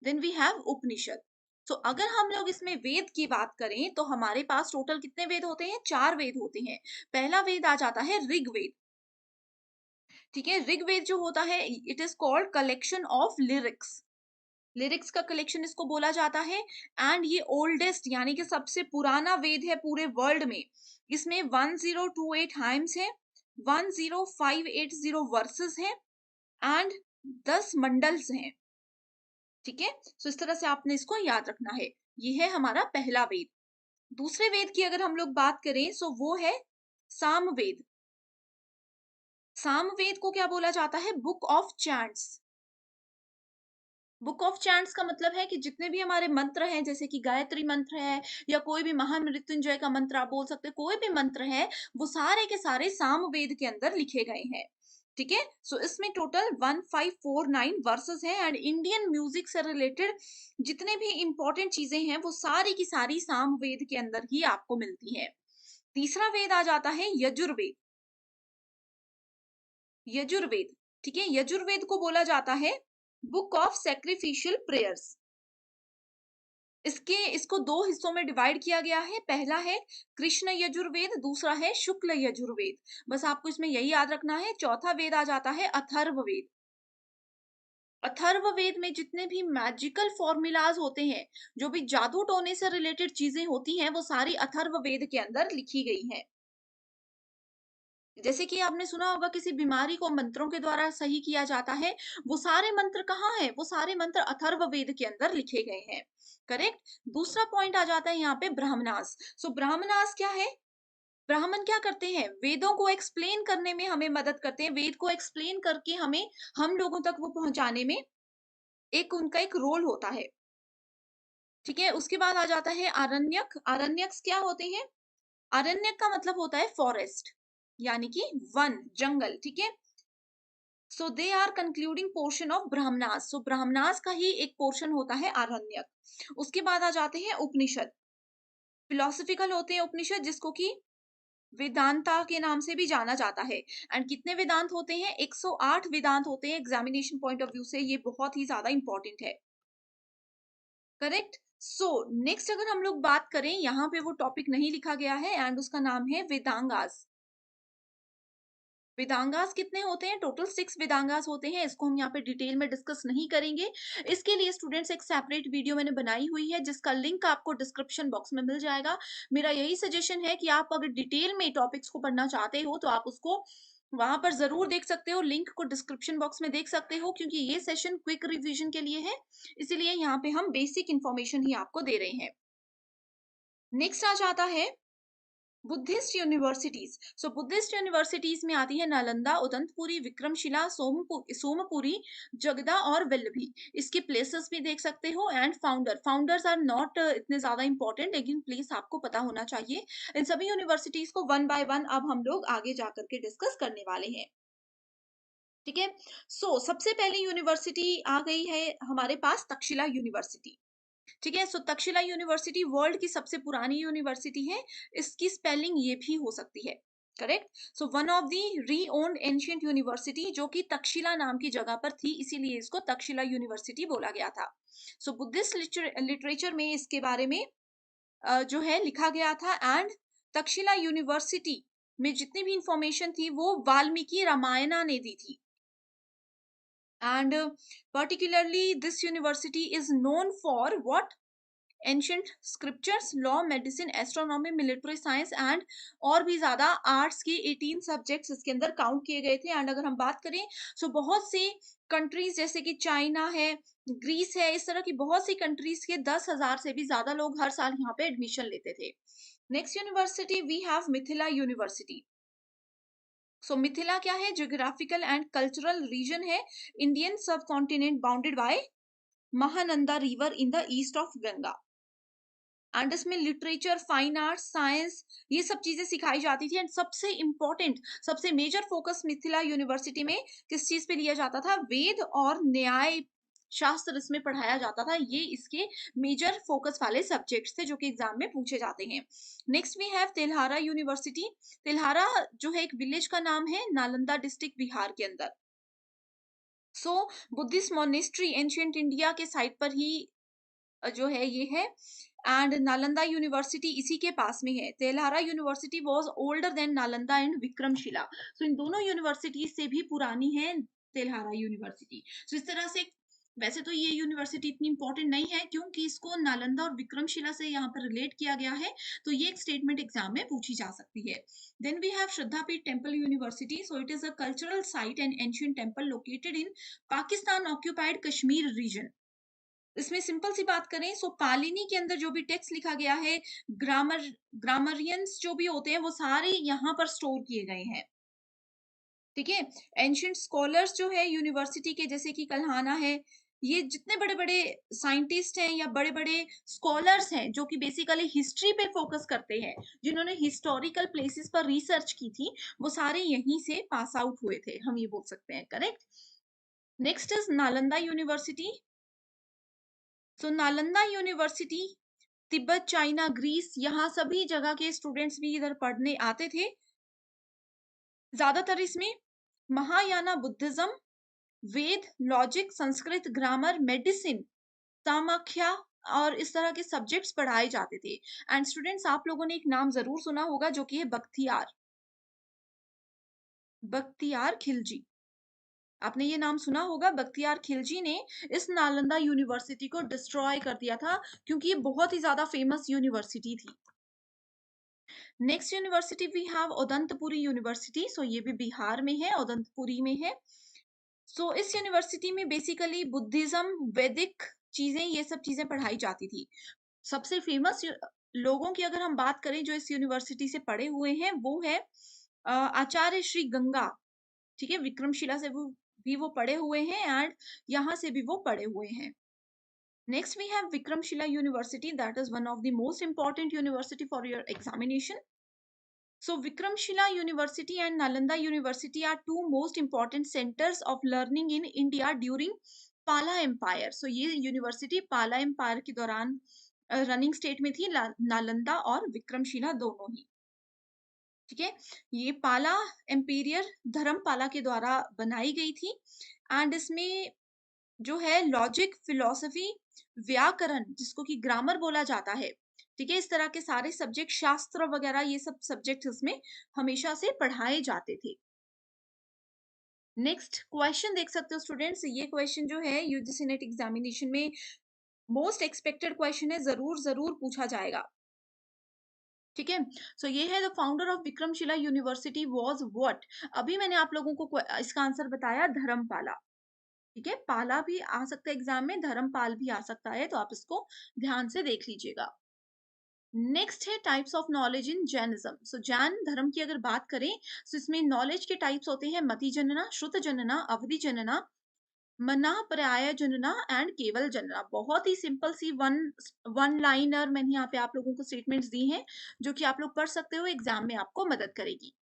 देन वी हैव उपनिषद। सो अगर हम लोग इसमें वेद की बात करें तो हमारे पास टोटल कितने वेद होते हैं, 4 वेद होते हैं। पहला वेद आ जाता है ऋग्वेद। ठीक है, ऋग्वेद जो होता है it is called collection of lyrics. Lyrics का कलेक्शन इसको बोला जाता है। एंड ये ओल्डेस्ट यानी कि सबसे पुराना वेद है पूरे वर्ल्ड में। इसमें 1028 हाइम्स है, 10580 वर्सेस हैं एंड 10 मंडल्स हैं। ठीक है, सो इस तरह से आपने इसको याद रखना है। ये है हमारा पहला वेद। दूसरे वेद की अगर हम लोग बात करें सो वो है सामवेद। सामवेद को क्या बोला जाता है, book of chants. Book of chants का मतलब है कि जितने भी हमारे मंत्र हैं, जैसे कि गायत्री मंत्र है या कोई भी महामृत्युंजय का मंत्र आप बोल सकते हैं, कोई भी मंत्र है, वो सारे के सारे सामवेद के अंदर लिखे गए हैं। ठीक है, सो इसमें टोटल 1549 वर्सेस हैं एंड इंडियन म्यूजिक से रिलेटेड जितने भी इंपॉर्टेंट चीजें हैं वो सारी की सारी सामवेद के अंदर ही आपको मिलती हैं। तीसरा वेद आ जाता है यजुर्वेद। यजुर्वेद, ठीक है, यजुर्वेद को बोला जाता है बुक ऑफ सैक्रिफिशियल प्रेयर्स। इसको 2 हिस्सों में डिवाइड किया गया है। पहला है कृष्ण यजुर्वेद, दूसरा है शुक्ल यजुर्वेद। बस आपको इसमें यही याद रखना है। चौथा वेद आ जाता है अथर्ववेद। अथर्ववेद में जितने भी मैजिकल फॉर्मूलाज होते हैं, जो भी जादू टोने से रिलेटेड चीजें होती हैं, वो सारी अथर्ववेद के अंदर लिखी गई हैं। जैसे कि आपने सुना होगा किसी बीमारी को मंत्रों के द्वारा सही किया जाता है, वो सारे मंत्र कहाँ हैं? वो सारे मंत्र अथर्ववेद के अंदर लिखे गए हैं। करेक्ट? दूसरा पॉइंट आ जाता है यहाँ पे ब्राह्मणास। सो ब्राह्मणास क्या है? ब्राह्मण क्या करते हैं? वेदों को एक्सप्लेन करने में हमें मदद करते हैं। वेद को एक्सप्लेन करके हमें हम लोगों तक वो पहुंचाने में एक उनका एक रोल होता है। ठीक है, उसके बाद आ जाता है आरण्यक। आरण्यक क्या होते हैं? आरण्यक का मतलब होता है फॉरेस्ट, यानी कि वन, जंगल। ठीक है, so they are concluding portion of Brahmanas. So Brahmanas का ही एक पोर्शन होता है आरण्यक। उसके बाद आ जाते हैं उपनिषद। फिलोसफिकल होते हैं उपनिषद, जिसको कि वेदांता के नाम से भी जाना जाता है। एंड कितने वेदांत होते हैं? 108 वेदांत होते हैं। एग्जामिनेशन पॉइंट ऑफ व्यू से ये बहुत ही ज्यादा इंपॉर्टेंट है। करेक्ट। सो नेक्स्ट अगर हम लोग बात करें, यहाँ पे वो टॉपिक नहीं लिखा गया है एंड उसका नाम है वेदांगास। वेदांगास कितने होते हैं? टोटल 6 वेदांगास होते हैं। इसको हम यहाँ पे डिटेल में डिस्कस नहीं करेंगे। इसके लिए स्टूडेंट्स एक सेपरेट वीडियो मैंने बनाई हुई है, जिसका लिंक आपको डिस्क्रिप्शन बॉक्स में मिल जाएगा। मेरा यही सजेशन है कि आप अगर डिटेल में टॉपिक्स को पढ़ना चाहते हो तो आप उसको वहां पर जरूर देख सकते हो। लिंक को डिस्क्रिप्शन बॉक्स में देख सकते हो, क्योंकि ये सेशन क्विक रिवीजन के लिए है, इसीलिए यहाँ पे हम बेसिक इंफॉर्मेशन ही आपको दे रहे हैं। नेक्स्ट आ जाता है Buddhist universities. So Buddhist universities में आती है नालंदा, उदंतपुरी, विक्रमशिला, सोमपुरी, जगदा और वल्लभी। इसके प्लेसेस भी देख सकते हो। एंड फाउंडर्स आर नॉट इतने ज्यादा इंपॉर्टेंट, लेकिन प्लीज आपको पता होना चाहिए। इन सभी यूनिवर्सिटीज को वन बाय वन अब हम लोग आगे जाकर के डिस्कस करने वाले हैं। ठीक है, सो सबसे पहली यूनिवर्सिटी आ गई है हमारे पास, तक्षशिला यूनिवर्सिटी। ठीक है, सो तक्षशिला यूनिवर्सिटी वर्ल्ड की सबसे पुरानी यूनिवर्सिटी है। इसकी स्पेलिंग ये भी हो सकती है। Correct. So one of the री ओन्ड एंशियंट यूनिवर्सिटी, जो कि तक्षशिला नाम की जगह पर थी, इसीलिए इसको तक्षशिला यूनिवर्सिटी बोला गया था। सो बुद्धिस्ट लिटरेचर में इसके बारे में जो है लिखा गया था। एंड तक्षशिला यूनिवर्सिटी में जितनी भी इंफॉर्मेशन थी वो वाल्मीकि रामायणा ने दी थी। And particularly this university is known for what? Ancient scriptures, law, medicine, astronomy, military science and और भी ज्यादा आर्ट्स के 18 सब्जेक्ट्स इसके अंदर काउंट किए गए थे। एंड अगर हम बात करें सो बहुत सी कंट्रीज जैसे कि चाइना है, ग्रीस है, इस तरह की बहुत सी कंट्रीज के 10,000 से भी ज्यादा लोग हर साल यहाँ पे एडमिशन लेते थे। Next university we have Mithila university. So Mithila क्या है? ज्योग्राफिकल एंड कल्चरल रीजन है, Indian subcontinent, bounded by Mahananda river in the east of Ganga. And इसमें लिटरेचर, फाइन आर्ट्स, साइंस, ये सब चीजें सिखाई जाती थी। एंड सबसे इंपॉर्टेंट, सबसे मेजर फोकस मिथिला यूनिवर्सिटी में किस चीज पे लिया जाता था? वेद और न्याय शास्त्र इसमें पढ़ाया जाता था। ये इसके मेजर फोकस वाले सब्जेक्ट्स थे जो कि एग्जाम में पूछे जाते हैं। Next we have Telhara university. Telhara जो है एक विलेज का नाम है, नालंदा डिस्ट्रिक्ट, बिहार के अंदर। So Buddhist monastery ancient India के साइड पर ही जो है ये है। एंड नालंदा यूनिवर्सिटी इसी के पास में है। Telhara university was older than Nalanda and Vikramashila. So इन दोनों यूनिवर्सिटी से भी पुरानी है तेल्हारा यूनिवर्सिटी। सो इस तरह से वैसे तो ये यूनिवर्सिटी इतनी इंपॉर्टेंट नहीं है, क्योंकि इसको नालंदा और विक्रमशिला से यहाँ पर रिलेट किया गया है, तो ये एक स्टेटमेंट एग्जाम में पूछी जा सकती है। Then we have Shardapeeth temple university. So it is a cultural site and ancient temple located in Pakistan occupied Kashmir region. इसमें सिंपल सी बात करें सो पालिनी के अंदर जो भी टेक्स्ट लिखा गया है, ग्रामरियंस जो भी होते हैं वो सारे यहाँ पर स्टोर किए गए हैं। ठीक है, एंशियंट स्कॉलर्स जो है यूनिवर्सिटी के, जैसे कि कल्हाना है, ये जितने बड़े बड़े साइंटिस्ट हैं या बड़े बड़े स्कॉलर्स हैं जो कि बेसिकली हिस्ट्री पे फोकस करते हैं, जिन्होंने हिस्टोरिकल प्लेसेस पर रिसर्च की थी, वो सारे यहीं से पास आउट हुए थे, हम ये बोल सकते हैं। Correct. Next is Nalanda university. So Nalanda university Tibet, China, Greece, यहाँ सभी जगह के स्टूडेंट्स भी इधर पढ़ने आते थे। ज्यादातर इसमें Mahayana Buddhism, Veda, logic, Sanskrit, grammar, medicine, Kamakhya और इस तरह के सब्जेक्ट्स पढ़ाए जाते थे। एंड स्टूडेंट्स, आप लोगों ने एक नाम जरूर सुना होगा जो कि है बख्तियार, बख्तियार खिलजी। आपने ये नाम सुना होगा। बख्तियार खिलजी ने इस नालंदा यूनिवर्सिटी को डिस्ट्रॉय कर दिया था, क्योंकि ये बहुत ही ज्यादा फेमस यूनिवर्सिटी थी। Next university we have Udantapuri university. So ये भी बिहार में है, उदंतपुरी में है। सो इस यूनिवर्सिटी में बेसिकली बुद्धिज्म, वैदिक चीजें, ये सब चीजें पढ़ाई जाती थी। सबसे फेमस लोगों की अगर हम बात करें जो इस यूनिवर्सिटी से पढ़े हुए हैं, वो है आचार्य श्री गंगा। ठीक है, विक्रमशिला से वो भी वो पढ़े हुए हैं एंड यहाँ से भी वो पढ़े हुए हैं। Next we have Vikramshila University, that is one of the most important university for your examination. So Vikramshila University and Nalanda University are two most important centers of learning in India during Pala Empire. So ये university पाला empire के दौरान running state में थी, नालंदा और विक्रमशिला दोनों ही। ठीक है, ये पाला एम्पीरियर धर्मपाला के द्वारा बनाई गई थी एंड इसमें जो है लॉजिक, फिलॉसफी, व्याकरण जिसको कि ग्रामर बोला जाता है, ठीक है, इस तरह के सारे सब्जेक्ट, शास्त्र वगैरह, ये सब सब्जेक्ट इसमें हमेशा से पढ़ाए जाते थे। नेक्स्ट क्वेश्चन देख सकते हो स्टूडेंट्स, ये क्वेश्चन जो है यूजीसी नेट एग्जामिनेशन में मोस्ट एक्सपेक्टेड क्वेश्चन है, जरूर जरूर पूछा जाएगा। ठीक है, सो ये है, the founder of Vikramshila university was what. अभी मैंने आप लोगों को इसका आंसर बताया, धर्मपाला। ठीक है, पाला भी आ सकता है एग्जाम में, धर्मपाल भी आ सकता है, तो आप इसको ध्यान से देख लीजिएगा। नेक्स्ट है types of knowledge in Jainism. So Jain धर्म की अगर बात करें तो इसमें नॉलेज के टाइप्स होते हैं मति जनना, श्रुत जनना, अवधि जनना, मना पर्याय जनना एंड केवल जनना। बहुत ही सिंपल सी वन लाइनर मैंने यहाँ पे आप लोगों को स्टेटमेंट्स दी हैं जो कि आप लोग पढ़ सकते हो, एग्जाम में आपको मदद करेगी।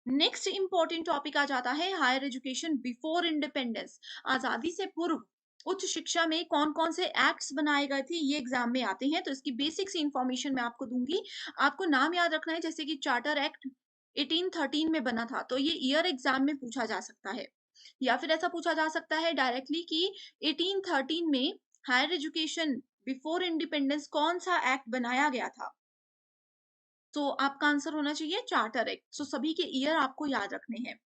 नेक्स्ट इंपॉर्टेंट टॉपिक आ जाता है हायर एजुकेशन बिफोर इंडिपेंडेंस। आजादी से पूर्व उच्च शिक्षा में कौन कौन से एक्ट्स बनाए गए थे, ये एग्जाम में आते हैं, तो इसकी बेसिक सी इंफॉर्मेशन मैं आपको दूंगी। आपको नाम याद रखना है, जैसे कि चार्टर एक्ट 1813 में बना था, तो ये ईयर एग्जाम में पूछा जा सकता है, या फिर ऐसा पूछा जा सकता है डायरेक्टली कि 1813 में हायर एजुकेशन बिफोर इंडिपेंडेंस कौन सा एक्ट बनाया गया था, तो आपका आंसर होना चाहिए चार्टर एक्ट। सो सभी के ईयर आपको याद रखने हैं।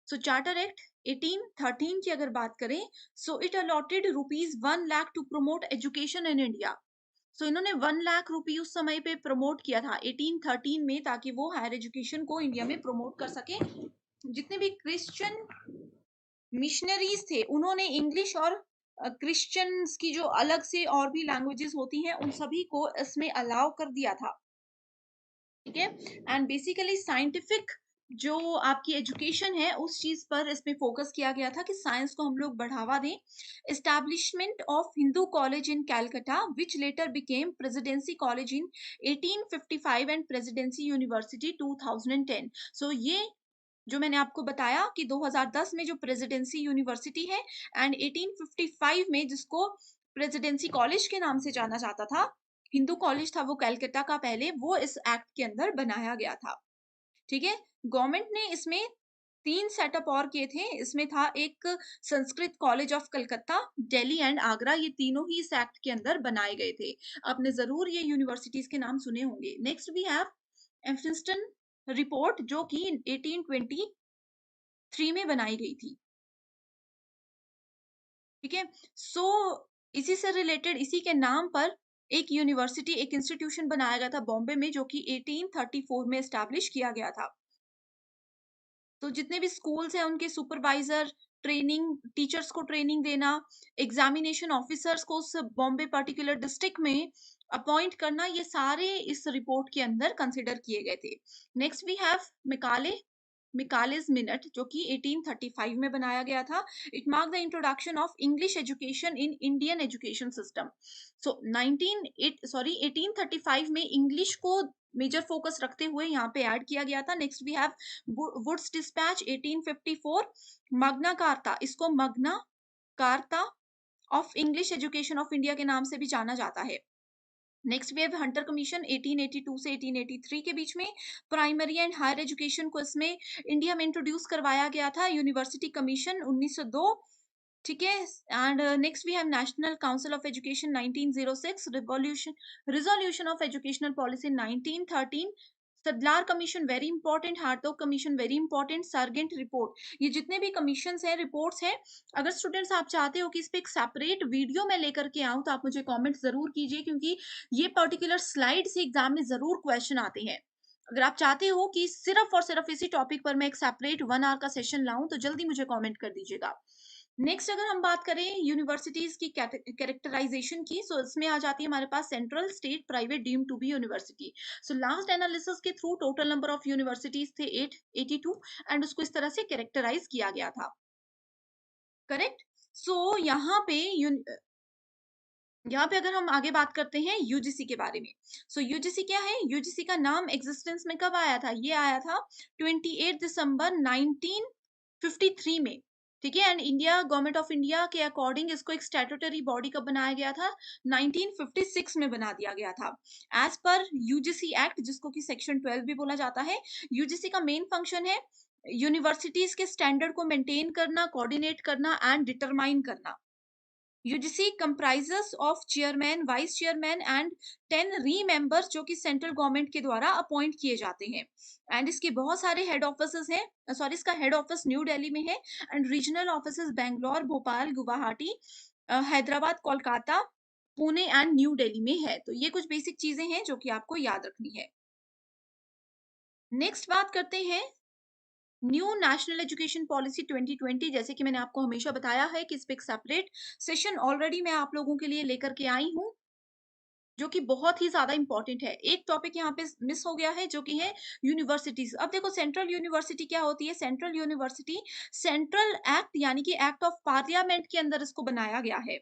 सो चार्टर एक्ट 1813 की अगर बात करें, so it allotted rupees 1 lakh to promote education in India. So इन्होंने 1 लाख रुपी उस समय पे प्रमोट किया था 1813 में, ताकि वो हायर एजुकेशन को इंडिया में प्रमोट कर सके। जितने भी क्रिश्चियन मिशनरीज थे उन्होंने इंग्लिश और क्रिश्चियंस की जो अलग से और भी लैंग्वेजेस होती हैं उन सभी को इसमें अलाउ कर दिया था। ठीक है, एंड बेसिकली साइंटिफिक जो आपकी एजुकेशन है उस चीज पर इसमें फोकस किया गया था कि साइंस को हम लोग बढ़ावा दें। Establishment of Hindu college in Calcutta which letter became presidency college in 1855 and presidency university 2010। सो ये जो मैंने आपको बताया कि 2010 में जो प्रेसिडेंसी यूनिवर्सिटी है एंड 1855 में जिसको प्रेसिडेंसी कॉलेज के नाम से जाना जाता था, हिंदू कॉलेज था वो कैलकाटा का पहले, वो इस एक्ट के अंदर बनाया गया था। ठीक है, गवर्नमेंट ने इसमें 3 सेटअप और किए थे। इसमें था एक Sanskrit college of Calcutta, Delhi and Agra, ये तीनों ही इस एक्ट के अंदर बनाए गए थे। आपने जरूर ये यूनिवर्सिटीज के नाम सुने होंगे। नेक्स्ट वी हैव एफिंस्टन रिपोर्ट जो कि 1823 में बनाई गई थी। ठीक है, सो इसी से रिलेटेड, इसी के नाम पर एक यूनिवर्सिटी, एक इंस्टीट्यूशन बनाया गया था बॉम्बे में, जो कि 1834 में एस्टैब्लिश किया गया था। तो जितने भी स्कूल्स हैं उनके सुपरवाइजर, ट्रेनिंग, टीचर्स को ट्रेनिंग देना, एग्जामिनेशन ऑफिसर्स को उस बॉम्बे पर्टिकुलर डिस्ट्रिक्ट में अपॉइंट करना, ये सारे इस रिपोर्ट के अंदर कंसिडर किए गए थे। Next we have Macaulay Macaulay's minute जो कि 1835 में बनाया गया था। It mark the introduction of English education in Indian education system. So 1835 में इंग्लिश को मेजर फोकस रखते हुए यहाँ पे ऐड किया गया था। Next we have Wood's despatch 1854, Magna Carta, इसको मग्ना कार्ता of English education of India के नाम से भी जाना जाता है। Next we have Hunter commission 1882 से 1883 के बीच में प्राइमरी एंड हायर एजुकेशन को इसमें इंडिया में इंट्रोड्यूस करवाया गया था। University commission 1902। ठीक है, and next we have national council of education 1906, resolution of educational policy 1913, Sadler commission very important, Hartog commission very important, Sargent report. ये जितने भी कमीशंस हैं, रिपोर्ट्स हैं, अगर स्टूडेंट्स आप चाहते हो कि इस पे एक सेपरेट वीडियो मैं लेकर के आऊं तो आप मुझे कमेंट जरूर कीजिए, क्योंकि ये पर्टिकुलर स्लाइड से एग्जाम में जरूर क्वेश्चन आते हैं। अगर आप चाहते हो कि सिर्फ और सिर्फ इसी टॉपिक पर मैं एक सेपरेट 1 आवर का सेशन लाऊं तो जल्दी मुझे कमेंट कर दीजिएगा। नेक्स्ट अगर हम बात करें यूनिवर्सिटीज की कैरेक्टराइजेशन की, सो इसमें आ जाती है हमारे पास central, state, private, deemed to be university. So last analysis के through total number of universities थे 882 एंड उसको इस तरह से कैरेक्टराइज किया गया था। करेक्ट। सो यहाँ पे यहाँ पे अगर हम आगे बात करते हैं यूजीसी के बारे में, सो यूजीसी क्या है? यूजीसी का नाम एग्जिस्टेंस में कब आया था? ये आया था 28 दिसंबर 1953 में, ठीक है। And India, government of India के अकॉर्डिंग इसको एक स्टैट्यूटरी बॉडी कब बनाया गया था? 1956 में बना दिया गया था एज पर यूजीसी एक्ट, जिसको कि सेक्शन 12 भी बोला जाता है। यूजीसी का मेन फंक्शन है यूनिवर्सिटीज के स्टैंडर्ड को मेंटेन करना, कोऑर्डिनेट करना एंड डिटरमाइन करना। UGC comprises of chairman, vice chairman and 10 री मेंबर्स, जो कि सेंट्रल गवर्नमेंट के द्वारा अपॉइंट किए जाते हैं। एंड इसके बहुत सारे हेड ऑफिस हैं, सॉरी, इसका हेड ऑफिस न्यू दिल्ली में है and regional office Bangalore, Bhopal, Guwahati, Hyderabad, Kolkata, Pune and new Delhi में है। तो ये कुछ बेसिक चीजें हैं जो कि आपको याद रखनी है। नेक्स्ट बात करते हैं न्यू नेशनल एजुकेशन पॉलिसी 2020। जैसे कि मैंने आपको हमेशा बताया है कि इस पे एक सेपरेट सेशन ऑलरेडी मैं आप लोगों के लिए लेकर के आई हूं, जो कि बहुत ही ज्यादा इंपॉर्टेंट है। एक टॉपिक यहाँ पे मिस हो गया है, जो कि है यूनिवर्सिटीज। अब देखो, सेंट्रल यूनिवर्सिटी क्या होती है? सेंट्रल यूनिवर्सिटी सेंट्रल एक्ट यानी कि एक्ट ऑफ पार्लियामेंट के अंदर इसको बनाया गया है।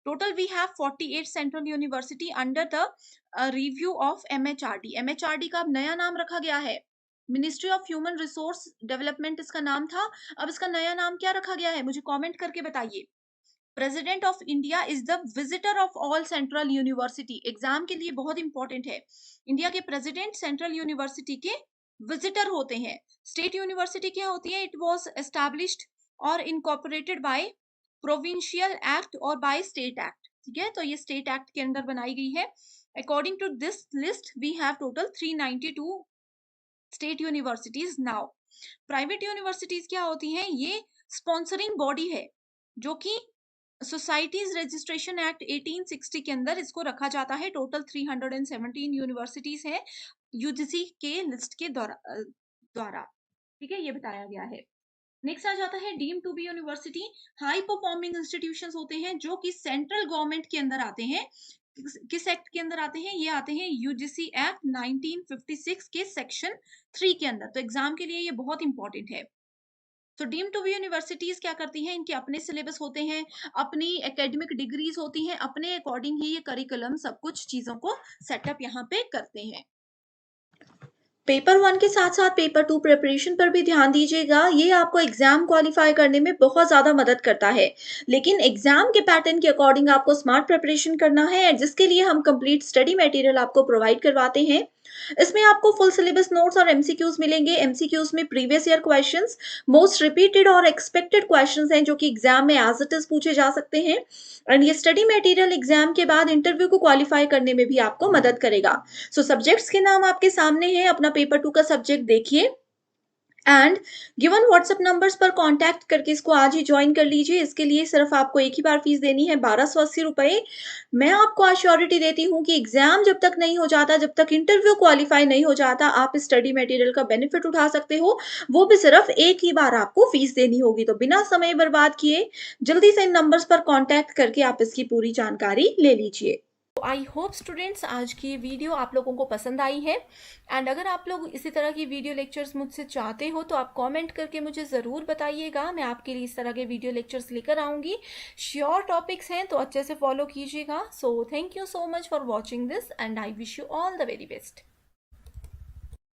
Total we have 48 central university under the review of MHRD. MHRD का अब नया नाम रखा गया है ministry of human resource development, इसका नाम था। अब इसका नया नाम क्या रखा गया है? मुझे कमेंट करके बताइए। President of India is the visitor of all central university. Exam के लिए बहुत इंपॉर्टेंट है। इंडिया के प्रेसिडेंट सेंट्रल यूनिवर्सिटी के विजिटर होते हैं। स्टेट यूनिवर्सिटी क्या होती है? इट वाज एस्टैब्लिश्ड और इनकॉर्पोरेटेड बाय प्रोविंशियल एक्ट और बाय स्टेट एक्ट, ठीक है। तो ये स्टेट एक्ट के अंदर बनाई गई है। According to this list we have total 392 state universities now. Private universities क्या होती हैं? ये स्पॉन्सरिंग बॉडी है, जो कि सोसाइटीज रजिस्ट्रेशन एक्ट 1860 के अंदर इसको रखा जाता है। टोटल 317 यूनिवर्सिटीज है यूजीसी के लिस्ट के द्वारा, ठीक है, ये बताया गया है। नेक्स्ट आ जाता है deem to be university. High performing institutions होते हैं जो कि सेंट्रल गवर्नमेंट के अंदर आते हैं। किस एक्ट के अंदर आते हैं? ये आते हैं यूजीसी एक्ट 1956 के सेक्शन 3 के अंदर। तो एग्जाम के लिए ये बहुत इंपॉर्टेंट है। तो डीम टू बी यूनिवर्सिटीज क्या करती हैं? इनके अपने सिलेबस होते हैं, अपनी एकेडमिक डिग्रीज होती हैं, अपने अकॉर्डिंग ही ये करिकुलम सब कुछ चीजों को सेटअप यहाँ पे करते हैं। पेपर 1 के साथ-साथ पेपर 2 प्रिपरेशन पर भी ध्यान दीजिएगा। ये आपको एग्ज़ाम क्वालीफाई करने में बहुत ज़्यादा मदद करता है। लेकिन एग्ज़ाम के पैटर्न के अकॉर्डिंग आपको स्मार्ट प्रिपरेशन करना है, जिसके लिए हम कंप्लीट स्टडी मटेरियल आपको प्रोवाइड करवाते हैं। इसमें आपको फुल सिलेबस नोट्स और एमसीक्यूज़ मिलेंगे। एमसीक्यूज़ में previous year questions, most repeated और एक्सपेक्टेड क्वेश्चंस हैं, जो कि एग्ज़ाम में एज़ इट इज़ पूछे जा सकते हैं। एंड ये स्टडी मटेरियल एग्ज़ाम के बाद इंटरव्यू को क्वालीफाई करने में भी आपको मदद करेगा। सो सब्जेक्ट्स के नाम आपके सामने हैं। अपना पेपर 2 का सब्जेक्ट देखिए एंड गिवन व्हाट्सएप नंबर्स पर कांटेक्ट करके इसको आज ही ज्वाइन कर लीजिए। इसके लिए सिर्फ आपको एक ही बार फीस देनी है, 1280 रुपए। मैं आपको एश्योरिटी देती हूँ कि एग्जाम जब तक नहीं हो जाता, जब तक इंटरव्यू क्वालिफाई नहीं हो जाता, आप इस स्टडी मटेरियल का बेनिफिट उठा सकते हो। वो भी सिर्फ एक ही बार आपको फीस देनी होगी। तो बिना समय बर्बाद किए जल्दी से इन नंबर्स पर कॉन्टैक्ट करके आप इसकी पूरी जानकारी ले लीजिए। आई होप स्टूडेंट्स आज की ये वीडियो आप लोगों को पसंद आई है। एंड अगर आप लोग इसी तरह की वीडियो लेक्चर्स मुझसे चाहते हो तो आप कमेंट करके मुझे ज़रूर बताइएगा। मैं आपके लिए इस तरह के वीडियो लेक्चर्स लेकर आऊँगी। श्योर टॉपिक्स हैं तो अच्छे से फॉलो कीजिएगा। So thank you so much for watching this and I wish you all the very best.